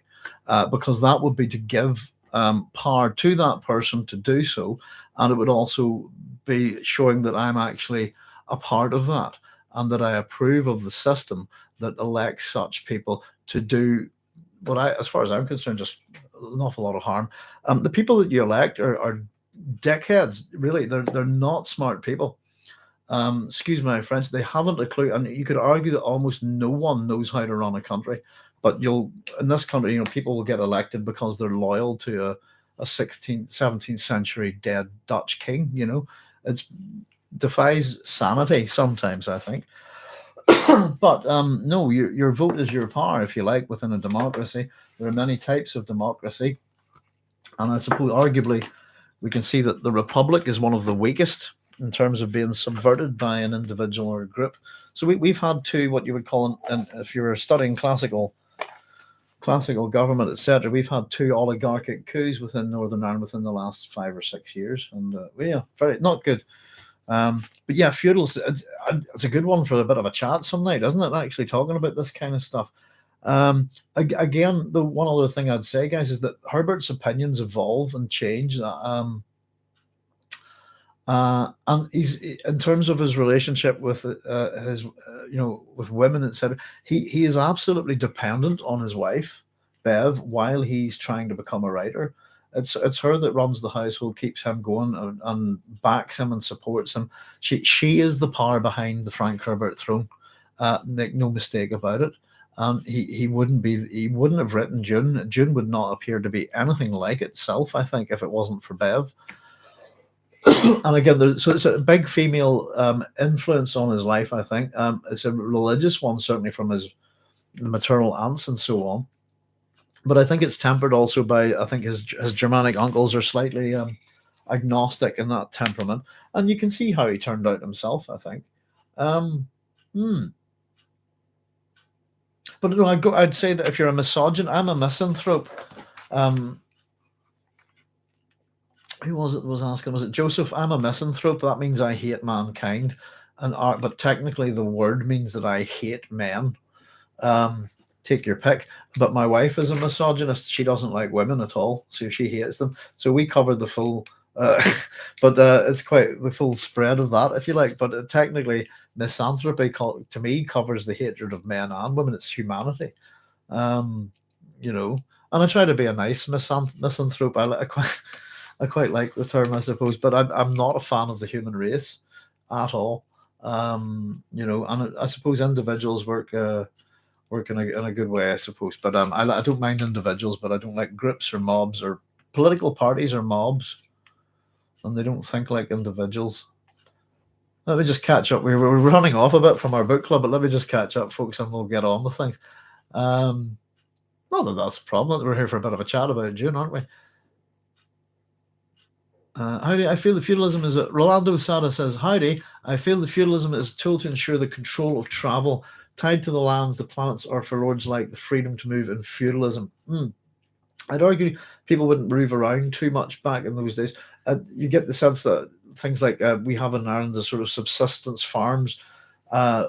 because that would be to give power to that person to do so. And it would also be showing that I'm actually a part of that, and that I approve of the system that elects such people to do what as far as I'm concerned, just an awful lot of harm. The people that you elect are dickheads. Really, they're not smart people. Excuse my French. They haven't a clue, and you could argue that almost no one knows how to run a country. But in this country, people will get elected because they're loyal to a 16th, 17th century dead Dutch king. It defies sanity sometimes, I think. But no, your vote is your power, if you like, within a democracy. There are many types of democracy, and I suppose arguably we can see that the republic is one of the weakest in terms of being subverted by an individual or a group. So we've had two, what you would call, and if you're studying classical government, etc., we've had two oligarchic coups within Northern Ireland within the last 5 or 6 years, and very not good. But yeah, feudals, it's a good one for a bit of a chat some night, isn't it? Actually talking about this kind of stuff. Again, the one other thing I'd say, guys, is that Herbert's opinions evolve and change. And he's, in terms of his relationship with his, with women, etc., he is absolutely dependent on his wife, Bev, while he's trying to become a writer. It's her that runs the household, keeps him going, and backs him and supports him. She is the power behind the Frank Herbert throne. Make no mistake about it. He wouldn't have written Dune. Dune would not appear to be anything like itself, I think, if it wasn't for Bev. And again, so it's a big female influence on his life, I think. It's a religious one, certainly from his maternal aunts and so on. But I think it's tempered also by, I think his Germanic uncles are slightly agnostic in that temperament. And you can see how he turned out himself, I think. But no, I'd say that if you're a misogyn, I'm a misanthrope. Who was it was asking? Was it Joseph? I'm a misanthrope. That means I hate mankind, but technically the word means that I hate men. Take your pick. But my wife is a misogynist. She doesn't like women at all, so she hates them. So we covered the full, but it's quite the full spread of that, if you like. But technically, misanthropy to me covers the hatred of men and women. It's humanity, And I try to be a nice misanthrope. I quite like the term, I suppose, but I'm not a fan of the human race at all. And I suppose individuals work in a good way, I suppose. But I don't mind individuals, but I don't like groups or mobs or political parties or mobs, and they don't think like individuals. Let me just catch up. We're running off a bit from our book club, but let me just catch up, folks, and we'll get on with things. Um, Not that that's a problem. We're here for a bit of a chat about Dune, aren't we? Howdy, I feel the feudalism is. Rolando Sada says, Howdy, I feel the feudalism is a tool to ensure the control of travel tied to the lands, the planets, or for lords like the freedom to move in feudalism. I'd argue people wouldn't move around too much back in those days. You get the sense that things like we have in Ireland as sort of subsistence farms uh,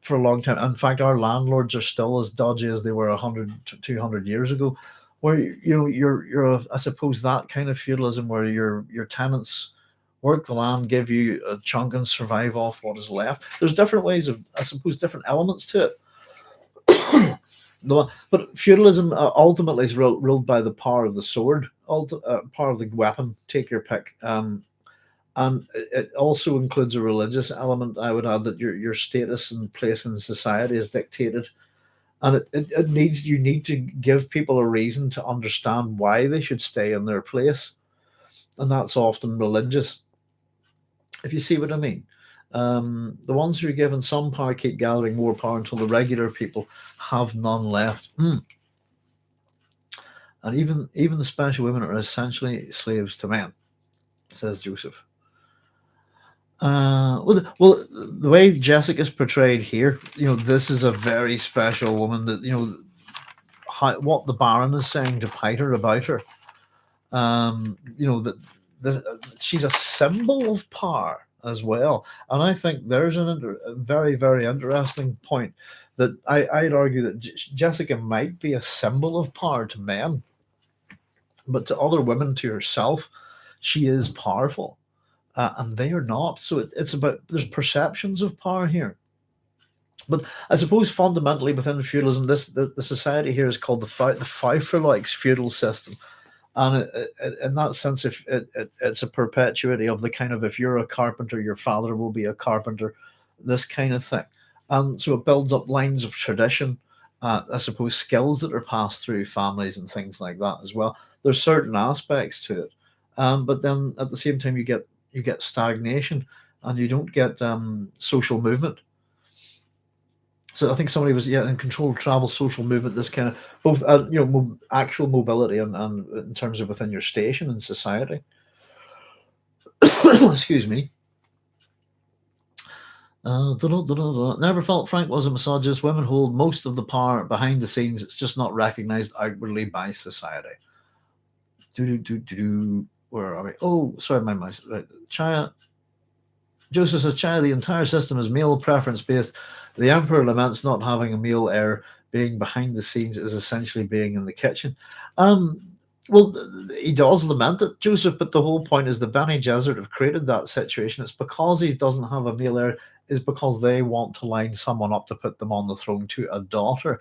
for a long time. In fact, our landlords are still as dodgy as they were 100 to 200 years ago. Where I suppose that kind of feudalism where your tenants work the land, give you a chunk and survive off what is left. There's different ways of, I suppose, different elements to it. But feudalism ultimately is ruled by the power of the sword, power of the weapon. Take your pick. And it also includes a religious element. I would add that your status and place in society is dictated, and it needs you need to give people a reason to understand why they should stay in their place, and that's often religious. If you see what I mean. The ones who are given some power keep gathering more power until the regular people have none left. And even the special women are essentially slaves to men, says Joseph. The way Jessica's portrayed here, this is a very special woman. That what the Baron is saying to Piter about her. That she's a symbol of power as well, and I think there's a very, very interesting point that I'd argue that Jessica might be a symbol of power to men, but to other women, to herself, she is powerful. And they are not. So it's about there's perceptions of power here. But I suppose fundamentally within feudalism, the society here is called the Pfeifferlikes feudal system, and in that sense, if it's a perpetuity of the kind of if you're a carpenter, your father will be a carpenter, this kind of thing, and so it builds up lines of tradition. I suppose skills that are passed through families and things like that as well. There's certain aspects to it, but then at the same time you get stagnation and you don't get social movement. So I think somebody was in control of travel, social movement, this kind of both actual mobility and in terms of within your station in society. Excuse me. Never felt Frank was a misogynist. Women hold most of the power behind the scenes. It's just not recognized outwardly by society. Where are we? Oh, sorry, my mouse. Right. China. Joseph says, China, the entire system is male preference based. The emperor laments not having a male heir. Being behind the scenes is essentially being in the kitchen. Well, he does lament it, Joseph, but the whole point is the Bene Gesserit have created that situation. It's because he doesn't have a male heir, is because they want to line someone up to put them on the throne to a daughter.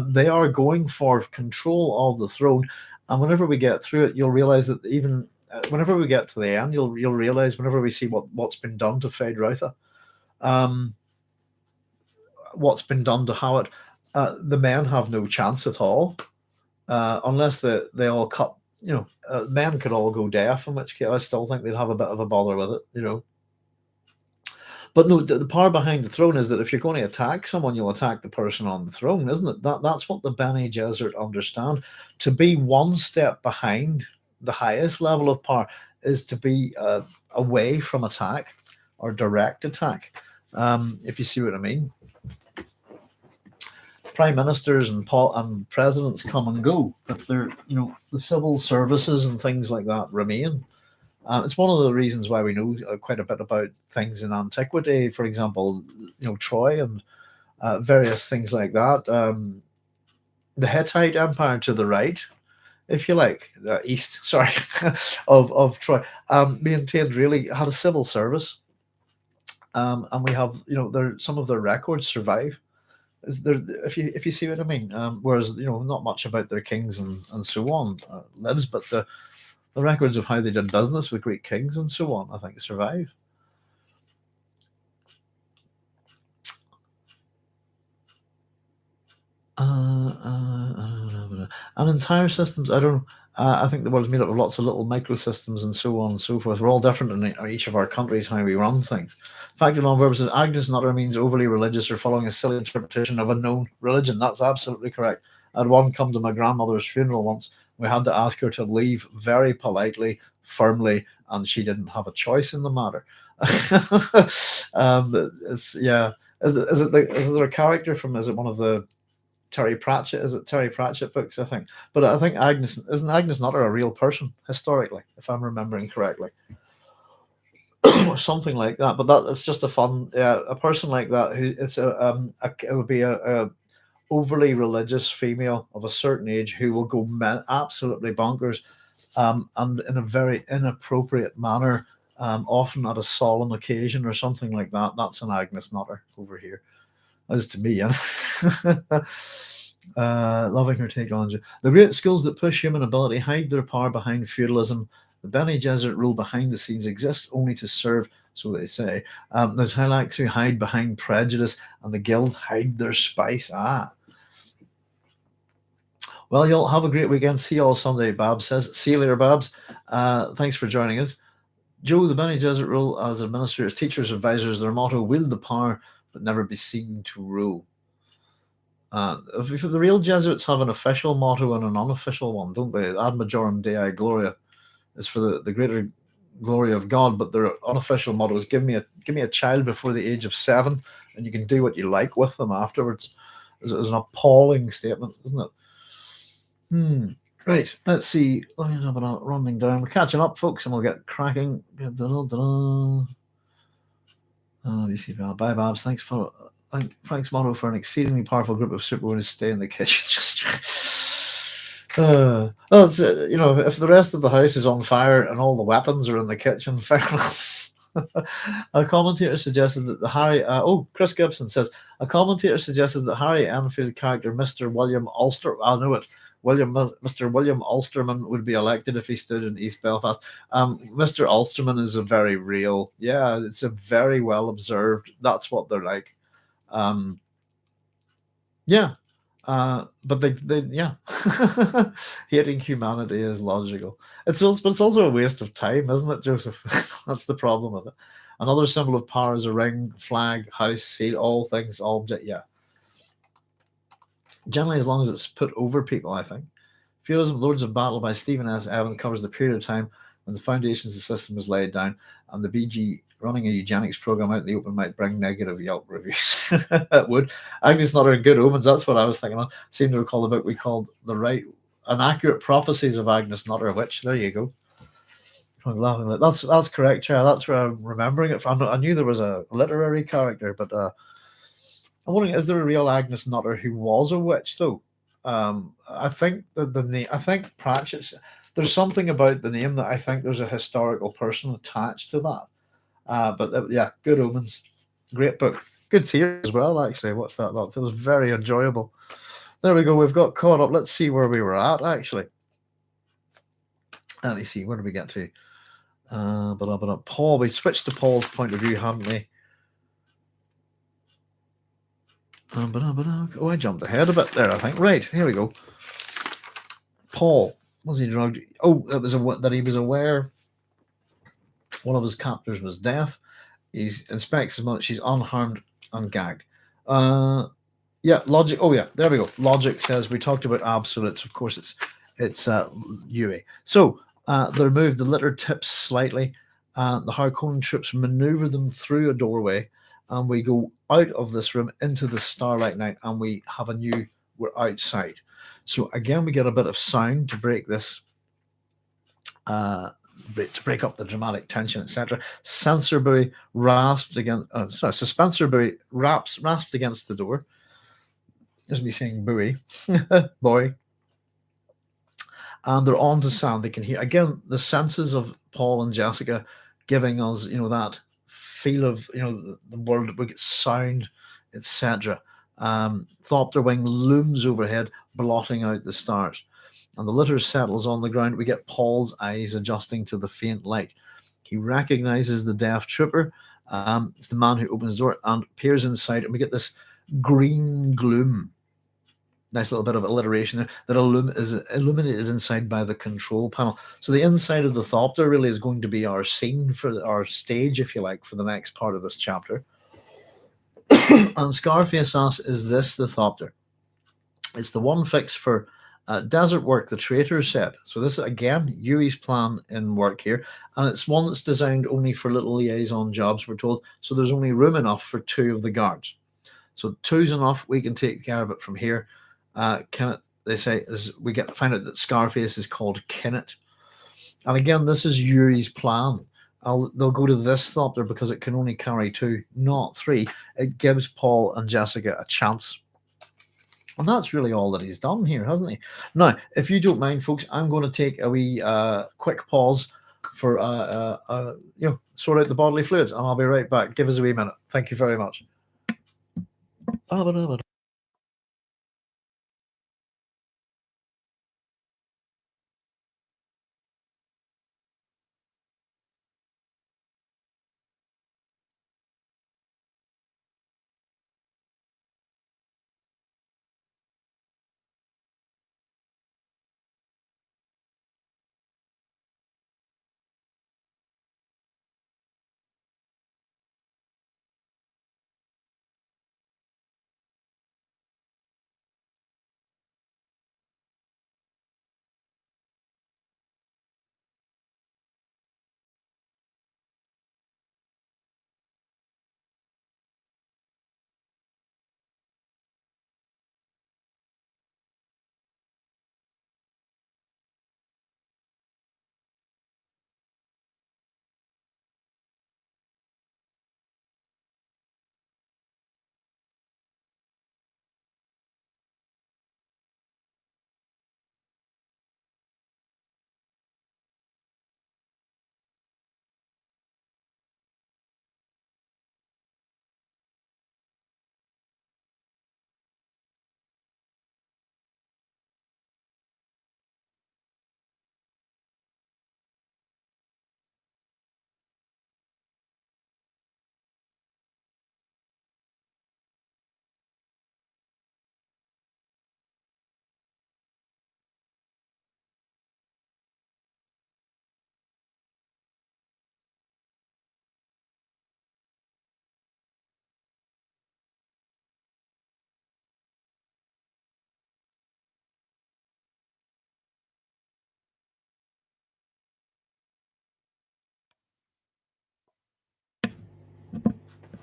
They are going for control of the throne. And whenever we get through it, you'll realize that even whenever we get to the end, you'll realize whenever we see what's been done to Feyd-Rautha, what's been done to Howard, the men have no chance at all. Unless they all cut, men could all go deaf, in which case I still think they'd have a bit of a bother with it, But no, the power behind the throne is that if you're going to attack someone, you'll attack the person on the throne, isn't it? That's what the Bene Gesserit understand. To be one step behind the highest level of power is to be away from attack or direct attack, if you see what I mean. Prime ministers and presidents come and go, but they're the civil services and things like that remain. It's one of the reasons why we know quite a bit about things in antiquity. For example, Troy and various things like that. The Hittite Empire to the right, if you like, east, sorry, of Troy, maintained really had a civil service, and we have some of their records survive. Is there, if you see what I mean, whereas not much about their kings and so on lives, but the records of how they did business with great kings and so on, I think, survive. And entire systems, I don't know. I think the world's made up of lots of little microsystems and so on and so forth. We're all different in each of our countries, how we run things. Fact of non-verb says Agnes Nutter means overly religious or following a silly interpretation of a known religion. That's absolutely correct. I had one come to my grandmother's funeral once. We had to ask her to leave very politely, firmly, and she didn't have a choice in the matter. It's yeah. Is there a character from? Is it one of the Terry Pratchett? Is it Terry Pratchett books? I think, but I think Agnes Nutter a real person historically, if I'm remembering correctly, or something like that. But that it's just a fun, yeah, a person like that who it would be a overly religious female of a certain age who will go absolutely bonkers, and in a very inappropriate manner. Often at a solemn occasion or something like that. That's an Agnes Nutter over here, as to me. Yeah. Loving her take on the great schools that push human ability hide their power behind feudalism. The Bene Gesserit rule behind the scenes exists only to serve, so they say. The Hylax who hide behind prejudice, and the Guild hide their spice. Well, you'll have a great weekend. See you all Sunday, Babs says. See you later, Babs. Thanks for joining us. Joe, the Bene Gesserit rule as administrators, teachers, advisors, their motto, wield the power, but never be seen to rule. If the real Jesuits have an official motto and an unofficial one, don't they? Ad majorem Dei Gloria is for the greater glory of God, but their unofficial motto is give me a child before the age of 7, and you can do what you like with them afterwards. Is an appalling statement, isn't it? Right, let's see. Let me have a running down. We're catching up, folks, and we'll get cracking. Bye, Babs. Thanks, Mono, for an exceedingly powerful group of superwomen stay in the kitchen. If the rest of the house is on fire and all the weapons are in the kitchen, fair enough. A commentator suggested that Chris Gibson says a commentator suggested that Harry Enfield character Mr. William Ulster. I know it. Mr. William Ulsterman would be elected if he stood in East Belfast. Mr. Ulsterman is a very real, yeah, it's a very well observed. That's what they're like. Yeah, but yeah, hating humanity is logical. But it's also a waste of time, isn't it, Joseph? That's the problem with it. Another symbol of power is a ring, flag, house, seal, all things, object. Yeah, generally as long as it's put over people, I think. Feudalism, Lords of Battle by Stephen S. Evans covers the period of time when the foundations of the system was laid down, and the BG running a eugenics program out in the open might bring negative Yelp reviews. It would. Agnes Nutter and Good Omens, that's what I was thinking of. Seem to recall the book we called An Accurate Prophecies of Agnes Nutter, which, there you go. I'm laughing at that. That's correct, Chair. That's where I'm remembering it from. I knew there was a literary character, but I'm wondering, is there a real Agnes Nutter who was a witch, though? I think that the name, I think Pratchett's, there's something about the name that I think there's a historical person attached to that. Yeah, Good Omens, great book, good series as well. Actually, what's that about? It was very enjoyable. There we go. We've got caught up. Let's see where we were at actually. Let me see. Where did we get to? Paul. We switched to Paul's point of view, hadn't we? Oh, I jumped ahead a bit there, I think. Right, here we go. Paul, was he drugged? Oh, that he was aware one of his captors was deaf. He inspects his mother. She's unharmed and gagged. Yeah, logic. Oh, yeah, there we go. Logic says we talked about absolutes. Of course, it's UE. So they remove the litter tips slightly. The Harkonnen troops maneuver them through a doorway, and we go out of this room into the starlight night, and we're outside. So again, we get a bit of sound to break this, to break up the dramatic tension, etc. Sensor buoy rasped against, suspensor buoy rasped against the door. There's me saying buoy, boy. And they're on to sound. They can hear again the senses of Paul and Jessica, giving us, that feel of, the world. We get sound, etc. Thopter wing looms overhead, blotting out the stars, and the litter settles on the ground. We get Paul's eyes adjusting to the faint light. He recognizes the deaf trooper. It's the man who opens the door and peers inside, and we get this green gloom. Nice little bit of alliteration there. That is illuminated inside by the control panel. So the inside of the Thopter really is going to be our scene for our stage, if you like, for the next part of this chapter. And Scarface asks, is this the Thopter? It's the one fix for desert work, the traitor said. So this is, again, Yui's plan in work here. And it's one that's designed only for little liaison jobs, we're told. So there's only room enough for 2 of the guards. So 2's enough. We can take care of it from here. Kenneth, they say, we get to find out that Scarface is called Kenneth. And again, this is Yuri's plan. They'll go to this Thopter because it can only carry 2, not 3. It gives Paul and Jessica a chance. And that's really all that he's done here, hasn't he? Now, if you don't mind, folks, I'm going to take a wee quick pause for sort out the bodily fluids, and I'll be right back. Give us a wee minute. Thank you very much.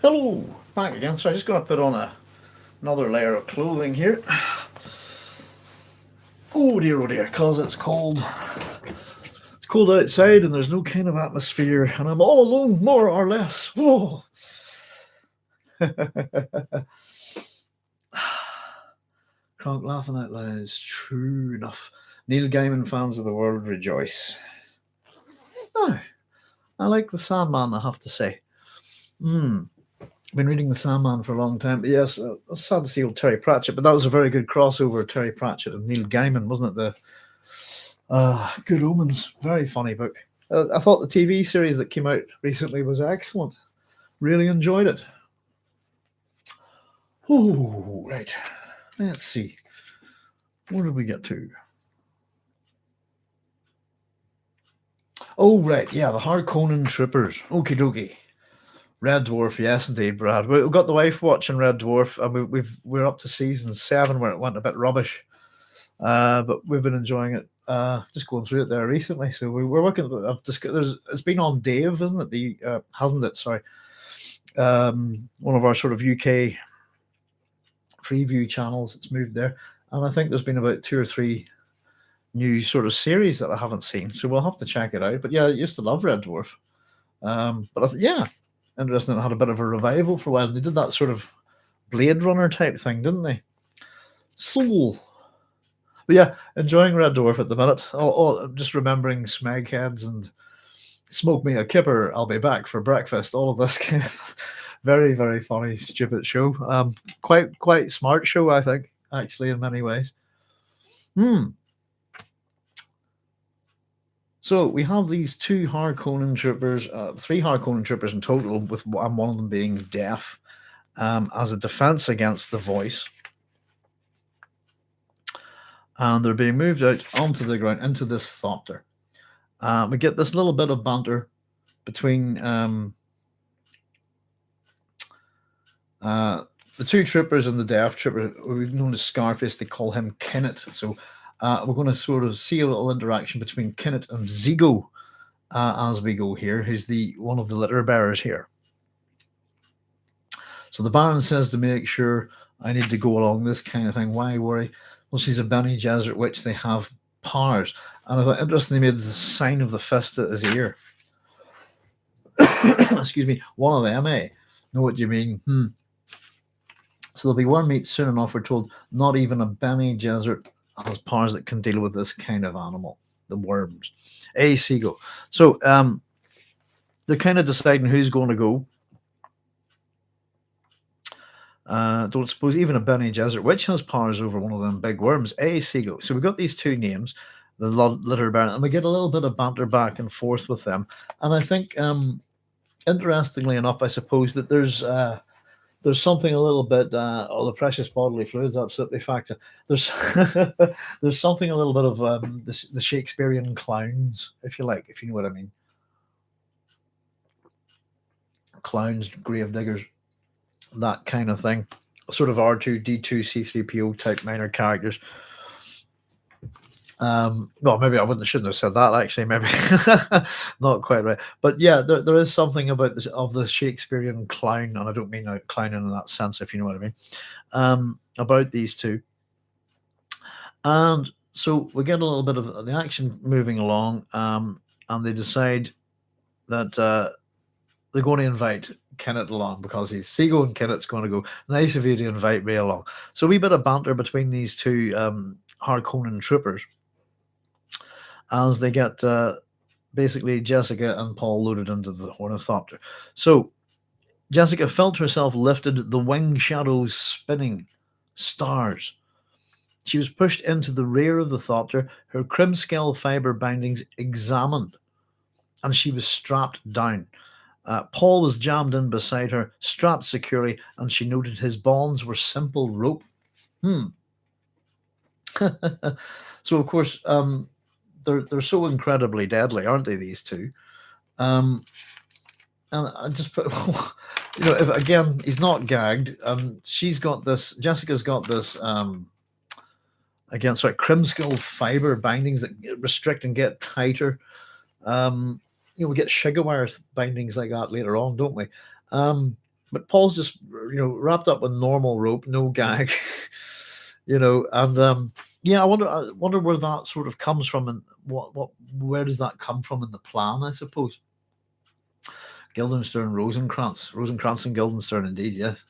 Hello, back again. So I'm just going to put on another layer of clothing here. Oh dear, because it's cold. It's cold outside and there's no kind of atmosphere, and I'm all alone, more or less. Whoa. Kronk laughing out loud is true enough. Neil Gaiman fans of the world rejoice. Oh, I like the Sandman, I have to say. Been reading the Sandman for a long time, but yes, it's sad to see old Terry Pratchett, but that was a very good crossover, Terry Pratchett and Neil Gaiman, wasn't it? The Good Omens, very funny book. I thought the TV series that came out recently was excellent. Really enjoyed it. Oh, right. Let's see. Where did we get to? Oh, right. Yeah, the Harkonnen troopers. Okie dokie. Red Dwarf, yes, indeed, Brad. We've got the wife watching Red Dwarf, and we're up to season 7 where it went a bit rubbish, but we've been enjoying it. Just going through it there recently, so we're working. It's been on Dave, isn't it? Hasn't it? Sorry, one of our sort of UK Freeview channels. It's moved there, and I think there's been about 2 or 3 new sort of series that I haven't seen, so we'll have to check it out. But yeah, I used to love Red Dwarf, but yeah. Interesting, it had a bit of a revival for a while. They did that sort of Blade Runner type thing, didn't they? Soul. But yeah, enjoying Red Dwarf at the minute. I'm just remembering Smegheads and Smoke Me a Kipper, I'll be back for breakfast. All of this kind of very, very funny, stupid show. Quite smart show, I think, actually, in many ways. So we have these 2 Harkonnen troopers, 3 Harkonnen troopers in total, with one of them being deaf, as a defense against the voice. and they're being moved out onto the ground into this thopter. We get this little bit of banter between the two troopers and the deaf trooper, we've known as Scarface. They call him Kennett. So we're going to sort of see a little interaction between Kennett and Zigo as we go here, who's one of the litter bearers here. So the Baron says to make sure I need to go along this kind of thing. Why worry? Well, she's a Bene Gesserit witch. They have powers. And I thought, interesting, they made the sign of the fist at his ear. Excuse me, one of them, eh? Know what you mean? So there'll be worm meat soon enough, we're told. Not even a Bene Gesserit has powers that can deal with this kind of animal, the worms. Seagull. So they're kind of deciding who's going to go. Don't suppose even a Bene Gesserit witch has powers over one of them big worms. Seagull. So we've got these two names, the litter baron, and we get a little bit of banter back and forth with them. And I think, interestingly enough, I suppose that there's something a little bit, the precious bodily fluids, absolutely factor. There's there's something a little bit of the Shakespearean clowns, if you like, if you know what I mean. Clowns, grave diggers, that kind of thing. Sort of R2, D2, C3PO type minor characters. Well, maybe I shouldn't have said that, actually. Maybe not quite right. But yeah, there is something about the Shakespearean clown, and I don't mean a clown in that sense, if you know what I mean, about these two. And so we get a little bit of the action moving along, and they decide that they're going to invite Kennett along because he's Seagull, and Kennett's going to go, nice of you to invite me along. So a wee bit of banter between these two Harkonnen troopers as they get basically Jessica and Paul loaded into the ornithopter. So Jessica felt herself lifted, the wing shadows spinning, stars. She was pushed into the rear of the thopter, her crimscale fiber bindings examined, and she was strapped down. Paul was jammed in beside her, strapped securely, and she noted his bonds were simple rope. So, of course, they're so incredibly deadly, aren't they, these two? And I just put, if again, he's not gagged. She's got this, Jessica's got this, crimscale fiber bindings that restrict and get tighter. We get sugar wire bindings like that later on, don't we? But Paul's just, wrapped up with normal rope, no gag, and yeah, I wonder where that sort of comes from, and where does that come from in the plan, I suppose. Guildenstern, Rosencrantz and Guildenstern, indeed, yes.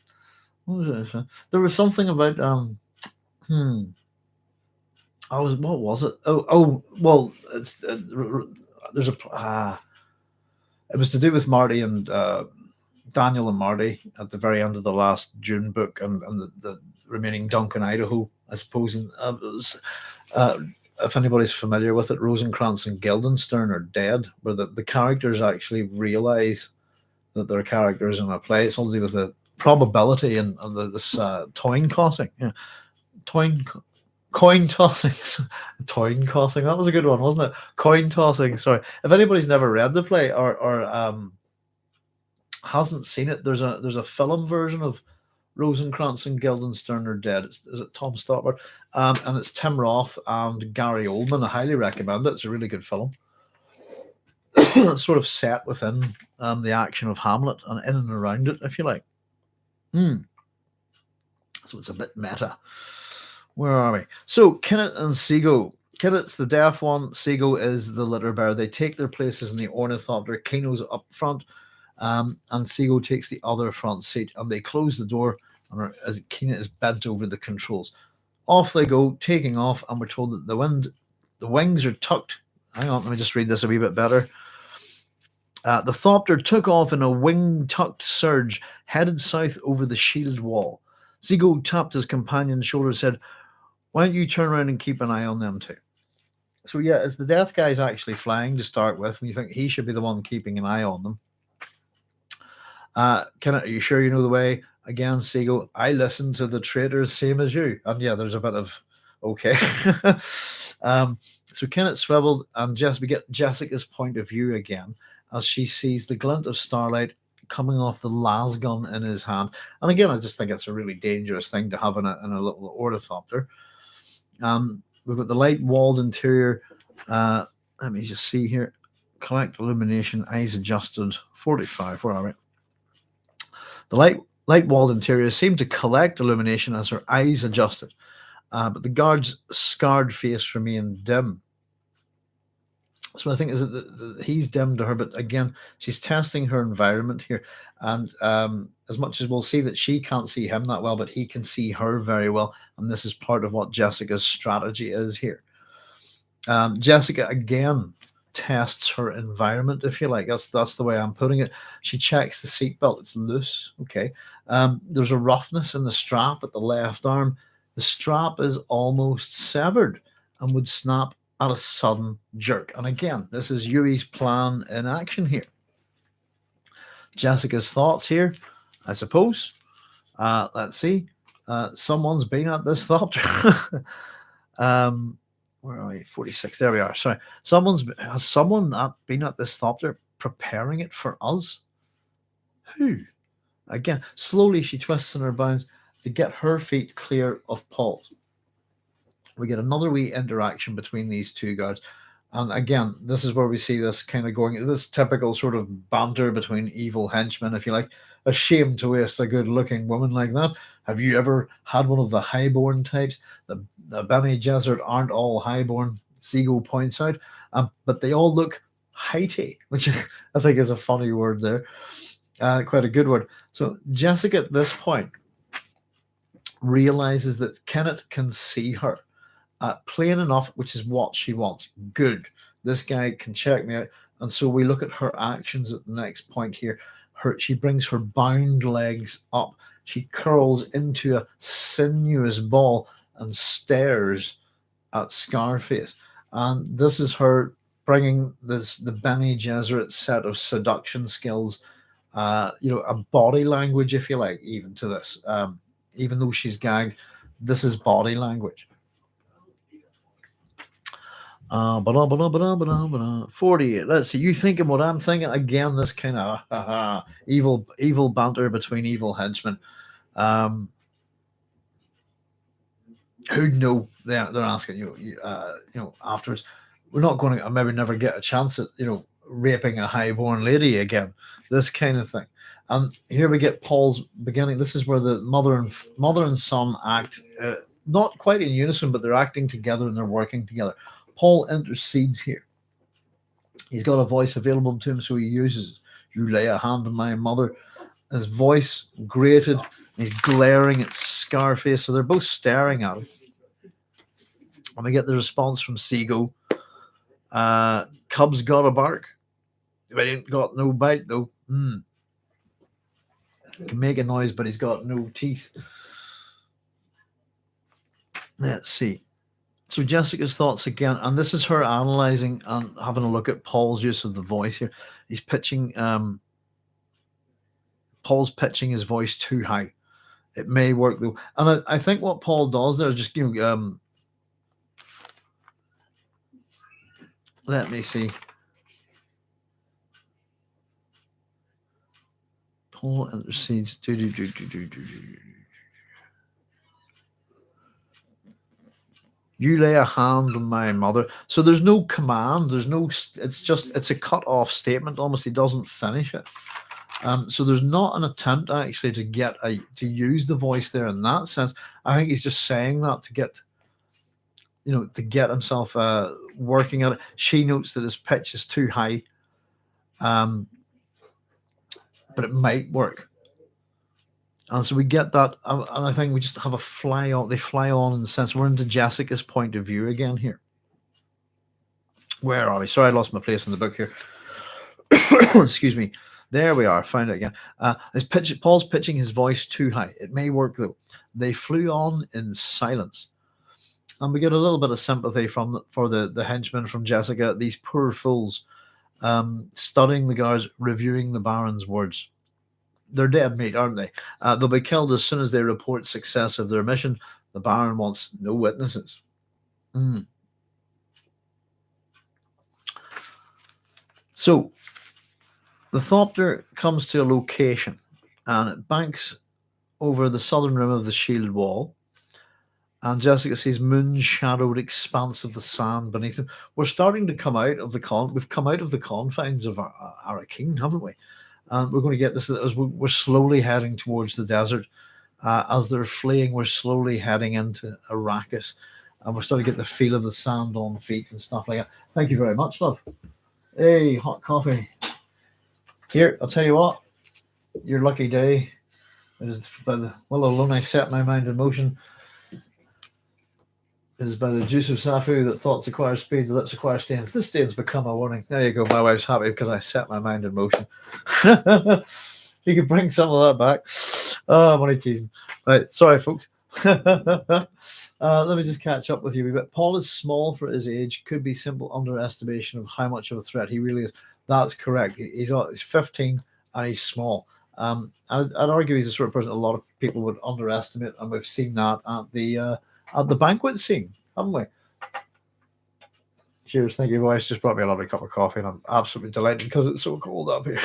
There was something about what was it? Well, it's there's a it was to do with Marty and Daniel and Marty at the very end of the last Dune book, and the remaining Duncan, Idaho, I suppose. And if anybody's familiar with it, Rosencrantz and Guildenstern are dead, where the characters actually realize that they're characters in a play. It's all to do with the probability and this coin tossing. Yeah. Coin tossing. Coin tossing. That was a good one, wasn't it? Coin tossing. Sorry. If anybody's never read the play or hasn't seen it, there's a film version of Rosencrantz and Guildenstern are dead. Is it Tom Stoppard? And it's Tim Roth and Gary Oldman. I highly recommend it. It's a really good film. It's sort of set within the action of Hamlet and in and around it, if you like. So it's a bit meta. Where are we? So Kennett and Seago. Kennett's the deaf one. Seago is the litter bearer. They take their places in the ornithopter. Kino's up front, and Seago takes the other front seat. And they close the door as Kina is bent over the controls. Off they go, taking off, and we're told that the wings are tucked. Hang on, let me just read this a wee bit better. The thopter took off in a wing-tucked surge, headed south over the shield wall. Seago tapped his companion's shoulder and said, "Why don't you turn around and keep an eye on them too?" So yeah, as the deaf guy's actually flying to start with, and you think he should be the one keeping an eye on them. Are you sure you know the way? Again, Seago, I listen to the traders same as you. And yeah, there's a bit of Okay. So Kenneth swiveled, and we get Jessica's point of view again as she sees the glint of starlight coming off the lasgun in his hand. And again, I just think it's a really dangerous thing to have in a little ornithopter. We've got the light walled interior. Let me just see here. Collect illumination, eyes adjusted, 45. Where are we? The light walled interior seemed to collect illumination as her eyes adjusted, but the guard's scarred face remained dim. So I think is that he's dim to her, but again, she's testing her environment here. And as much as we'll see that she can't see him that well, but he can see her very well. And this is part of what Jessica's strategy is here. Jessica, again, tests her environment, if you like. That's the way I'm putting it. She checks the seatbelt. It's loose. Okay. There's a roughness in the strap at the left arm. The strap is almost severed and would snap at a sudden jerk. And again, this is Yui's plan in action here. Jessica's thoughts here, I suppose. Let's see. Someone's been at this thopter. Where are we? 46. There we are. Sorry. Has someone been at this thopter preparing it for us? Who? Again, slowly she twists in her bounds to get her feet clear of Paul's. We get another wee interaction between these two guards. And again, this is where we see this kind of going, this typical sort of banter between evil henchmen, if you like. A shame to waste a good-looking woman like that. Have you ever had one of the highborn types? The Bene Gesserit aren't all highborn, Seago points out, but they all look heighty, which I think is a funny word there. Quite a good word. So Jessica, at this point, realizes that Kenneth can see her. Plain enough, which is what she wants. Good. This guy can check me out. And so we look at her actions at the next point here. She brings her bound legs up. She curls into a sinuous ball and stares at Scarface. And this is her bringing the Bene Gesserit set of seduction skills, a body language, if you like, even to this. Even though she's gagged, this is body language. 48. Let's see. You thinking what I'm thinking? Again, this kind of evil banter between evil henchmen. Who'd know? They're asking you afterwards. We're not going to maybe never get a chance at raping a highborn lady again. This kind of thing. And here we get Paul's beginning. This is where the mother and son act not quite in unison, but they're acting together and they're working together. Paul intercedes here. He's got a voice available to him, so he uses it. You lay a hand on my mother. His voice grated. He's glaring at Scarface, so they're both staring at him. And we get the response from Seago. Cub's got a bark. But he ain't got no bite, though. He can make a noise, but he's got no teeth. Let's see. So Jessica's thoughts again, and this is her analyzing and having a look at Paul's use of the voice here. He's pitching, Paul's pitching his voice too high. It may work though, and I think what Paul does there is just let me see. Paul intercedes. You lay a hand on my mother. So there's no command. It's a cut off statement. Almost, he doesn't finish it. So there's not an attempt actually to use the voice there in that sense. I think he's just saying that to get himself working at it. She notes that his pitch is too high, but it might work. And so we get that, and I think we just have a fly on. They fly on in the sense we're into Jessica's point of view again here. Where are we? Sorry, I lost my place in the book here. Excuse me. There we are. Found it again. Paul's pitching his voice too high. It may work though. They flew on in silence, and we get a little bit of sympathy for the henchmen from Jessica. These poor fools, studying the guards, reviewing the Baron's words. They're dead meat, aren't they? They'll be killed as soon as they report success of their mission. The Baron wants no witnesses. Mm. So the Thopter comes to a location and it banks over the southern rim of the shield wall. And Jessica sees moon-shadowed expanse of the sand beneath them. We're starting to come out of we've come out of the confines of Arakeen, haven't we? And we're going to get this as we're slowly heading towards the desert. As they're fleeing, we're slowly heading into Arrakis. And we're starting to get the feel of the sand on feet and stuff like that. Thank you very much, love. Hey, hot coffee. Here, I'll tell you what. Your lucky day is by the well alone I set my mind in motion. It is by the juice of Safu that thoughts acquire speed, the lips acquire stains. This stain's become a warning. There you go. My wife's happy because I set my mind in motion. You can bring some of that back. Oh, I'm only teasing. Right, sorry, folks. Let me just catch up with you. Paul is small for his age. Could be simple underestimation of how much of a threat he really is. That's correct. He's 15 and he's small. I'd argue he's the sort of person a lot of people would underestimate, and we've seen that at the banquet scene, haven't we? Cheers, thank you, boys. Just brought me a lovely cup of coffee, and I'm absolutely delighted because it's so cold up here.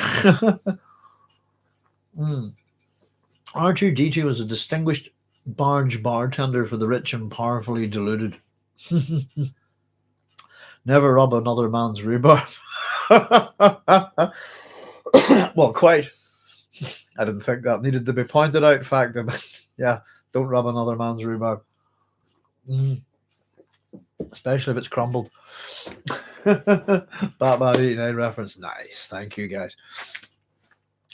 R2D2 was a distinguished barge bartender for the rich and powerfully deluded. Never rub another man's rhubarb. Well, quite. I didn't think that needed to be pointed out. Fact, yeah, don't rub another man's rhubarb. Especially if it's crumbled. Batman 89 reference. Nice. Thank you, guys.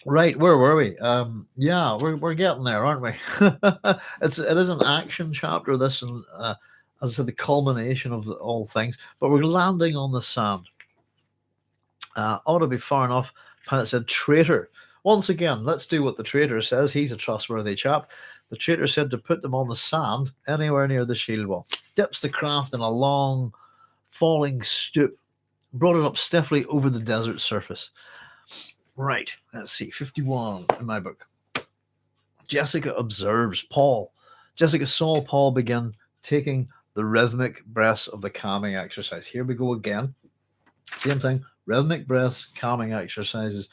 Right, where were we? Yeah, we're getting there, aren't we? It is an action chapter, this, and as I said, the culmination of all things. But we're landing on the sand. Ought to be far enough. Planet said, traitor. Once again, let's do what the traitor says. He's a trustworthy chap. The traitor said to put them on the sand anywhere near the shield wall. Dips the craft in a long, falling stoop. Brought it up stiffly over the desert surface. Right, let's see, 51 in my book. Jessica observes Paul. Jessica saw Paul begin taking the rhythmic breaths of the calming exercise. Here we go again. Same thing, rhythmic breaths, calming exercises.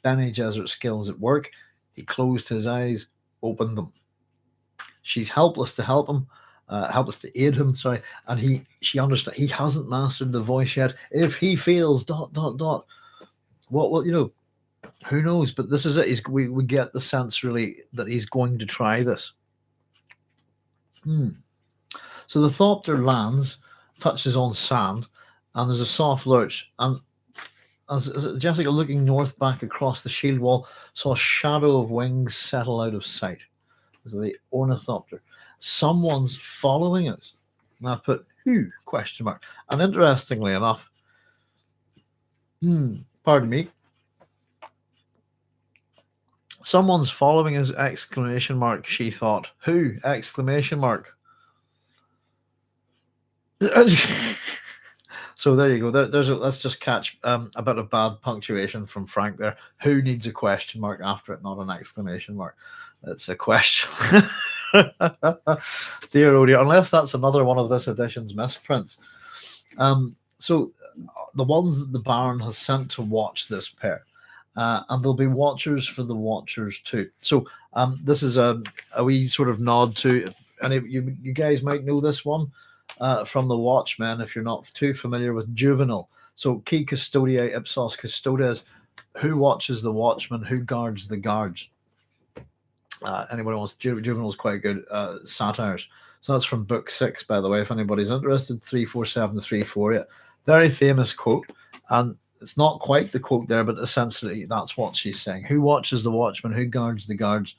Bene Gesserit skills at work. He closed his eyes, opened them. She's helpless to help him, helpless to aid him, sorry, and she understands he hasn't mastered the voice yet. If he fails, ... What, you know, who knows? But this is it. We get the sense, really, that he's going to try this. So the Thopter lands, touches on sand, and there's a soft lurch. And as Jessica, looking north back across the shield wall, saw a shadow of wings settle out of sight. This is the Ornithopter. Someone's following us. And I put, who? Question mark. And interestingly enough, pardon me, someone's following us, exclamation mark, she thought. Who? Exclamation mark. So there you go. Let's just catch a bit of bad punctuation from Frank there. Who needs a question mark after it, not an exclamation mark? It's a question. Dear oh dear, unless that's another one of this edition's misprints. So the ones that the Baron has sent to watch this pair. And there'll be watchers for the watchers too. So this is a wee sort of nod to, and you guys might know this one from the Watchmen if you're not too familiar with Juvenal. So qui custodia ipsos custodes, who watches the watchman, who guards the guards. Anybody wants, Juvenal's quite good satires. So that's from book 6, by the way, if anybody's interested, 347-348. Very famous quote, and it's not quite the quote there, but essentially that's what she's saying. Who watches the watchman? Who guards the guards?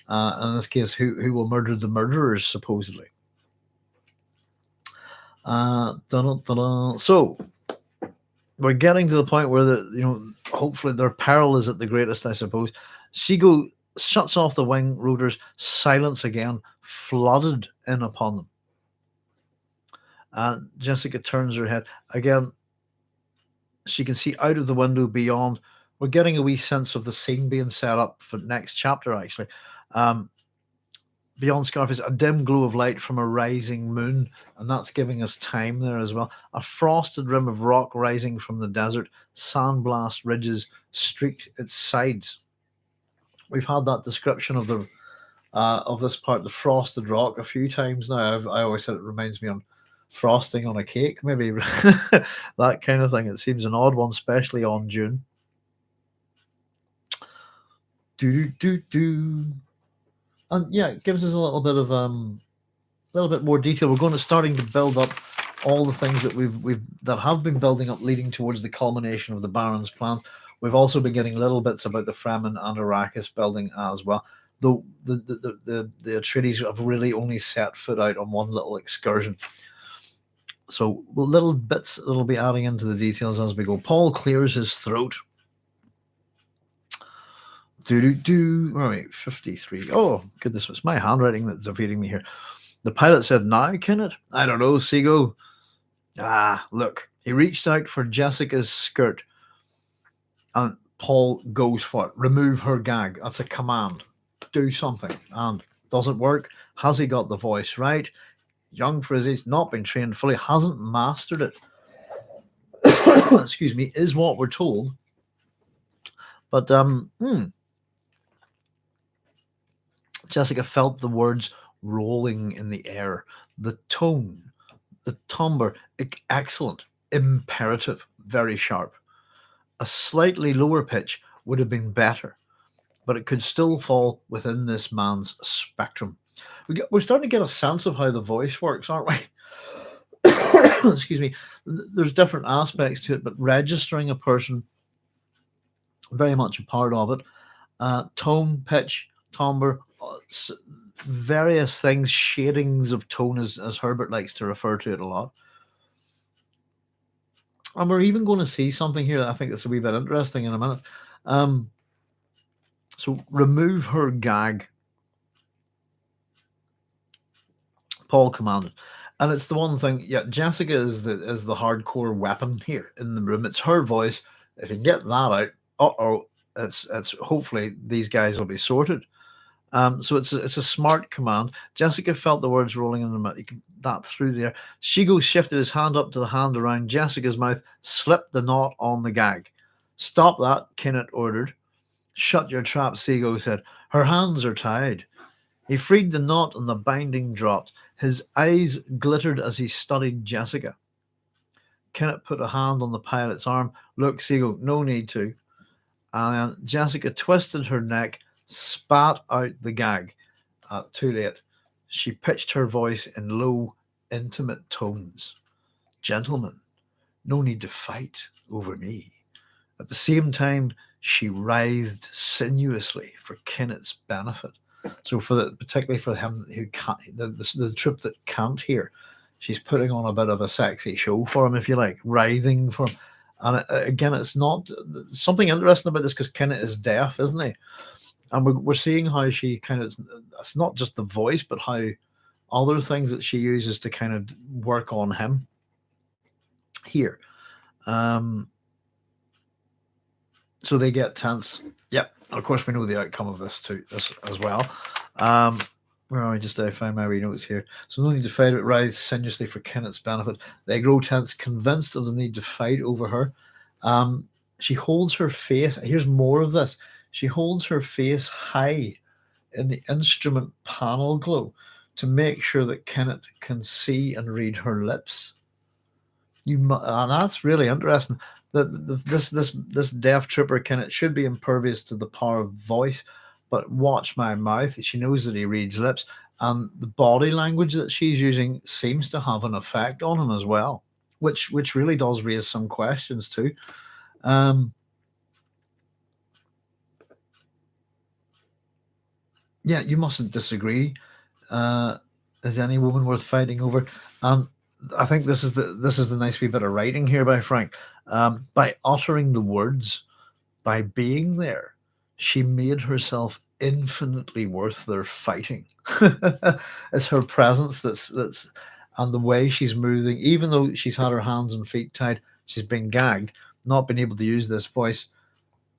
In this case, who will murder the murderers, supposedly. So we're getting to the point where hopefully their peril is at the greatest, I suppose. Seago shuts off the wing rotors. Silence again flooded in upon them. Jessica turns her head again. She can see out of the window beyond. We're getting a wee sense of the scene being set up for next chapter, actually. beyond Scarface, a dim glow of light from a rising moon, and that's giving us time there as well. A frosted rim of rock rising from the desert, sandblast ridges streaked its sides. We've had that description of this part, the frosted rock, a few times now. I always said it reminds me on frosting on a cake, maybe that kind of thing. It seems an odd one, especially on Dune. And yeah, it gives us a little bit more detail. We're going to starting to build up all the things that that have been building up, leading towards the culmination of the Baron's plans. We've also been getting little bits about the Fremen and Arrakis building as well. Though the Atreides have really only set foot out on one little excursion. So little bits that'll be adding into the details as we go. Paul clears his throat. Where are we? 53. Oh, goodness, it's my handwriting that's defeating me here. The pilot said, "Now, Kenneth." "I don't know, Seago." "Ah, look." He reached out for Jessica's skirt, and Paul goes for it. Remove her gag. That's a command. Do something. And does it work? Has he got the voice right? Young for his age, not been trained fully, hasn't mastered it. Excuse me, is what we're told. But Jessica felt the words rolling in the air. The tone, the timbre, excellent, imperative, very sharp. A slightly lower pitch would have been better, but it could still fall within this man's spectrum. We're starting to get a sense of how the voice works, aren't we? Excuse me. There's different aspects to it, but registering a person, very much a part of it. Tone, pitch, timbre, various things, shadings of tone, as Herbert likes to refer to it a lot. And we're even going to see something here that I think that's a wee bit interesting in a minute. So remove her gag, Paul commanded. And it's the one thing, yeah, Jessica is the hardcore weapon here in the room. It's her voice. If you can get that out, it's hopefully these guys will be sorted. So it's a smart command. Jessica felt the words rolling in her mouth. You can that through there. Shigo shifted his hand up to the hand around Jessica's mouth, slipped the knot on the gag. "Stop that," Kenneth ordered. "Shut your trap," Seago said. "Her hands are tied." He freed the knot and the binding dropped. His eyes glittered as he studied Jessica. Kenneth put a hand on the pilot's arm. "Look, Seago, no need to." And Jessica twisted her neck, spat out the gag. Too late. She pitched her voice in low, intimate tones. "Gentlemen, no need to fight over me." At the same time, she writhed sinuously for Kenneth's benefit. So particularly for him who can't, the troop that can't hear, she's putting on a bit of a sexy show for him, if you like, writhing for him. And again, it's not something interesting about this because Kenneth is deaf, isn't he? And we're seeing how she kind of, it's not just the voice, but how other things that she uses to kind of work on him here. So they get tense. Yep. And of course, we know the outcome of this too, as well. Where are we? Just I find my wee notes here. So no need to fight it. Writhes sinuously for Kenneth's benefit. They grow tense, convinced of the need to fight over her. She holds her face. Here's more of this. She holds her face high in the instrument panel glow to make sure that Kenneth can see and read her lips. And that's really interesting. This deaf trooper Kenneth should be impervious to the power of voice, but watch my mouth. She knows that he reads lips, and the body language that she's using seems to have an effect on him as well, which really does raise some questions too. Yeah, you mustn't disagree. Is any woman worth fighting over? I think this is the nice wee bit of writing here by Frank. By uttering the words, by being there, she made herself infinitely worth their fighting. It's her presence that's and the way she's moving, even though she's had her hands and feet tied, she's been gagged, not been able to use this voice.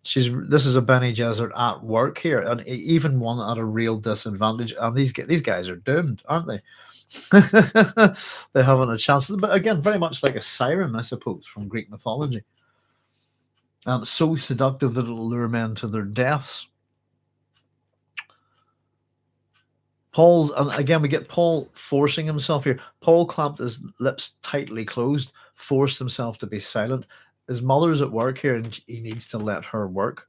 This is a Bene Gesserit at work here, and even one at a real disadvantage. And these guys are doomed, aren't they? They haven't a chance. But again, very much like a siren, I suppose, from Greek mythology. So seductive that it'll lure men to their deaths. And again, we get Paul forcing himself here. Paul clamped his lips tightly closed, forced himself to be silent. His mother's at work here, and he needs to let her work.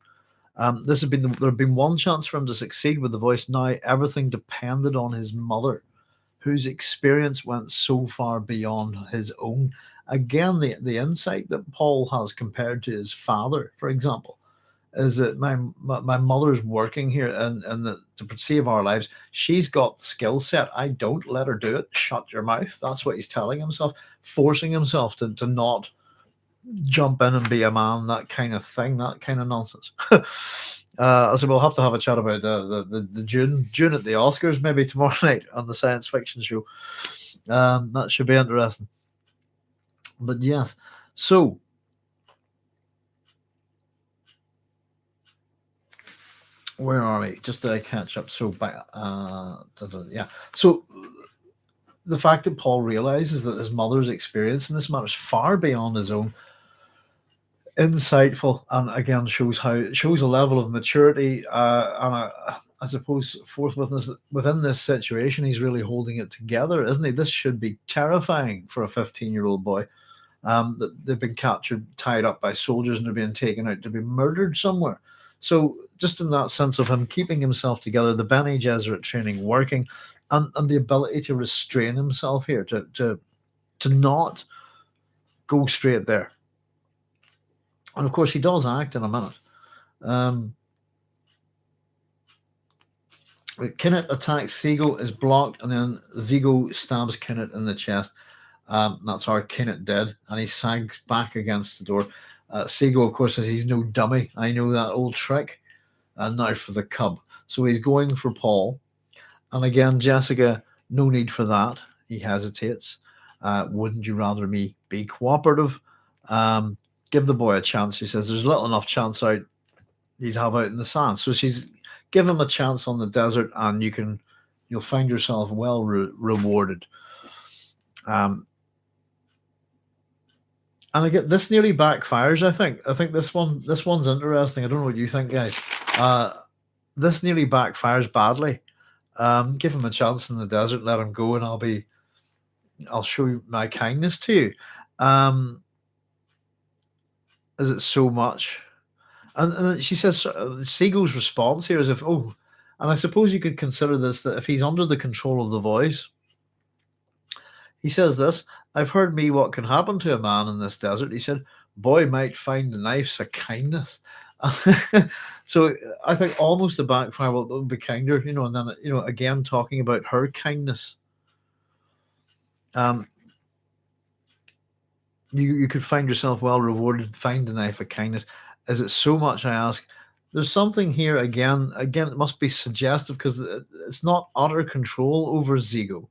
There had been one chance for him to succeed with the voice. Now everything depended on his mother, whose experience went so far beyond his own. Again, the insight that Paul has compared to his father, for example, is that my mother's working here and to save our lives. She's got the skill set. I don't. Let her do it. Shut your mouth. That's what he's telling himself, forcing himself to not jump in and be a man, that kind of thing, that kind of nonsense. So we'll have to have a chat about the Dune at the Oscars maybe tomorrow night on the science fiction show. That should be interesting. But yes, so where are we? Just to catch up. So yeah. So the fact that Paul realizes that his mother's experience in this matter is far beyond his own, insightful, and again shows a level of maturity and I suppose forthwithness within this situation. He's really holding it together, isn't he? This should be terrifying for a 15-year-old boy. That they've been captured, tied up by soldiers, and they're being taken out to be murdered somewhere. So just in that sense of him keeping himself together, the Bene Gesserit training working, and the ability to restrain himself here, to not go straight there. And of course, he does act in a minute. Kinnett attacks Seago, is blocked, and then Seago stabs Kinnett in the chest. That's our Kinnett dead, and he sags back against the door. Seago, of course, says he's no dummy. I know that old trick. And now for the cub. So he's going for Paul. And again, Jessica, no need for that. He hesitates. Wouldn't you rather me be cooperative? Give the boy a chance. She says there's little enough chance out you'd have out in the sand. So she's give him a chance on the desert, and you'll find yourself well rewarded. And again, this nearly backfires. I think this one's interesting. I don't know what you think, guys. This nearly backfires badly. Give him a chance in the desert, let him go, and I'll show you my kindness to you. Is it so much? And she says, Seago's response here is and I suppose you could consider this, that if he's under the control of the voice, he says this: I've heard me what can happen to a man in this desert. He said, boy might find the knife's a kindness. So I think almost the backfire will be kinder, and then, again, talking about her kindness. You could find yourself well rewarded, find the knife of kindness. Is it so much, I ask? There's something here again, it must be suggestive, because it's not utter control over Seago.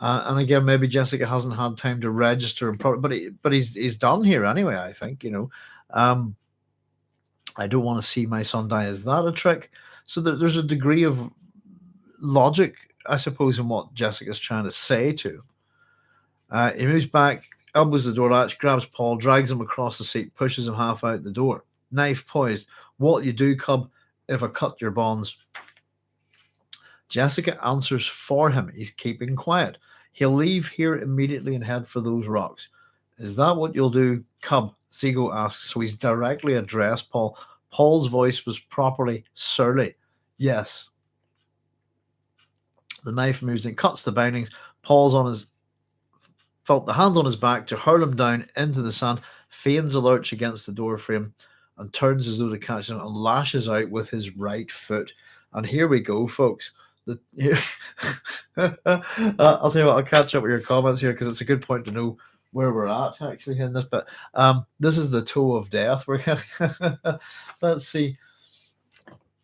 And again, maybe Jessica hasn't had time to register, but he's done here anyway, I think, I don't want to see my son die. Is that a trick? So there's a degree of logic, I suppose, in what Jessica's trying to say to him. He moves back, elbows the door latch, grabs Paul, drags him across the seat, pushes him half out the door. Knife poised. What you do, cub, if I cut your bonds? Jessica answers for him. He's keeping quiet. He'll leave here immediately and head for those rocks. Is that what you'll do, cub? Seago asks. So he's directly addressed Paul. Paul's voice was properly surly. Yes. The knife moves and cuts the bindings. Paul's felt the hand on his back to hurl him down into the sand, feigns a lurch against the door frame, and turns as though to catch him, and lashes out with his right foot. And here we go, folks. I'll tell you what, I'll catch up with your comments here, because it's a good point to know where we're at actually in this. But this is the toe of death. We're gonna let's see.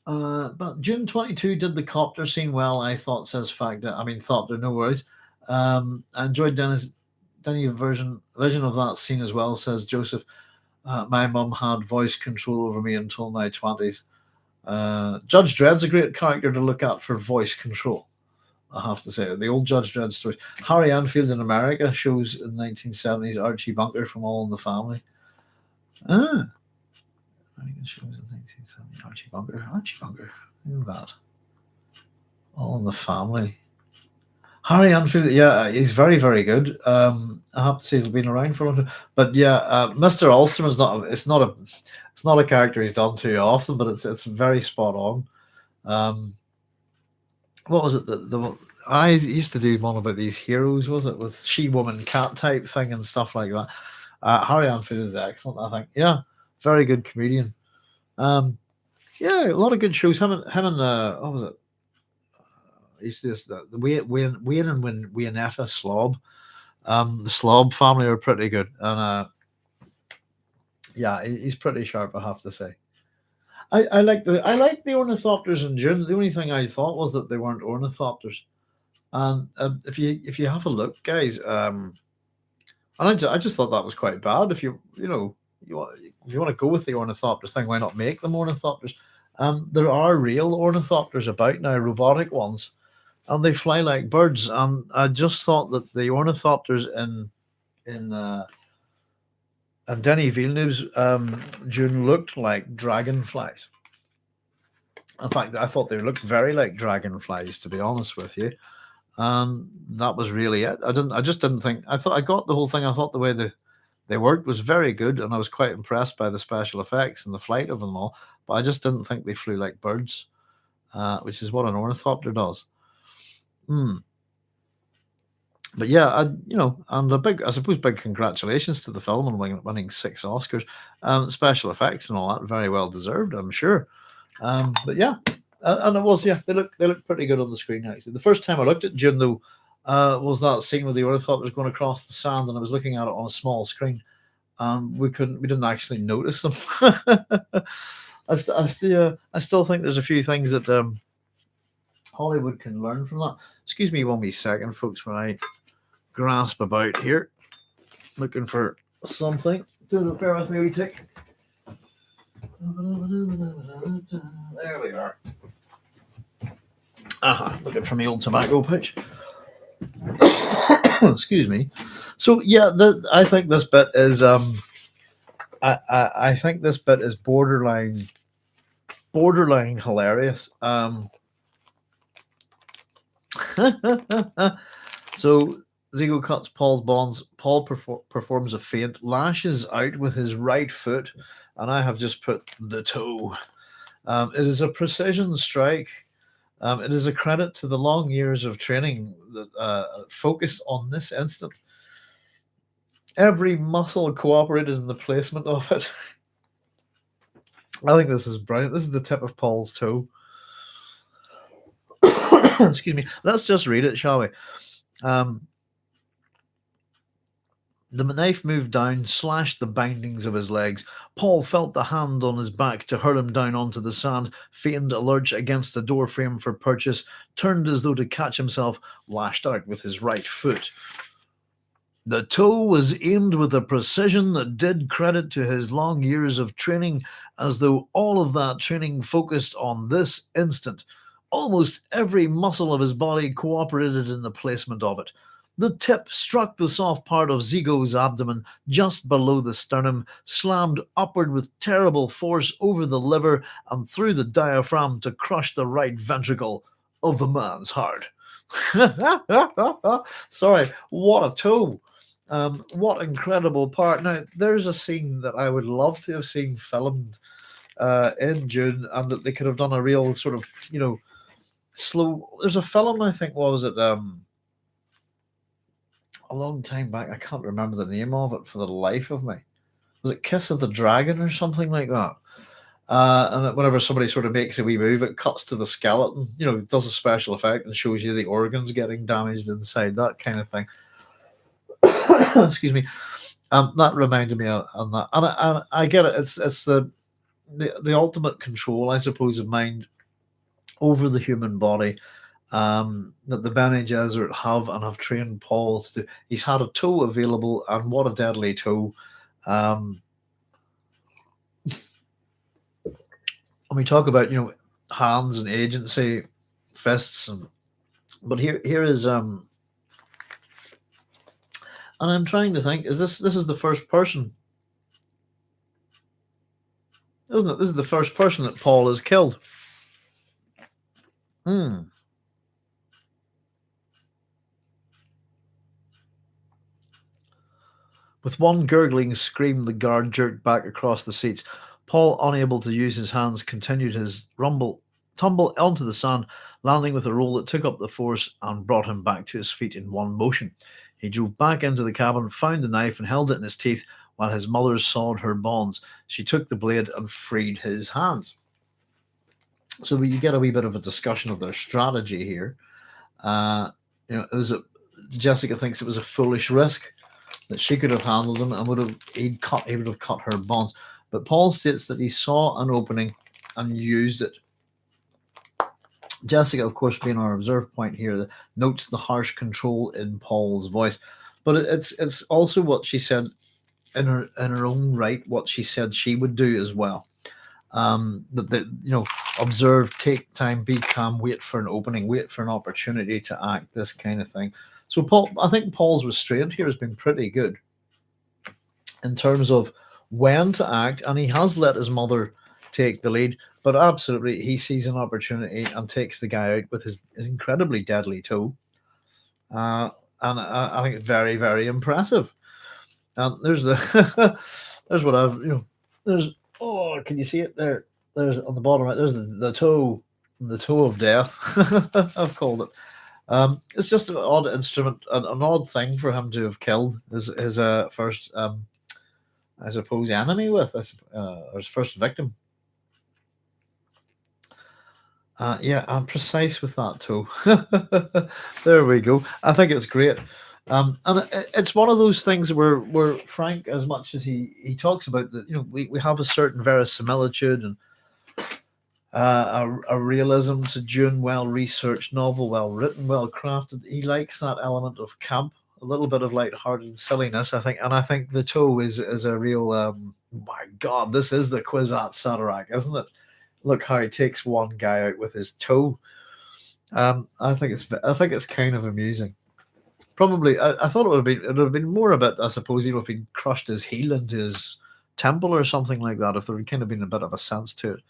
But June 22 did the copter scene well, I thought, says Factor. Thought, there, no worries. I enjoyed Denny's vision of that scene as well, says Joseph. My mum had voice control over me until my 20s. Judge Dredd's a great character to look at for voice control, I have to say. The old Judge Dredd stories. Harry Anfield in America shows in 1970s Archie Bunker from All in the Family. American shows in 1970s Archie Bunker. Archie Bunker. Who's that? All in the Family. Harry Anfield, yeah, he's very, very good. I have to say he's been around for a long time. But yeah, Mr. Ulster is not. It's not a character he's done too often, but it's very spot on. What was it? I used to do one about these heroes. Was it with she-woman cat type thing and stuff like that? Harry Anfield is excellent. I think. Yeah, very good comedian. Yeah, a lot of good shows. Him and what was it? Used to this the Wayne and Waynetta Slob. The Slob family are pretty good, and yeah, he's pretty sharp, I have to say. I like the ornithopters in Dune. The only thing I thought was that they weren't ornithopters. And if you have a look, guys, and I just thought that was quite bad. If you want to go with the ornithopter thing, why not make them ornithopters? There are real ornithopters about now, robotic ones, and they fly like birds. And I just thought that the ornithopters in and Denis Villeneuve's Dune looked like dragonflies. In fact, I thought they looked very like dragonflies, to be honest with you. And that was really it. I just didn't think. I thought I got the whole thing. I thought the way they worked was very good, and I was quite impressed by the special effects and the flight of them all. But I just didn't think they flew like birds, which is what an ornithopter does. But yeah, and I suppose big congratulations to the film on winning 6 Oscars. Special effects and all that, very well deserved, I'm sure. But yeah, and it was, yeah, they look pretty good on the screen, actually. The first time I looked at Dune, though, was that scene where the ornithopters going across the sand, and I was looking at it on a small screen, and we didn't actually notice them. I still think there's a few things that Hollywood can learn from that. Excuse me one wee second, folks, when I grasp about here, looking for something. Bear with me a wee tick. There we are. Looking for my old tobacco pouch. Excuse me. So yeah, I think this bit is I think this bit is borderline hilarious. So Zigo cuts Paul's bonds. Paul performs a feint, lashes out with his right foot, and I have just put the toe. It is a precision strike. It is a credit to the long years of training that focused on this instant. Every muscle cooperated in the placement of it. I think this is brilliant. This is the tip of Paul's toe. Excuse me. Let's just read it, shall we? The knife moved down, slashed the bindings of his legs. Paul felt the hand on his back to hurl him down onto the sand, feigned a lurch against the door frame for purchase, turned as though to catch himself, lashed out with his right foot. The toe was aimed with a precision that did credit to his long years of training, as though all of that training focused on this instant. Almost every muscle of his body cooperated in the placement of it. The tip struck the soft part of Zigo's abdomen just below the sternum, slammed upward with terrible force over the liver and through the diaphragm to crush the right ventricle of the man's heart. Sorry, what a toe. What incredible part. Now, there's a scene that I would love to have seen filmed in Dune, and that they could have done a real sort of, slow. There's a film, I think, what was it? A long time back. I can't remember the name of it for the life of me. Was it Kiss of the Dragon or something like that? And whenever somebody sort of makes a wee move, it cuts to the skeleton, does a special effect and shows you the organs getting damaged inside, that kind of thing. Excuse me. That reminded me of that. And I get it. It's the ultimate control, I suppose, of mind over the human body. That the Bene Gesserit have trained Paul to do. He's had a toe available, and what a deadly toe. when we talk about, hands and agency, fists, but here is and I'm trying to think, is this is the first person, isn't it? This is the first person that Paul has killed. Hmm. With one gurgling scream, the guard jerked back across the seats. Paul, unable to use his hands, continued his tumble onto the sand, landing with a roll that took up the force and brought him back to his feet in one motion. He drove back into the cabin, found the knife, and held it in his teeth while his mother sawed her bonds. She took the blade and freed his hands. So you get a wee bit of a discussion of their strategy here. Jessica thinks it was a foolish risk, that she could have handled him and he would have cut her bonds. But Paul states that he saw an opening and used it. Jessica, of course, being our observe point here, notes the harsh control in Paul's voice. But it's also what she said in her own right, what she said she would do as well. Observe, take time, be calm, wait for an opening, wait for an opportunity to act, this kind of thing. So I think Paul's restraint here has been pretty good in terms of when to act, and he has let his mother take the lead, but absolutely he sees an opportunity and takes the guy out with his incredibly deadly toe. And I think it's very, very impressive. And there's there's what can you see it there? There's on the bottom right. There's the toe of death. I've called it. It's just an odd instrument, an odd thing for him to have killed his first, I suppose, enemy with, or his first victim. I'm precise with that too. There we go. I think it's great. And it's one of those things where Frank, as much as he talks about that, we have a certain verisimilitude and a realism to Dune, well-researched novel, well-written, well-crafted. He likes that element of camp, a little bit of light-hearted silliness, I think. And I think the toe is a real, my God, this is the Kwisatz Haderach, isn't it? Look how he takes one guy out with his toe. I think it's kind of amusing. Probably, I thought it would have been more a bit, I suppose, if he'd crushed his heel into his temple or something like that, if there had kind of been a bit of a sense to it.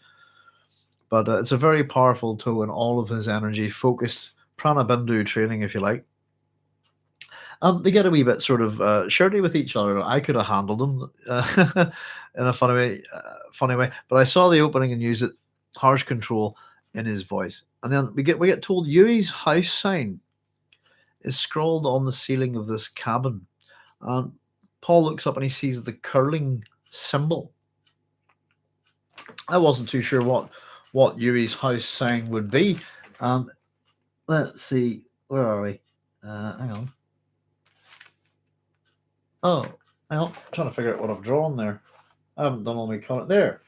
But it's a very powerful toe, and all of his energy focused pranabindu training, if you like. They get a wee bit sort of shirty with each other. I could have handled them in a funny way, but I saw the opening and used it. Harsh control in his voice, and then we get told Yui's house sign is scrawled on the ceiling of this cabin, and Paul looks up and he sees the curling symbol. I wasn't too sure what Yui's house sign would be. Let's see, where are we? Hang on. Oh, hang on. I'm trying to figure out what I've drawn there. I haven't done all my color there.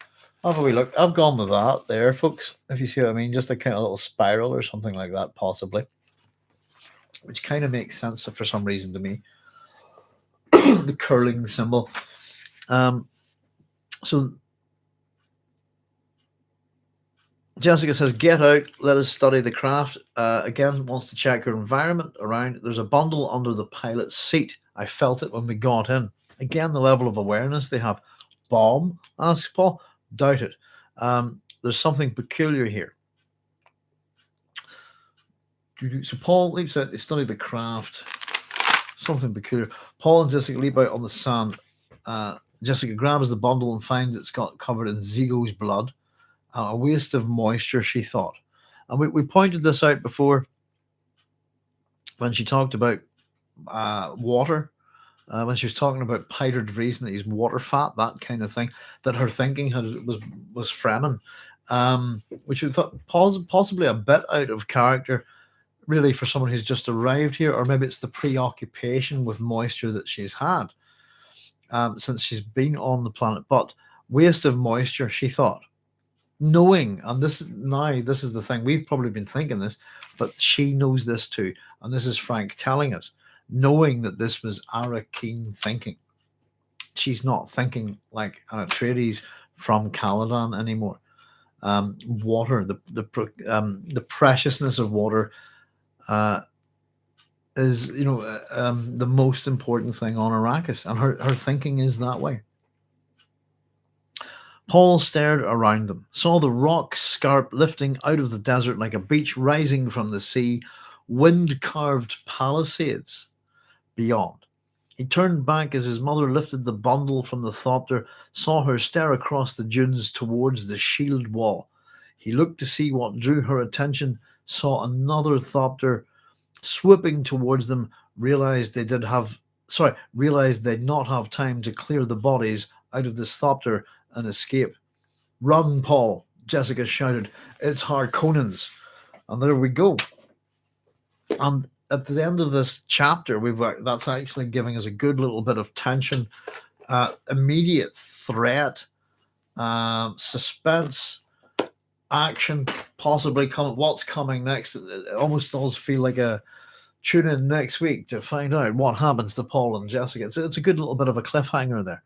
Have a wee look. I've gone with that there, folks. If you see what I mean, just a kind of little spiral or something like that, possibly, which kind of makes sense for some reason to me. The curling symbol. So Jessica says, "Get out. Let us study the craft." Again, wants to check her environment around. There's a bundle under the pilot's seat. I felt it when we got in. Again, the level of awareness they have. Bomb? Asks Paul. Doubt it. There's something peculiar here. So Paul leaps out. They study the craft. Something peculiar. Paul and Jessica leap out on the sand. Jessica grabs the bundle and finds it's got covered in Zigo's blood. A waste of moisture, she thought. And we pointed this out before when she talked about water. When she was talking about Peter de Vries and he's water fat, that kind of thing, that her thinking was Fremen, which we thought possibly a bit out of character, really, for someone who's just arrived here, or maybe it's the preoccupation with moisture that she's had since she's been on the planet. But waste of moisture, she thought, knowing, and this is the thing, we've probably been thinking this, but she knows this too, and this is Frank telling us. Knowing that this was Arakeen thinking. She's not thinking like an Atreides from Caladan anymore. Water, the preciousness of water, is the most important thing on Arrakis, and her thinking is that way. Paul stared around them, saw the rock scarp lifting out of the desert like a beach rising from the sea, wind-carved palisades beyond. He turned back as his mother lifted the bundle from the thopter, saw her stare across the dunes towards the shield wall. He looked to see what drew her attention, saw another thopter swooping towards them, realized they'd not have time to clear the bodies out of this thopter and escape. "Run, Paul," Jessica shouted. "It's Harkonnens." And there we go. And at the end of this chapter, that's actually giving us a good little bit of tension, immediate threat, suspense, action, possibly what's coming next. It almost does feel like a tune in next week to find out what happens to Paul and Jessica. It's a good little bit of a cliffhanger there.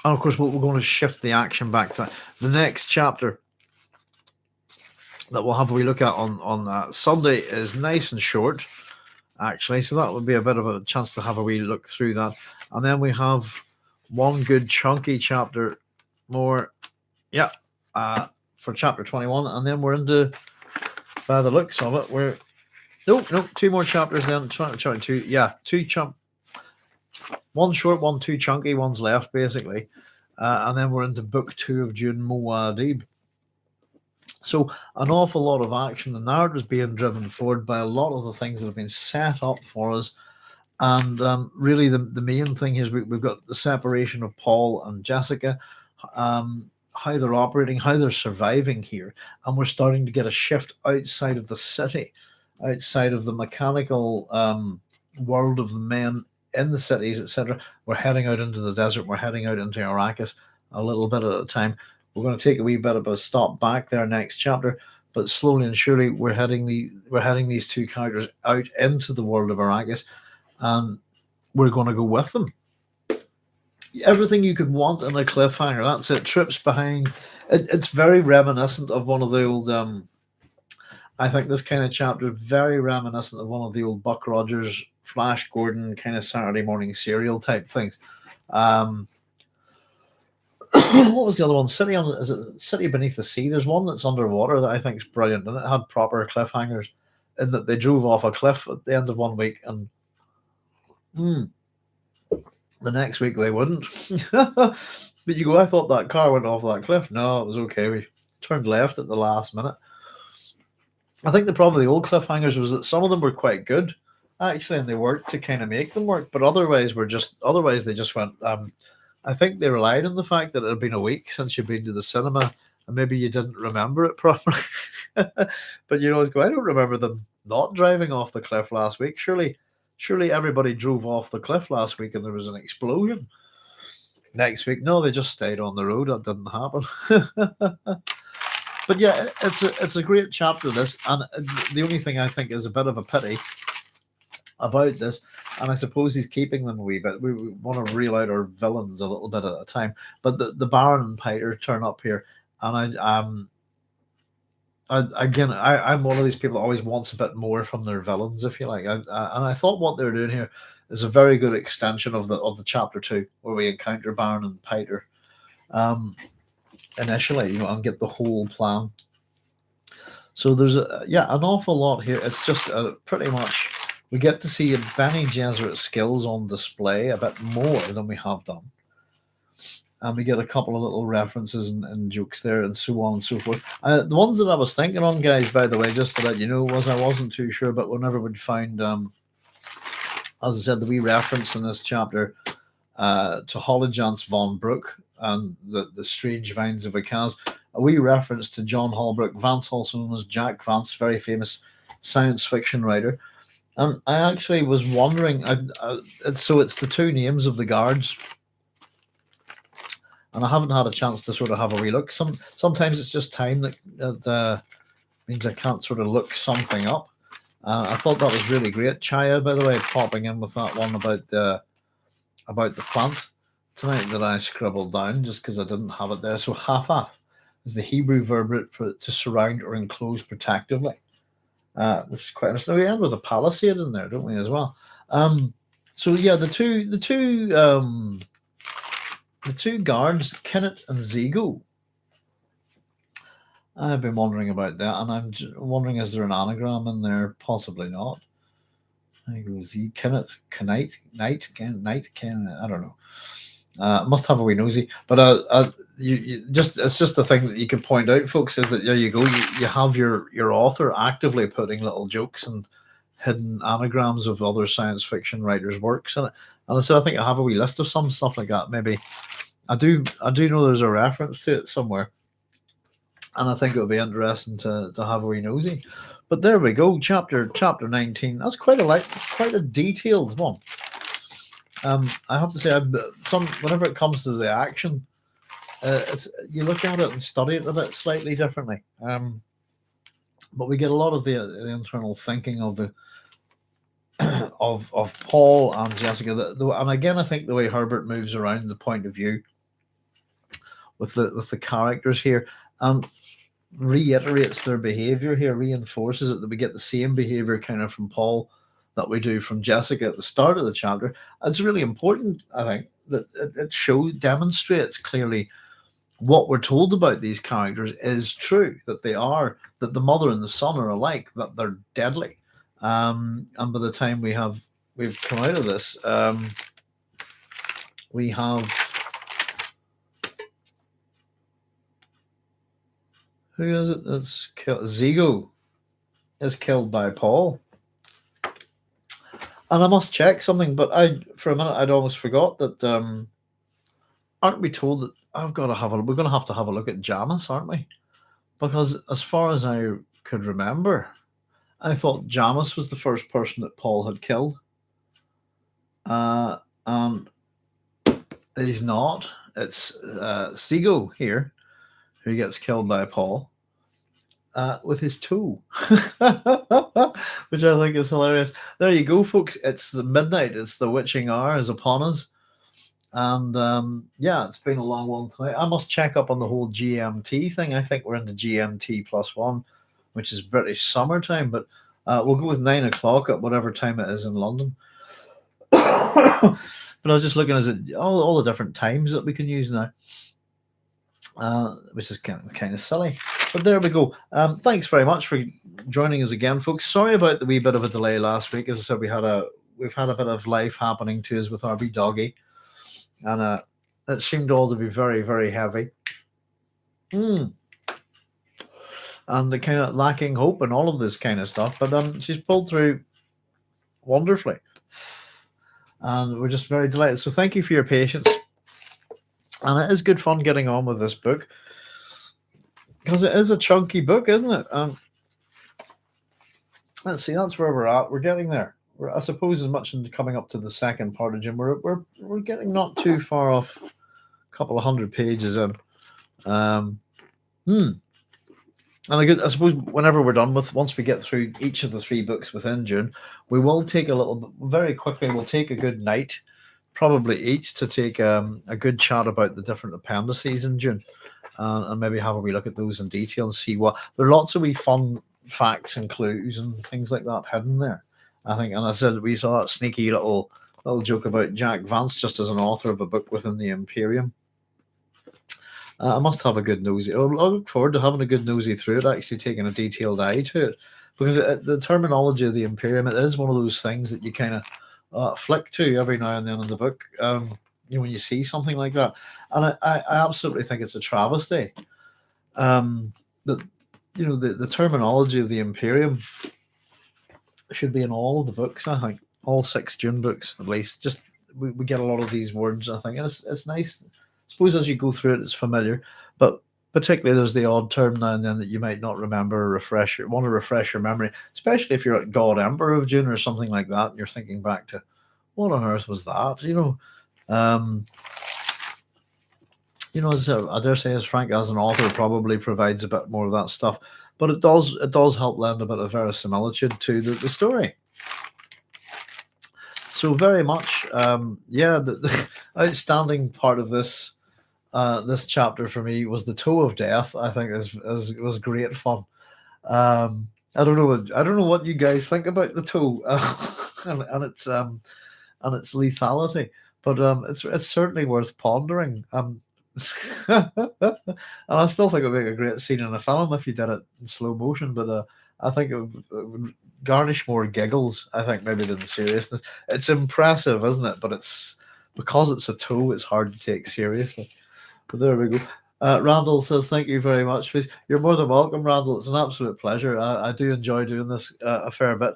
And of course, we're going to shift the action back to the next chapter that we'll have a wee look at on Sunday is nice and short, actually. So that would be a bit of a chance to have a wee look through that. And then we have one good chunky chapter more, for chapter 21. And then we're into, by the looks of it, two more chapters then. One short, one too chunky, one's left, basically. And then we're into book 2 of Dune Muad'Dib. So an awful lot of action. The narrative is being driven forward by a lot of the things that have been set up for us. And really the main thing is we've got the separation of Paul and Jessica, how they're operating, how they're surviving here. And we're starting to get a shift outside of the city, outside of the mechanical world of the men in the cities, etc. We're heading out into the desert. We're heading out into Arrakis a little bit at a time. We're going to take a wee bit of a stop back there next chapter, but slowly and surely we're heading these two characters out into the world of Arrakis, and we're going to go with them. Everything you could want in a cliffhanger. That's it. Trips behind. It's very reminiscent of one of the old. I think this kind of chapter very reminiscent of one of the old Buck Rogers, Flash Gordon kind of Saturday morning serial type things. What was the other one? Is it City Beneath the Sea? There's one that's underwater that I think is brilliant, and it had proper cliffhangers in that they drove off a cliff at the end of one week, and the next week they wouldn't. But you go, I thought that car went off that cliff. No, it was okay. We turned left at the last minute. I think the problem with the old cliffhangers was that some of them were quite good, actually, and they worked to kind of make them work, but otherwise they just went. I think they relied on the fact that it had been a week since you'd been to the cinema, and maybe you didn't remember it properly. But you always go, I don't remember them not driving off the cliff last week. Surely everybody drove off the cliff last week and there was an explosion. Next week, no, they just stayed on the road. That didn't happen. But yeah, it's a great chapter, this, and the only thing I think is a bit of a pity about this, and I suppose he's keeping them a wee bit. We want to reel out our villains a little bit at a time, but the Baron and Piter turn up here, and I'm one of these people that always wants a bit more from their villains, if you like. And I thought what they're doing here is a very good extension of the chapter 2, where we encounter Baron and Piter initially, and get the whole plan. So there's an awful lot here. It's just pretty much. We get to see Bene Gesserit's skills on display a bit more than we have done. And we get a couple of little references and jokes there and so on and so forth. The ones that I was thinking on, guys, by the way, just to let you know, I wasn't too sure, but whenever we'd find, as I said, the wee reference in this chapter to Hollijans von Broek and the strange vines of Akaz, a wee reference to John Holbrook Vance, also known as Jack Vance, very famous science fiction writer. And I actually was wondering, it's the two names of the guards, and I haven't had a chance to sort of have a wee look. Sometimes it's just time that means I can't sort of look something up. I thought that was really great. Chaya, by the way, popping in with that one about the plant. tonight that I scribbled down just because I didn't have it there. So hafaf is the Hebrew verb for to surround or enclose protectively, which is quite interesting. We end with a palisade in there, don't we, as well? So yeah, the two guards, Kenneth and Zigo. I've been wondering about that, and I'm wondering, is there an anagram in there? Possibly not. I think it was Kenneth, Knight, Ken. I don't know. Must have a wee nosy, but it's just a thing that you can point out, folks, is that there you go. You have your author actively putting little jokes and hidden anagrams of other science fiction writers' works in it. And so I think I have a wee list of some stuff like that. Maybe I do know there's a reference to it somewhere, and I think it would be interesting to have a wee nosy. But there we go, chapter 19. That's quite a detailed one. I have to say, whenever it comes to the action, it's you look at it and study it a bit slightly differently. But we get a lot of the internal thinking of the of Paul and Jessica. And again, I think the way Herbert moves around the point of view with the characters here, reiterates their behavior here, reinforces it, that we get the same behavior kind of from Paul that we do from Jessica at the start of the chapter. It's really important, I think, that it demonstrates clearly what we're told about these characters is true, that the mother and the son are alike, that they're deadly. And by the time we've come out of this, we have, who is it that's killed? Zigo is killed by Paul. And I must check something, but for a minute I'd almost forgot that. Aren't we told that we're going to have to have a look at Janus, aren't we? Because as far as I could remember, I thought Janus was the first person that Paul had killed, and he's not. It's Zigo here who gets killed by Paul. With his toe, which I think is hilarious. There you go, folks. It's the midnight. It's the witching hour is upon us, and yeah, it's been a long one tonight. I must check up on the whole GMT thing. I think we're into GMT +1, which is British summertime, but we'll go with 9 o'clock at whatever time it is in London. But I was just looking at all the different times that we can use now. Which is kind of silly, but there we go. Thanks very much for joining us again, folks. Sorry about the wee bit of a delay last week. As I said, we've had a bit of life happening to us with our wee doggy, and it seemed all to be very, very heavy, and the kind of lacking hope and all of this kind of stuff. But she's pulled through wonderfully, and we're just very delighted. So thank you for your patience. And it is good fun getting on with this book because it is a chunky book, isn't it? Let's see, that's where we're at. We're getting there. I suppose as much in coming up to the second part of Jim, we're getting not too far off, a couple of 100 pages in. And I suppose whenever we're done once we get through each of the 3 books within Dune, we will take very quickly, we'll take a good night, probably each, to take a good chat about the different appendices in Dune, and maybe have a wee look at those in detail and see what there are lots of wee fun facts and clues and things like that hidden there, I think. And I said we saw that sneaky little joke about Jack Vance just as an author of a book within the Imperium. I must have a good nosy. I look forward to having a good nosy through it, actually taking a detailed eye to it, because the terminology of the Imperium, it is one of those things that you kind of flick to every now and then in the book, when you see something like that. And I absolutely think it's a travesty that the terminology of the Imperium should be in all of the books. I think all 6 Dune books, at least. Just we get a lot of these words, I think, and it's nice. I suppose as you go through it, it's familiar, but particularly there's the odd term now and then that you might not remember or want to refresh your memory, especially if you're at God Emperor of Dune or something like that, and you're thinking back to what on earth was that? As I dare say, as Frank as an author probably provides a bit more of that stuff, but it does help lend a bit of verisimilitude to the story. So very much, yeah. The outstanding part of this chapter for me was the toe of death. I think was great fun. I don't know what you guys think about the toe and its lethality, but it's certainly worth pondering. And I still think it would make a great scene in a film if you did it in slow motion. But I think it would garnish more giggles. I think maybe than seriousness. It's impressive, isn't it? But it's because it's a toe, it's hard to take seriously. But there we go. Randall says, "Thank you very much. You're more than welcome, Randall. It's an absolute pleasure. I do enjoy doing this a fair bit,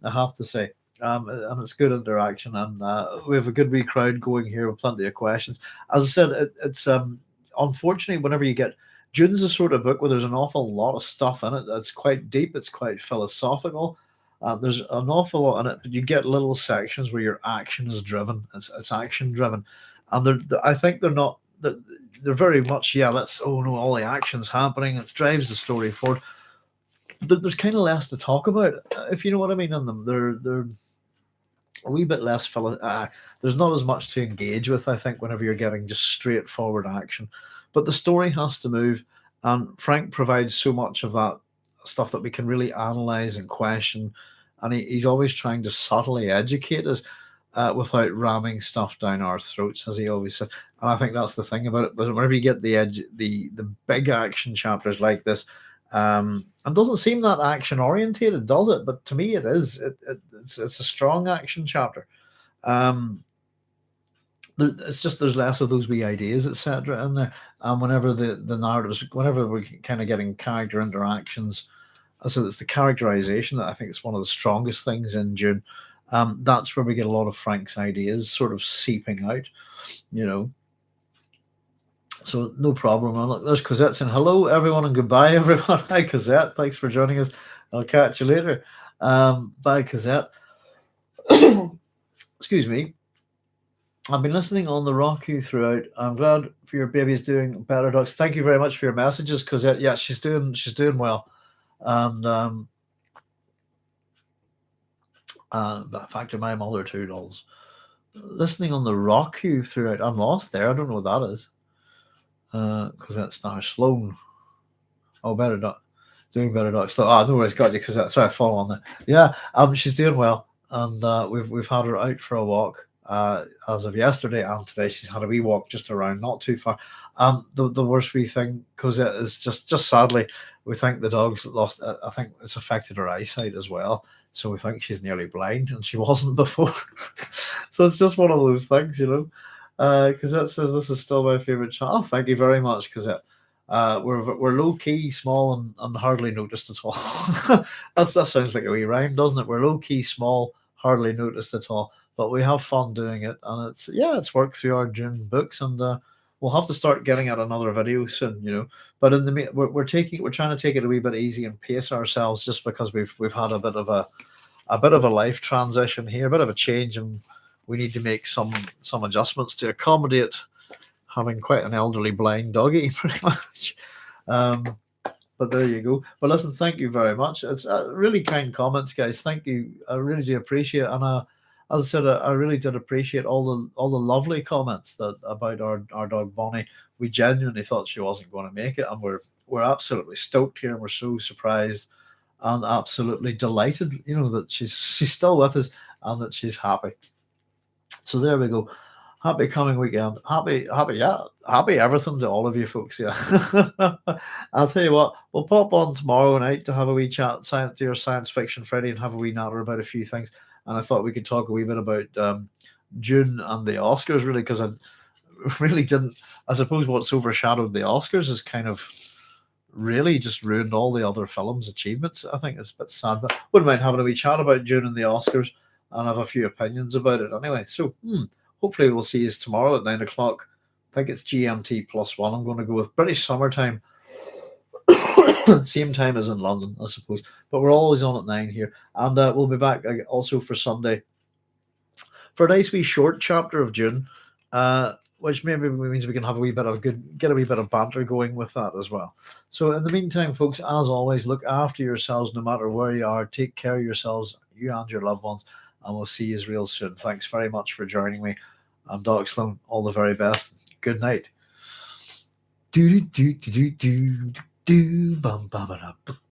I have to say. And it's good interaction, and we have a good wee crowd going here with plenty of questions. As I said, it's unfortunately whenever you get Dune's a sort of book where there's an awful lot of stuff in it. It's quite deep. It's quite philosophical. There's an awful lot in it, but you get little sections where your action is driven. It's action driven, and I think they're not. They're very much, yeah. Let's oh no, all the action's happening. It drives the story forward. There's kind of less to talk about, if you know what I mean. On them, they're a wee bit less there's not as much to engage with, I think, whenever you're getting just straightforward action. But the story has to move, and Frank provides so much of that stuff that we can really analyze and question, and he's always trying to subtly educate us without ramming stuff down our throats, as he always said. And I think that's the thing about it. But whenever you get the big action chapters like this, and doesn't seem that action orientated, does it? But to me, it is. It's a strong action chapter. It's just there's less of those wee ideas, etc. in there. And whenever the narratives, whenever we're kind of getting character interactions, so it's the characterization that I think is one of the strongest things in Dune. That's where we get a lot of Frank's ideas sort of seeping out, you know. So no problem. And look, there's Cosette saying hello, everyone, and goodbye, everyone. Hi, Cosette. Thanks for joining us. I'll catch you later. Bye, Cosette. Excuse me. I've been listening on the Roku throughout. I'm glad for your baby's doing better, docs. Thank you very much for your messages, Cosette. Yeah, she's doing well. And in fact, my mother too, dolls. Listening on the Roku throughout. I'm lost there. I don't know what that is. Cosette star Sloan. Oh, better not doing better docs. No worries, got you, Cosette. Sorry, I fall on that. Yeah, she's doing well, and we've had her out for a walk as of yesterday and today. She's had a wee walk just around, not too far. The worst wee thing, Cosette, is just sadly we think the dog's lost. I think it's affected her eyesight as well. So we think she's nearly blind, and she wasn't before. So it's just one of those things, you know. Cosette says this is still my favorite channel. Oh, thank you very much, Cosette. We're low key, small, and hardly noticed at all. That sounds like a wee rhyme, doesn't it? We're low key, small, hardly noticed at all, but we have fun doing it, and it's worked through our Dune books, and we'll have to start getting at another video soon, you know. But in the we're trying to take it a wee bit easy and pace ourselves, just because we've had a bit of a life transition here, a bit of a change, and we need to make some adjustments to accommodate having quite an elderly blind doggy, pretty much. But there you go. But listen, thank you very much. It's really kind comments, guys. Thank you. I really do appreciate it. And as I said, I really did appreciate all the lovely comments about our dog Bonnie. We genuinely thought she wasn't going to make it, and we're absolutely stoked here, and we're so surprised and absolutely delighted, you know, that she's still with us and that she's happy. So there we go. Happy coming weekend. Happy everything to all of you folks. Yeah. I'll tell you what, we'll pop on tomorrow night to have a wee chat, do your Science Fiction Friday, and have a wee natter about a few things. And I thought we could talk a wee bit about Dune and the Oscars, really, because I really didn't. I suppose what's overshadowed the Oscars is kind of really just ruined all the other films' achievements. I think it's a bit sad, but wouldn't mind having a wee chat about Dune and the Oscars and have a few opinions about it anyway. So hopefully we'll see you tomorrow at 9 o'clock. I think it's GMT +1. I'm going to go with British summertime. Same time as in London, I suppose. But we're always on at 9 here. And we'll be back also for Sunday for a nice wee short chapter of Dune, which maybe means we can have get a wee bit of banter going with that as well. So in the meantime, folks, as always, look after yourselves no matter where you are. Take care of yourselves, you and your loved ones. and we'll see you real soon. Thanks very much for joining me. I'm Doc Sloan. All the very best. Good night. Do do do do do do do bum bum.